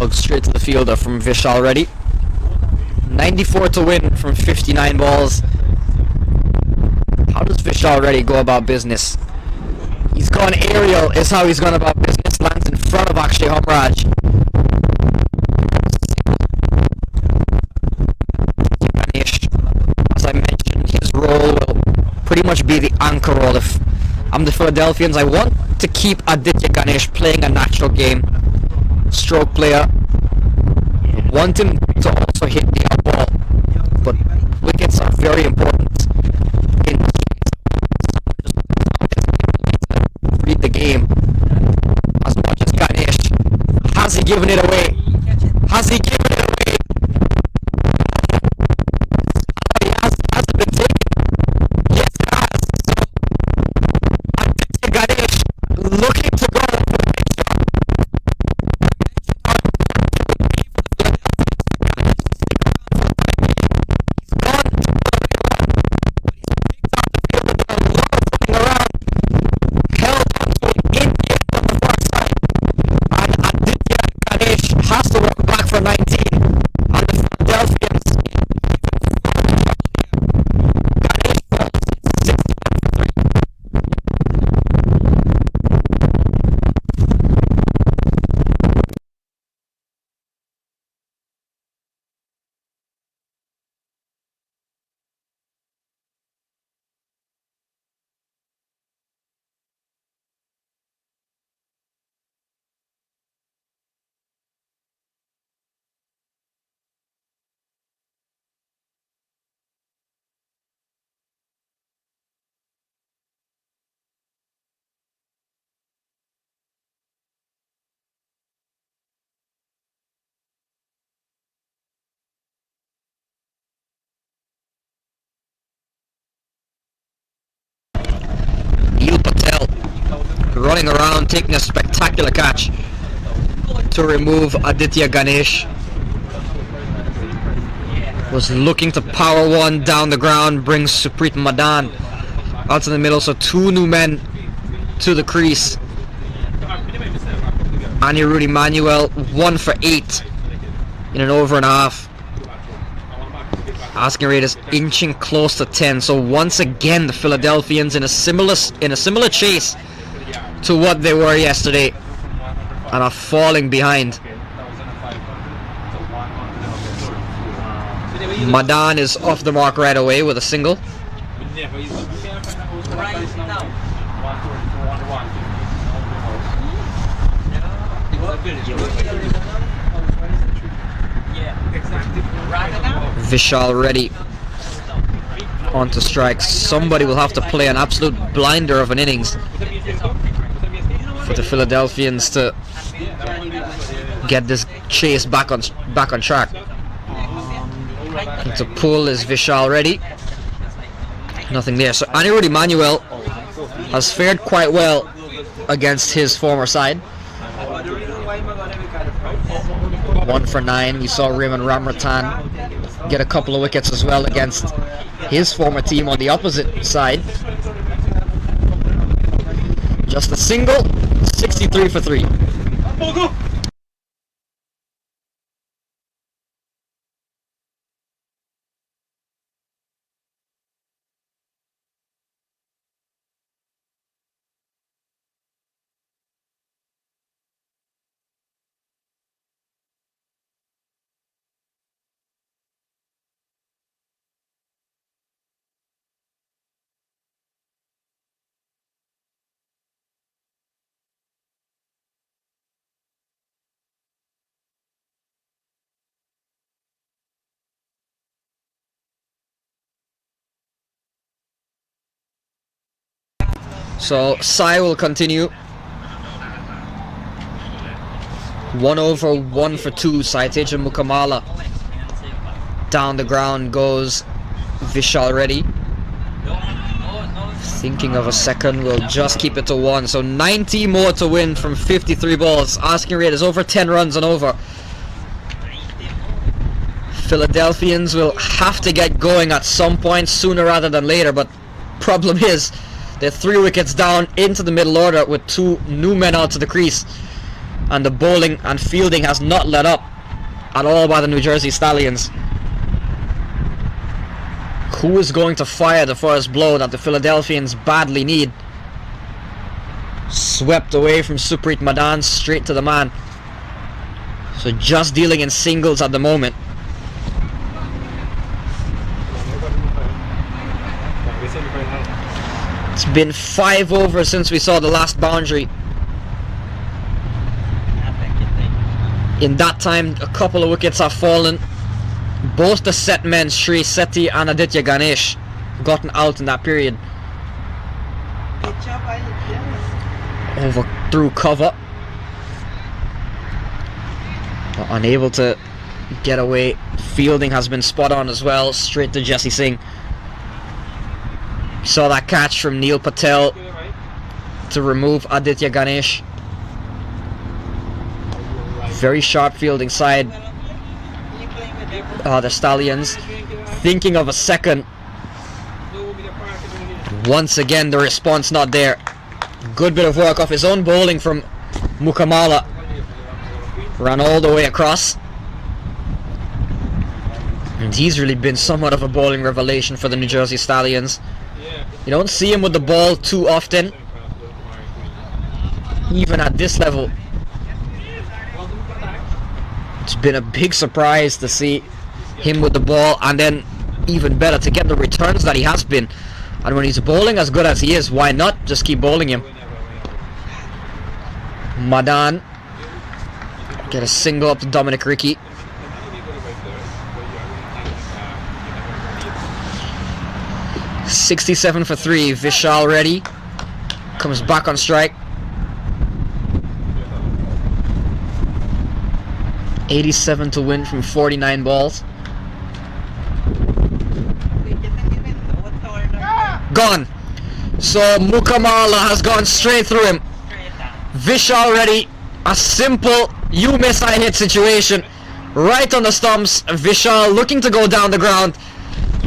hug straight to the fielder from Vishal Ready. 94 to win from 59 balls. How does Vishal Ready go about business? He's gone aerial is how he's gone about business. Lands in front of Akshay Homraj. Ganesh, as I mentioned, his role will pretty much be the anchor role. If I'm the Philadelphians, I want to keep Aditya Ganesh playing a natural game. Stroke player. I want him to also hit the up ball. But wickets are very important. Read the game as much as Ganesh. Has he given it away? Has he given it away? Has it been taken? Yes, it has. So, Aditya Ganesh looking to go for the big shot. He's gone to but he's picked out the field with a lot of looking around. Held onto an in-hit on the far side. And Aditya Ganesh has to work back for 19. And the Philadelphians Ganesh falls 61 for 3. Running around, taking a spectacular catch to remove Aditya Ganesh. Was looking to power one down the ground, brings Suprit Madan out to the middle, so two new men to the crease. Anirudh Emmanuel 1 for 8 in an over and a half. Asking rate is inching close to 10, so once again the Philadelphians in a similar chase to what they were yesterday and are falling behind. Madan is off the mark right away with a single. Vishal Ready on to strike. Somebody will have to play an absolute blinder of an innings for the Philadelphians to get this chase back on track. And to pull is Vishal Ready. Nothing there. So Anirudh Emmanuel has fared quite well against his former side. 1 for 9. We saw Ramratan get a couple of wickets as well against his former team on the opposite side. Just a single, 63 for 3. So Sai will continue. 1 over, 1 for 2. Citage and Mukamala. Down the ground goes Vishal Ready. Thinking of a second, we'll just keep it to 1. So 90 more to win from 53 balls. Asking rate is over 10 runs and over. Philadelphians will have to get going at some point sooner rather than later, but problem is they're 3 wickets down into the middle order with 2 new men out to the crease. and the bowling and fielding has not let up at all by the New Jersey Stallions. Who is going to fire the first blow that the Philadelphians badly need? Swept away from Suprit Madan, straight to the man. So just dealing in singles at the moment. It's been 5 overs since we saw the last boundary. In that time, a couple of wickets have fallen. Both the set men, Sheti and Aditya Ganesh, gotten out in that period. Over through cover. But unable to get away. Fielding has been spot on as well. Straight to Jesse Singh. Saw that catch from Neil Patel to remove Aditya Ganesh. Very sharp fielding side. The Stallions thinking of a second. Once again the response not there. Good bit of work off his own bowling from Mukamala. Ran all the way across. And he's really been somewhat of a bowling revelation for the New Jersey Stallions. You don't see him with the ball too often, even at this level. It's been a big surprise to see him with the ball, and then even better to get the returns that he has been. And when he's bowling as good as he is, why not just keep bowling him? Madan get a single up to Dominic Ricky. .67 for 3. Vishal Ready comes back on strike. 87 to win from 49 balls. Gone. So Mukamala has gone straight through him. Vishal Ready, a simple you miss I hit situation. Right on the stumps. Vishal looking to go down the ground,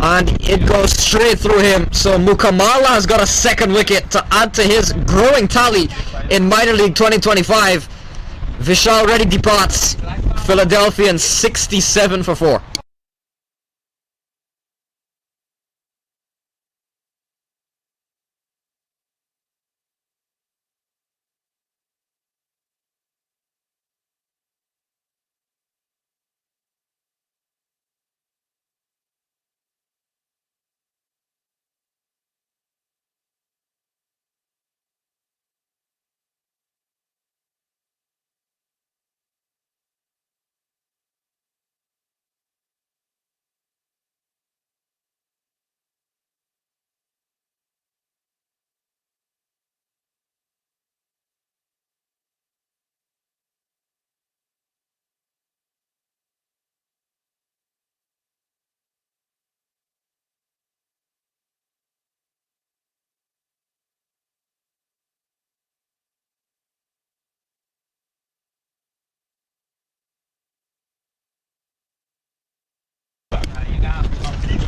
and it goes straight through him. So Mukamala has got a second wicket to add to his growing tally in Minor League 2025. Vishal Ready departs. Philadelphians 67 for 4.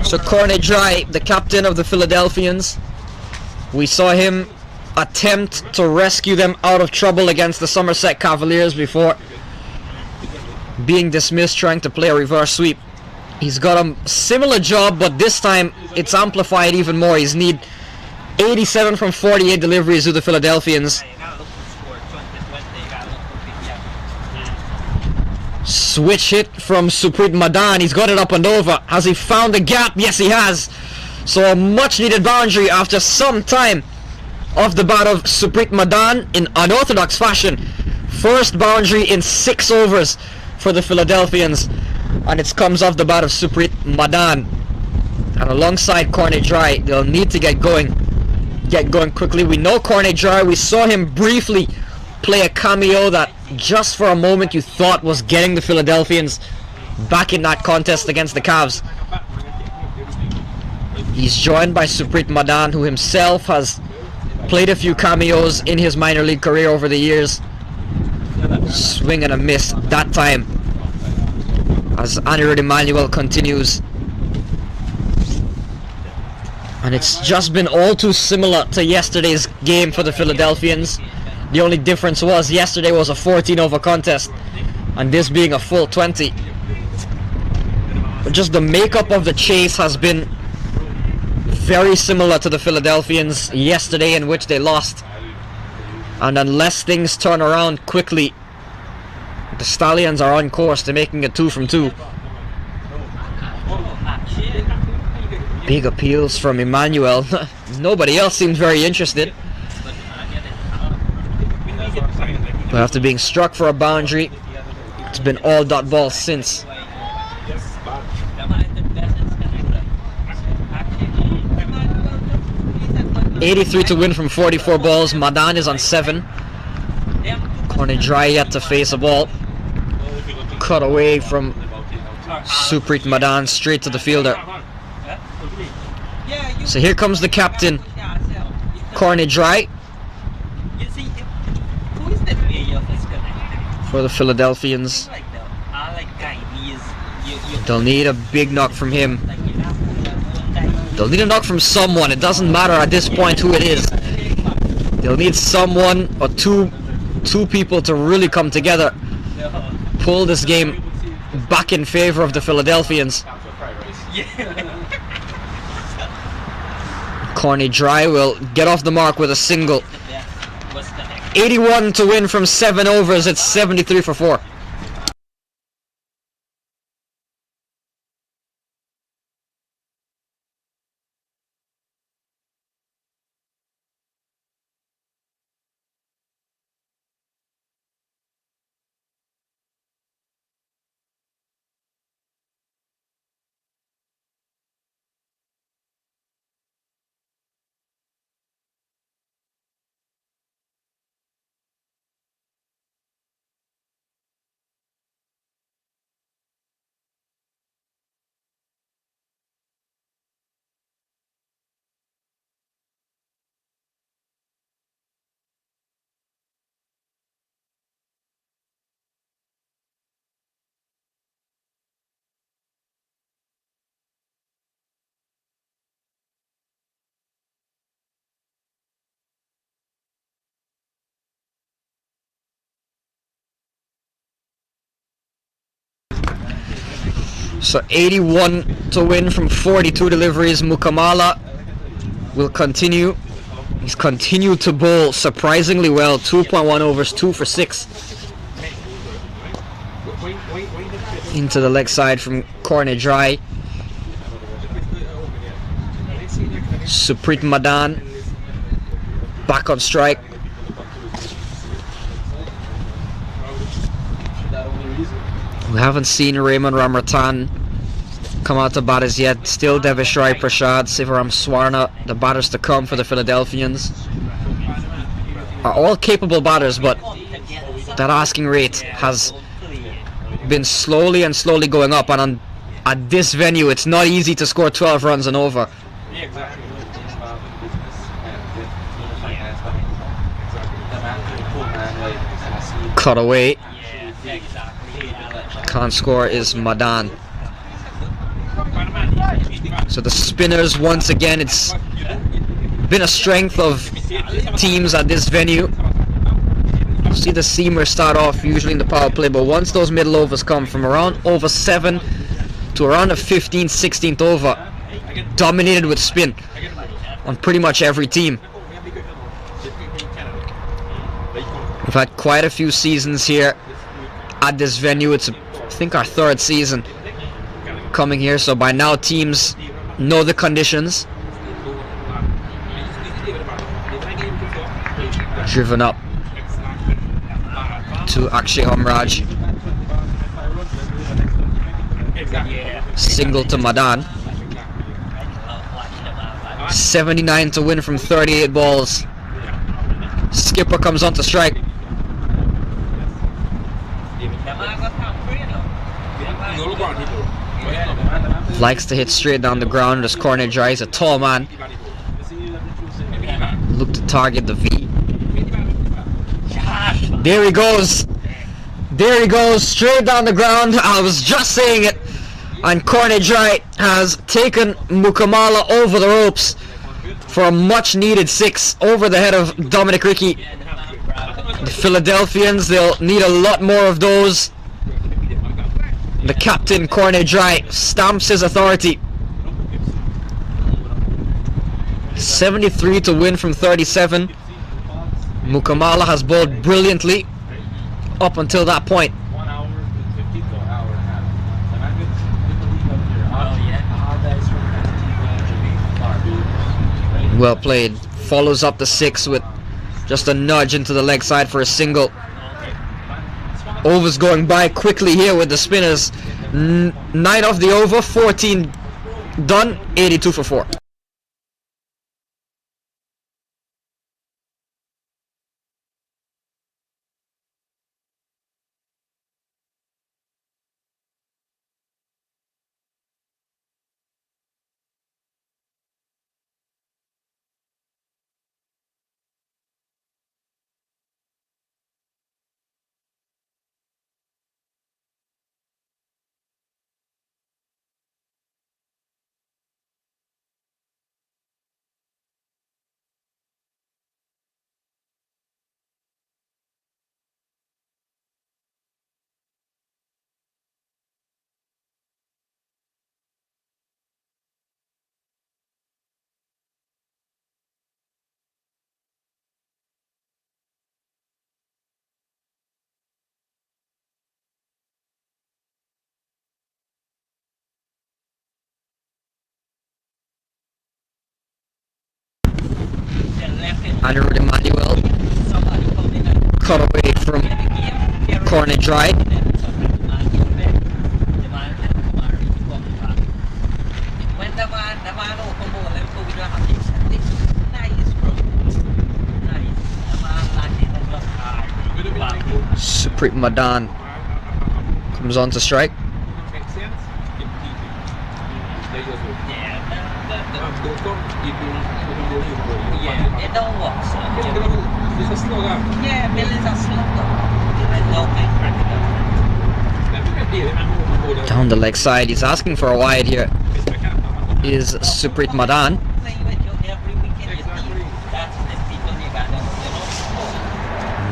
So Cornet Dry, the captain of the Philadelphians, we saw him attempt to rescue them out of trouble against the Somerset Cavaliers before being dismissed trying to play a reverse sweep. He's got a similar job, but this time it's amplified even more. He's need 87 from 48 deliveries to the Philadelphians. Switch hit from Suprit Madan. He's got it up and over. Has he found the gap? Yes, he has. So a much needed boundary after some time off the bat of Suprit Madan in unorthodox fashion. First boundary in 6 overs for the Philadelphians, and it comes off the bat of Suprit Madan. And alongside Cornet Dry, they'll need to get going quickly. We know Cornet Dry. We saw him briefly play a cameo that just for a moment you thought was getting the Philadelphians back in that contest against the Cavs. He's joined by Suprit Madan, who himself has played a few cameos in his minor league career over the years. Swing and a miss that time as Anirudh Emmanuel continues. And it's just been all too similar to yesterday's game for the Philadelphians. The only difference was yesterday was a 14 over contest, and this being a full 20. But just the makeup of the chase has been very similar to the Philadelphians yesterday, in which they lost. And unless things turn around quickly, the Stallions are on course to making it 2 from 2. Big appeals from Emmanuel. Nobody else seems very interested. But after being struck for a boundary, it's been all dot balls since. .83 to win from 44 balls. Madan is on 7. Corner dry yet to face a ball. Cut away from Suprit Madan straight to the fielder. So here comes the captain. Corner dry for the Philadelphians. They'll need a big knock from him. They'll need a knock from someone. It doesn't matter at this point who it is. They'll need someone or two people to really come together, pull this game back in favor of the Philadelphians. Corny Dry will get off the mark with a single. 81 to win from 7 overs. It's 73 for 4. So 81 to win from 42 deliveries. Mukamala will continue. He's continued to bowl surprisingly well. 2.1 overs, 2 for 6. Into the leg side from corner dry. Suprit Madan back on strike. We haven't seen Ramratan come out to bat as yet. Still Vishal Ready, Prashad, Sivaram Swarna, the batters to come for the Philadelphians. Are all capable batters, but that asking rate has been slowly going up, and at this venue it's not easy to score 12 runs and over. Cut away. Can't score is Madan. So the spinners, once again, it's been a strength of teams at this venue. See the seamers start off usually in the power play, but once those middle overs come from around over 7 to around the 15th, 16th over, dominated with spin on pretty much every team. We've had quite a few seasons here at this venue. It's I think our 3rd season coming here, so by now teams know the conditions. Driven up to Akshay Hamraj. Single to Madan. 79 to win from 38 balls. Skipper comes on to strike. Likes to hit straight down the ground. This corner dry. He's a tall man. Look to target the V. There he goes. There he goes. Straight down the ground. I was just saying it. And corner dry has taken Mukamala over the ropes for a much needed 6 over the head of Dominic Ricky. The Philadelphians, they'll need a lot more of those. The captain, corner dry, stamps his authority. 73 to win from 37. Mukamala has bowled brilliantly up until that point. Well played. Follows up the 6 with just a nudge into the leg side for a single. Overs going by quickly here with the spinners. 9 off the over, 14 done, 82 for 4. Anirudh Emmanuel cut away from corner dry. Suprit Madan comes on to strike. Yeah, it don't work. So yeah, millions are slow. Down the leg side, he's asking for a wide here. Is Suprit Madan.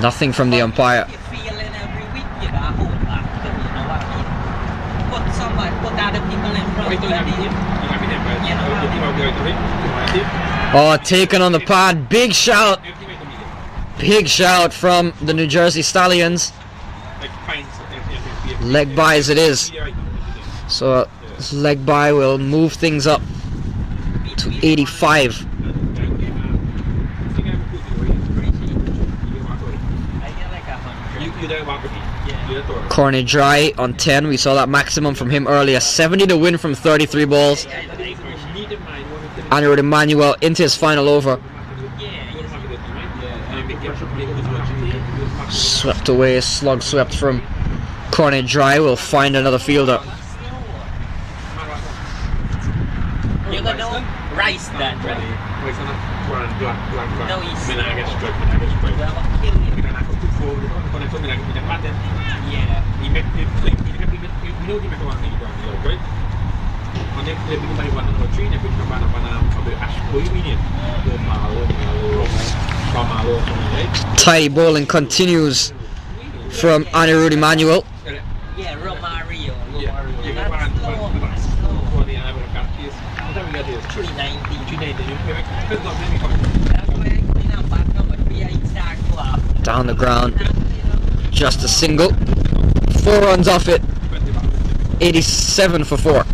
Nothing from the umpire. Oh, taken on the pad. Big shout. Big shout from the New Jersey Stallions. Leg by as it is. So this leg by will move things up to 85. Corner dry on 10. We saw that maximum from him earlier. 70 to win from 33 balls. Anirudh Emmanuel into his final over. Swept away, slug swept from corner dry. Will find another fielder. You're gonna rice that, right? No, he's Tidy bowling continues from Anirudh Emmanuel. yeah, Romario. Down the ground. Just a single. 4 runs off it. 87 for 4.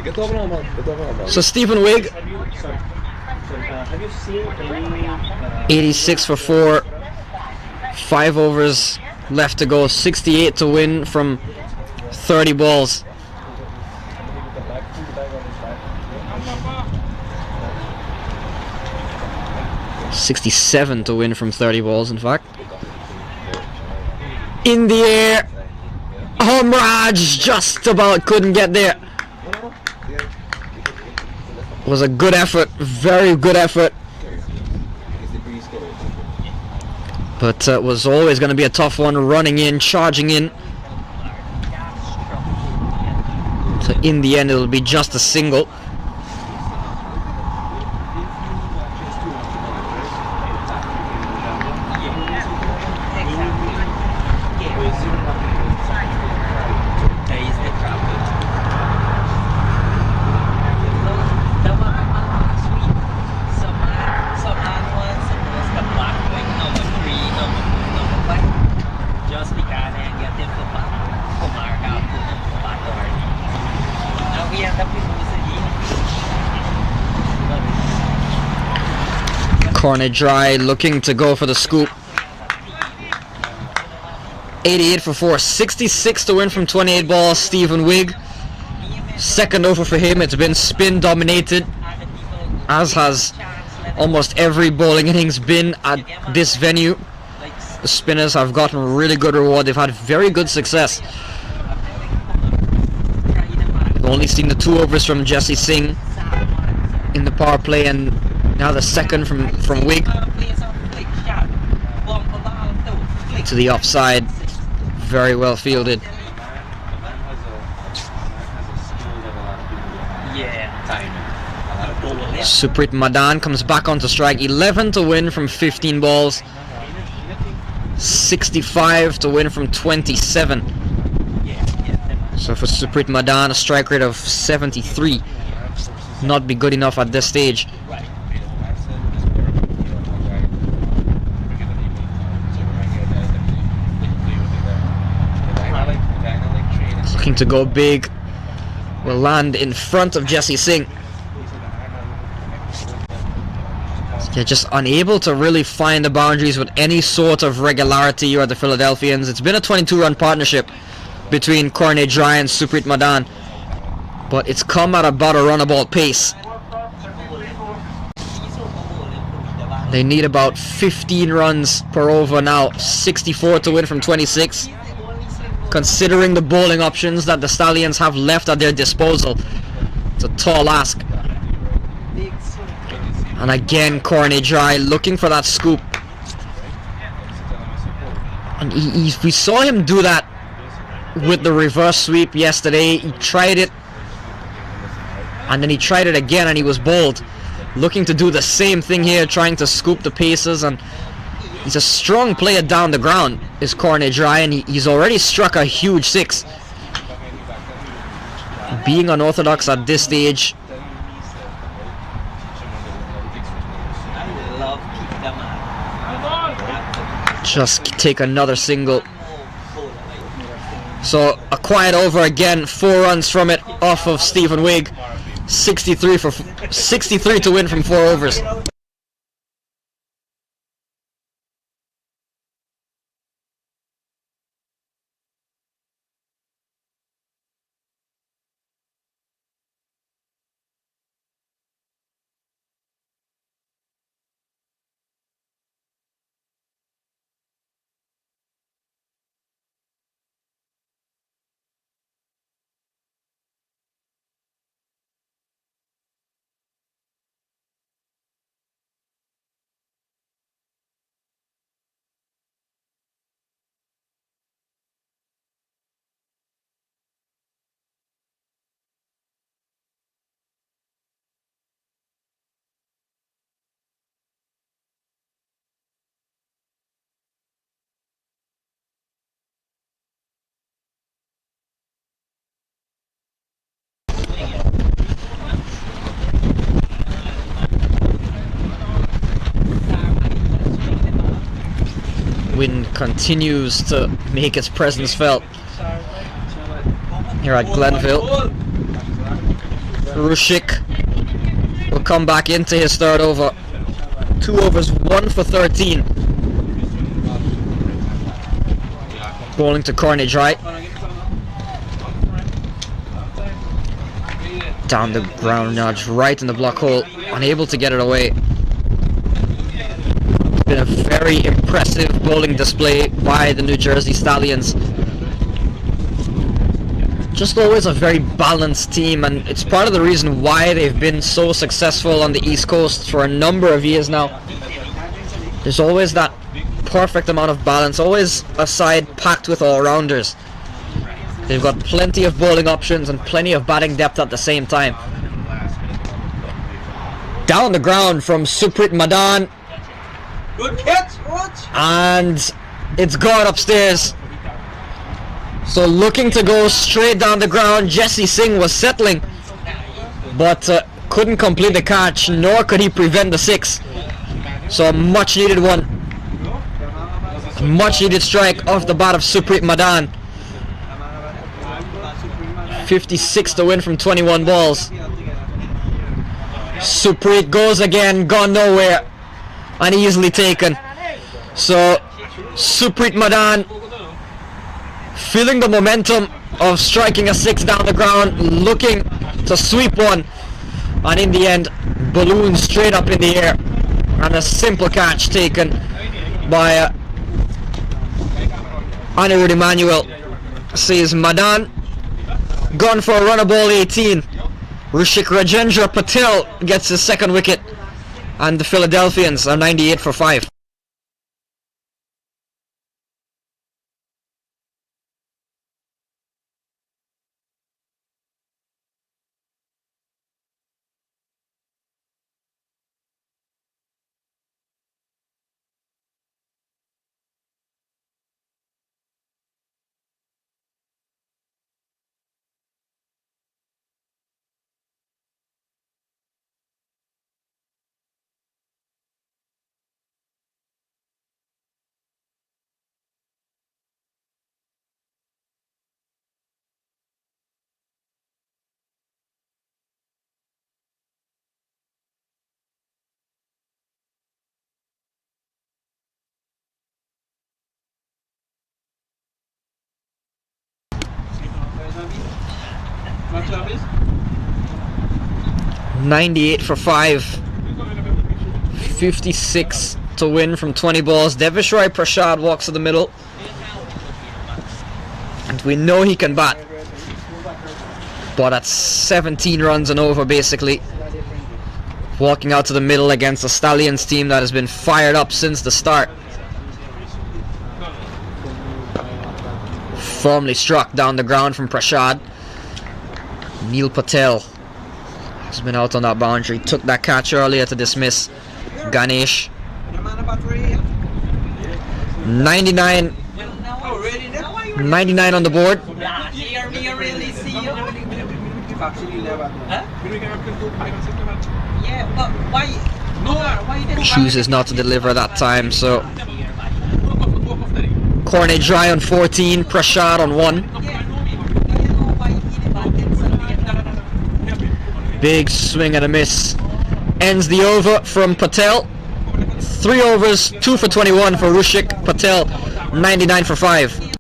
So Stephen Wigg, Have you seen any 86 for 4, 5 overs left to go, 68 to win from 30 balls. $67 to win from 30 balls, in fact. In the air, Raj just about couldn't get there. Was a good effort, very good effort. But was always going to be a tough one, running in, charging in. So in the end, it'll be just a single. Corner dry, looking to go for the scoop. 88 for 4, 66 to win from 28 balls. Stephen Wigg, second over for him. It's been spin dominated, as has almost every bowling innings been at this venue. The spinners have gotten really good reward. They've had very good success. We've only seen the 2 overs from Jesse Singh in the power play, and now the second from Wigg to the offside. Very well fielded. Suprit Madan comes back onto strike. 11 to win from 15 balls. 65 to win from 27. So for Suprit Madan, a strike rate of 73. Not be good enough at this stage. Looking to go big. Will land in front of Jesse Singh. They're just unable to really find the boundaries with any sort of regularity here at the Philadelphians. It's been a 22-run partnership between Corne Dry and Suprit Madan, but it's come at about a runabout pace. They need about 15 runs per over now. 64 to win from 26. Considering the bowling options that the Stallions have left at their disposal, it's a tall ask. And again, Corne Dry looking for that scoop. And we saw him do that with the reverse sweep yesterday. He tried it, and then he tried it again, and he was bowled. Looking to do the same thing here, trying to scoop the paces, and he's a strong player down the ground, is Corne Dry, and he's already struck a huge 6. Being unorthodox at this stage, just take another single. So a quiet over again, 4 runs from it off of Stephen Wigg. 63 to win from 4 overs. Wind continues to make its presence felt here at Glenville. Rushik will come back into his third over. 2 overs, 1 for 13. Bowling to Corney Dry. Down the ground nudge, right in the block hole, unable to get it away. It's been a very impressive bowling display by the New Jersey Stallions. Just always a very balanced team, and it's part of the reason why they've been so successful on the East Coast for a number of years now. There's always that perfect amount of balance, always a side packed with all-rounders. They've got plenty of bowling options and plenty of batting depth at the same time. Down the ground from Suprit Madan. Good catch, watch. And it's gone upstairs. So looking to go straight down the ground, Jesse Singh was settling, but couldn't complete the catch, nor could he prevent the 6. So a much needed one. A much needed strike off the bat of Suprit Madan. 56 to win from 21 balls. Suprit goes again, gone nowhere, and easily taken. So Suprit Madan feeling the momentum of striking a 6 down the ground, looking to sweep one, and in the end balloon straight up in the air, and a simple catch taken by Anirudh Emmanuel. Says Madan gone for a run of ball 18. Rushik Rajendra Patel gets his second wicket, and the Philadelphians are 98 for 5. Service? 98 for 5. 56 to win from 20 balls. Devishroy Prashad walks to the middle, and we know he can bat, but at 17 runs and over basically. Walking out to the middle against a Stallions team that has been fired up since the start. Firmly struck down the ground from Prashad. Neil Patel has been out on that boundary. Took that catch earlier to dismiss Ganesh. 99 99 on the board. Chooses not to deliver that time, so Corney Dry on 14, Prashad on 1. Big swing and a miss. Ends the over from Patel. 3 overs, 2 for 21 for Rushik Patel, 99 for 5.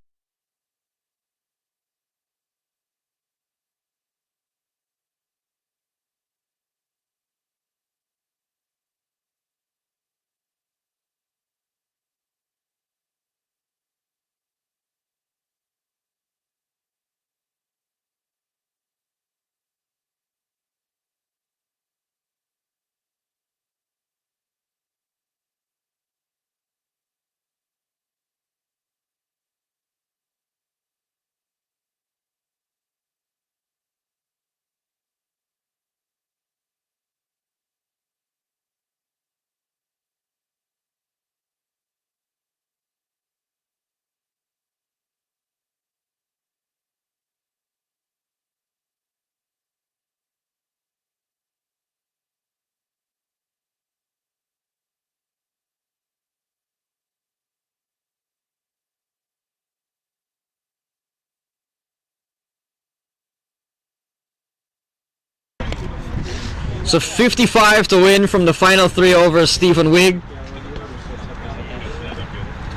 So 55 to win from the final 3 overs, Stephen Wigg.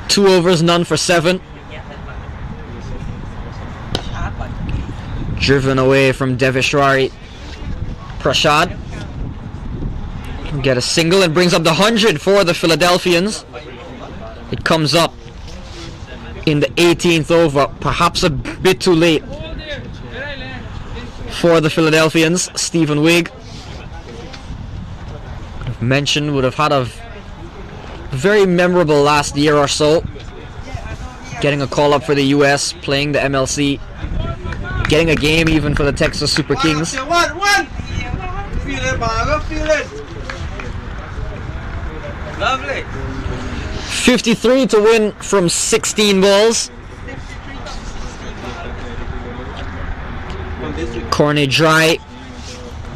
2 overs, none for 7. Driven away from Devishwari Prashad. Get a single and brings up the 100 for the Philadelphians. It comes up in the 18th over, perhaps a bit too late for the Philadelphians. Stephen Wigg, I've mentioned, would have had a very memorable last year or so. Getting a call up for the US, playing the MLC, getting a game even for the Texas Super Kings. Feel it, man. Feel it. Lovely. 53 to win from 16 balls. Corny dry.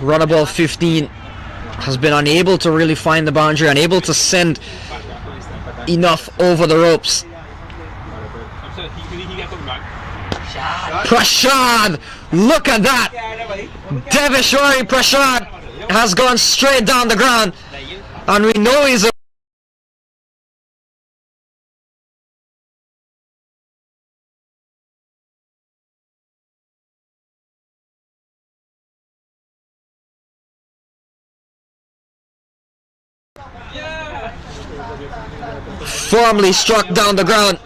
Runner ball 15 has been unable to really find the boundary, unable to send enough over the ropes. Prashad! Look at that! Devishwari Prashad has gone straight down the ground, and we know he's a firmly struck down the ground,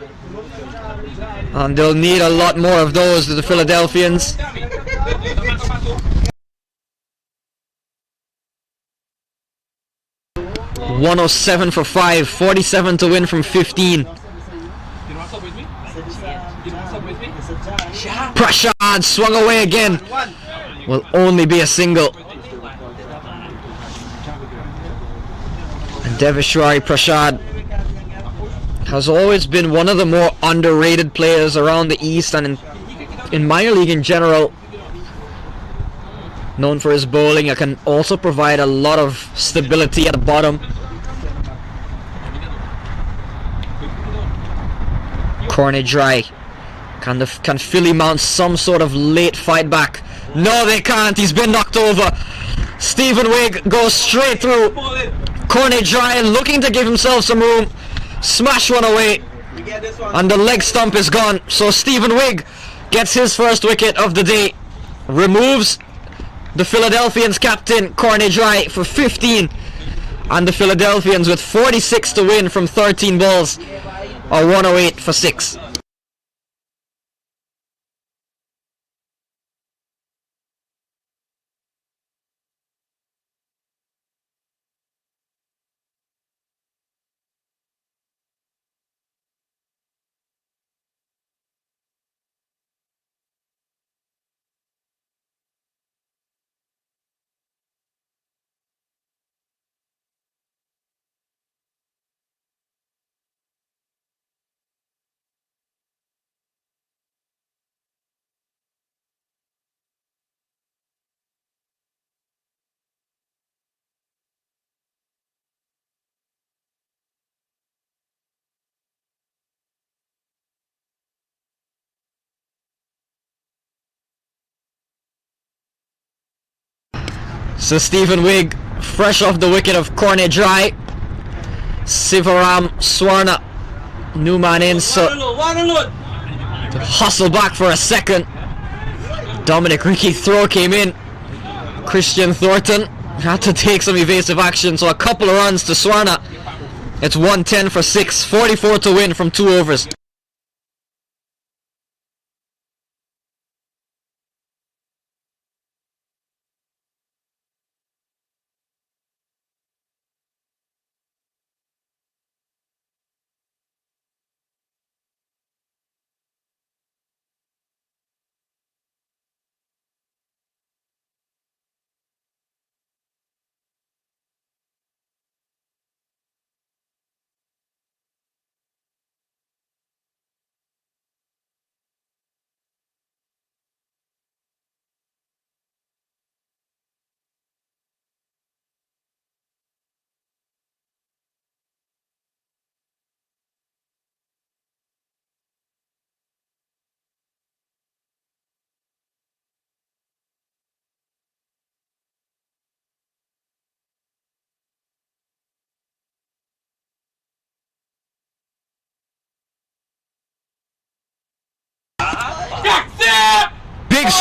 and they'll need a lot more of those to the Philadelphians. .107 for 5, 47 to win from 15. Prashad swung away again. Will only be a single. And Devishwari Prashad has always been one of the more underrated players around the East and in minor league in general. Known for his bowling, it can also provide a lot of stability at the bottom. Corny dry. Can Philly mount some sort of late fight back? No, they can't. He's been knocked over. Stephen Wigg goes straight through. Corny dry looking to give himself some room. Smash one away, and the leg stump is gone. So Stephen Wigg gets his first wicket of the day. Removes the Philadelphians captain Corny Dry for 15, and the Philadelphians with 46 to win from 13 balls are 108 for 6. So Stephen Wigg, fresh off the wicket of Corny Dry. Sivaram Swarna, new man in, so hustle back for a second. Dominic Ricky throw came in. Christian Thornton had to take some evasive action, so a couple of runs to Swarna. It's 110 for 6, 44 to win from 2 overs.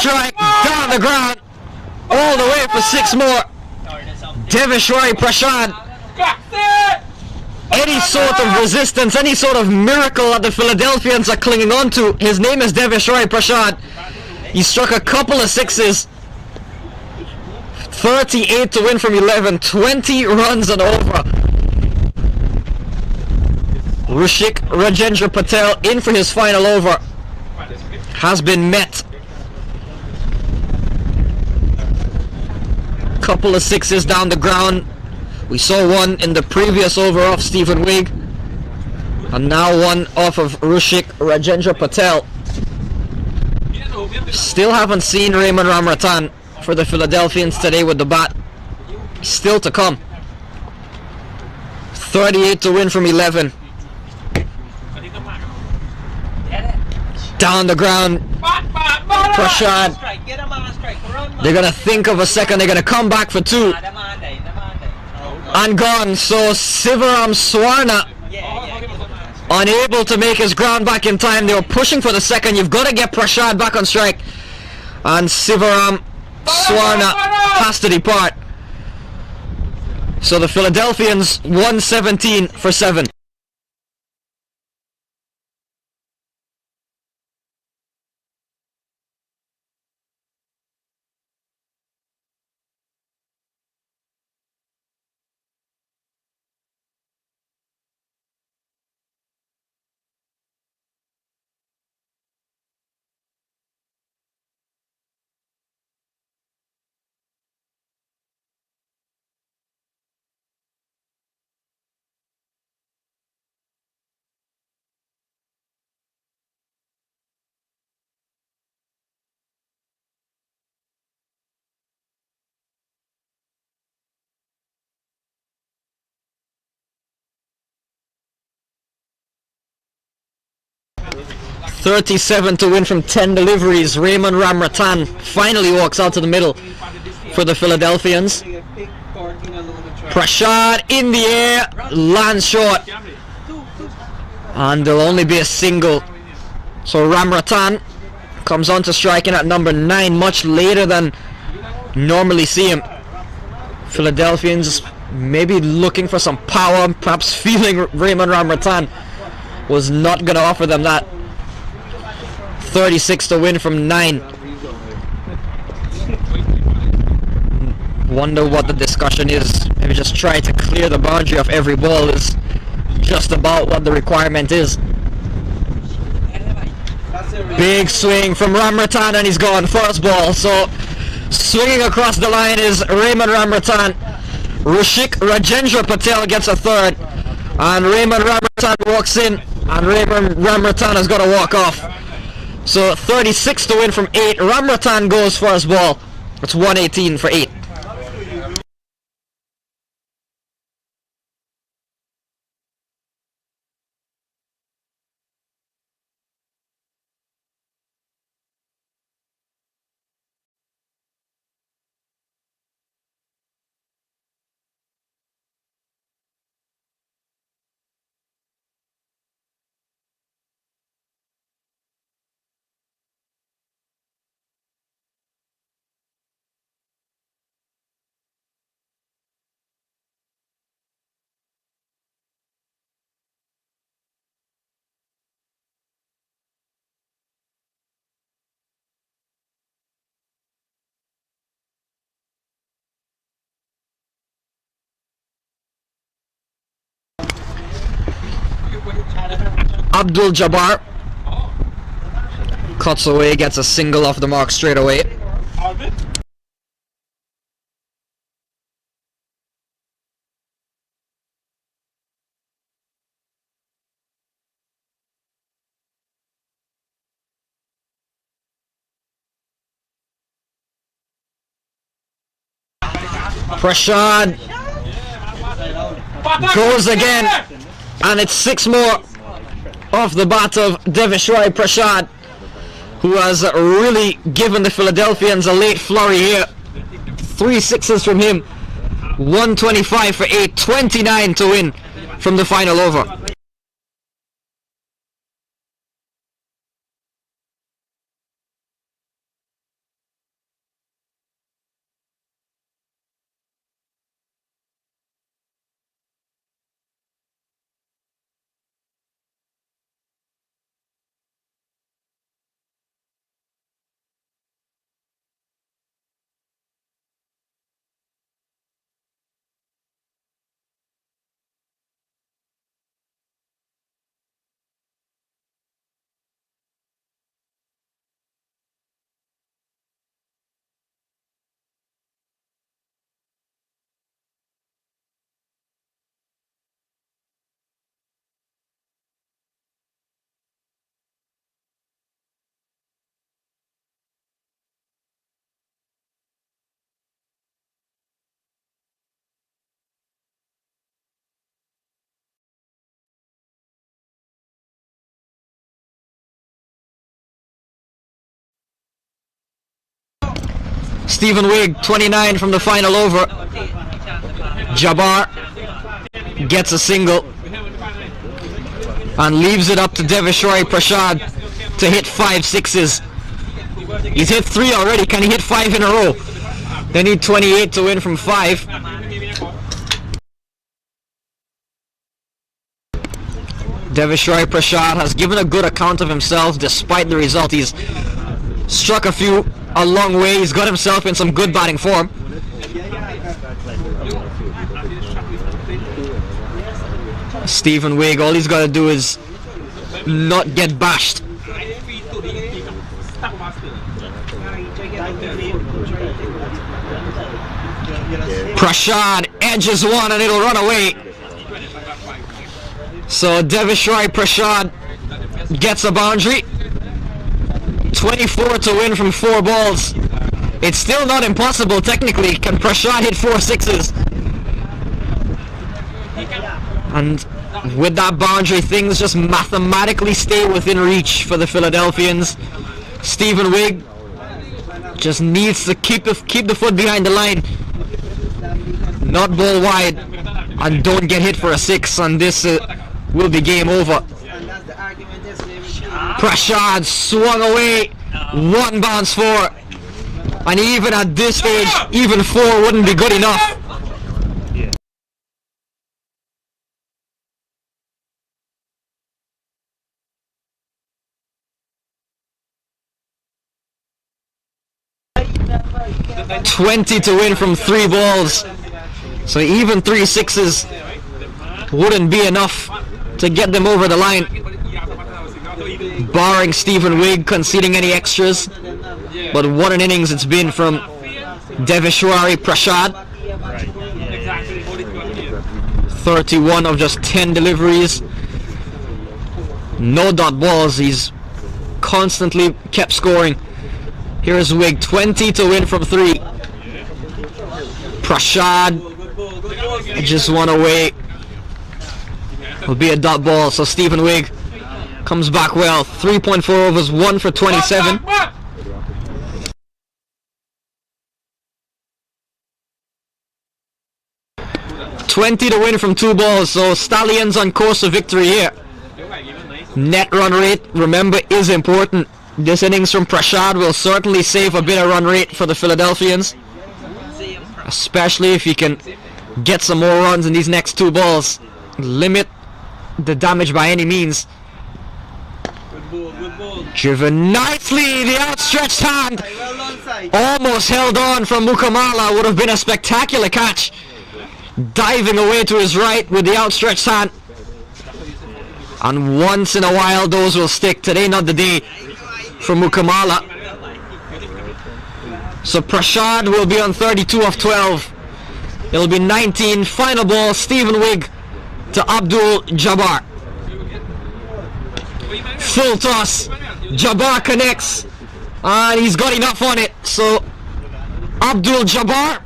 strike down the ground, all the way for 6 more. Devish Roy Prashad. Any sort of resistance, any sort of miracle that the Philadelphians are clinging on to. His name is Devish Roy Prashad. He struck a couple of sixes. 38 to win from 11, 20 runs and over. Rushik Rajendra Patel in for his final over. Has been met. Couple of sixes down the ground. We saw one in the previous over off Stephen Wigg, and now one off of Rushik Rajendra Patel. Still haven't seen Raymond Ramratan for the Philadelphians today with the bat. Still to come. 38 to win from 11. Down the ground, Prashad. They're gonna think of a second. They're gonna come back for 2. And gone. So Sivaram Swarna unable to make his ground back in time. They were pushing for the second. You've got to get Prashad back on strike. And Sivaram Swarna has to depart. So the Philadelphians 117 for 7. .37 to win from 10 deliveries. Raymond Ramratan finally walks out to the middle for the Philadelphians. Prashad in the air, lands short, and there'll only be a single. So Ramratan comes on to striking at number 9 much later than normally see him. Philadelphians maybe looking for some power, perhaps feeling Raymond Ramratan was not going to offer them that. 36 to win from 9. Wonder what the discussion is. Maybe just try to clear the boundary of every ball is just about what the requirement is. Big swing from Ramratan and he's gone. First ball. So swinging across the line is Raymond Ramratan. Rushik Rajendra Patel gets a third. And Raymond Ramratan walks in. And Raymond Ramratan has got to walk off. So 36 to win from 8. Ramratan goes first ball. It's 118 for 8. Abdul Jabar cuts away, gets a single off the mark straight away. Prashad goes again, and it's 6 more off the bat of Devish Roy Prashad, who has really given the Philadelphians a late flurry here. 3 sixes from him. 125 for 8, 29 to win from the final over. Stephen Wigg, 29 from the final over. Jabar gets a single and leaves it up to Vishal Prashad to hit 5 sixes. He's hit 3 already. Can he hit 5 in a row? They need 28 to win from 5. Vishal Prashad has given a good account of himself despite the result. He's struck a few a long way. He's got himself in some good batting form. Stephen Wigg, all he's got to do is not get bashed. Prashad edges one and it'll run away. So Vishal Prashad gets a boundary. 24 to win from 4 balls. It's still not impossible technically. Can Prashad hit 4 sixes? And with that boundary, things just mathematically stay within reach for the Philadelphians. Stephen Wigg just needs to keep the foot behind the line, not bowl wide, and don't get hit for a 6, and this will be game over. Prashad swung away, 1 bounce 4, and even at this stage, even 4 wouldn't be good enough. $20 to win from 3 balls. So even 3 sixes wouldn't be enough to get them over the line, barring Stephen Wigg conceding any extras. But what an innings it's been from Vishal Prashad. 31 of just 10 deliveries. No dot balls. He's constantly kept scoring. Here's Wigg, 20 to win from 3. Prashad just one away. Will be a dot ball, so Stephen Wigg comes back well. 3.4 overs, 1 for 27. $20 to win from 2 balls, so Stallions on course of victory here. Net run rate, remember, is important. This innings from Prashad will certainly save a bit of run rate for the Philadelphians, especially if he can get some more runs in these next 2 balls. Limit the damage by any means. Driven nicely, the outstretched hand almost held on from Mukamala. Would have been a spectacular catch. Diving away to his right with the outstretched hand. And once in a while those will stick. Today not the day for Mukamala. So Prashad will be on 32 of 12. It'll be 19. Final ball, Stephen Wigg to Abdul Jabar. Full toss. Jabar connects. And he's got enough on it. So Abdul Jabar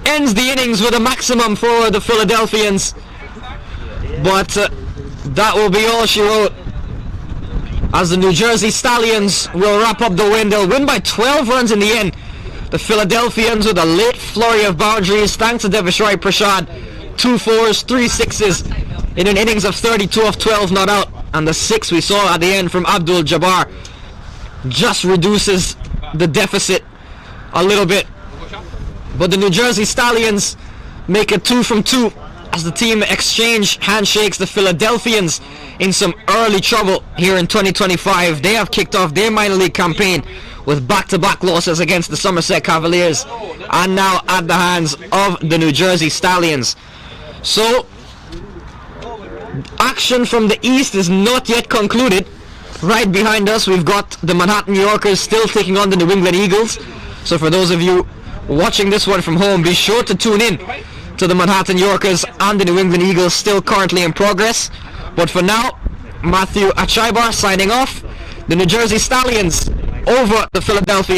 ends the innings with a maximum for the Philadelphians. But that will be all she wrote, as the New Jersey Stallions will wrap up the win. They'll win by 12 runs in the end. The Philadelphians with a late flurry of boundaries thanks to Vishal Prashad. 2 4s, 3 6s in an innings of 32 of 12 not out. And the 6 we saw at the end from Abdul Jabar just reduces the deficit a little bit. But the New Jersey Stallions make it 2 from 2 as the team exchange handshakes. The Philadelphians in some early trouble here in 2025. They have kicked off their minor league campaign with back-to-back losses against the Somerset Cavaliers and now at the hands of the New Jersey Stallions. So action from the East is not yet concluded. Right behind us we've got the Manhattan Yorkers still taking on the New England Eagles. So for those of you watching this one from home, be sure to tune in to the Manhattan Yorkers and the New England Eagles, still currently in progress. But for now, Matthew Jabar signing off. The New Jersey Stallions over the Philadelphia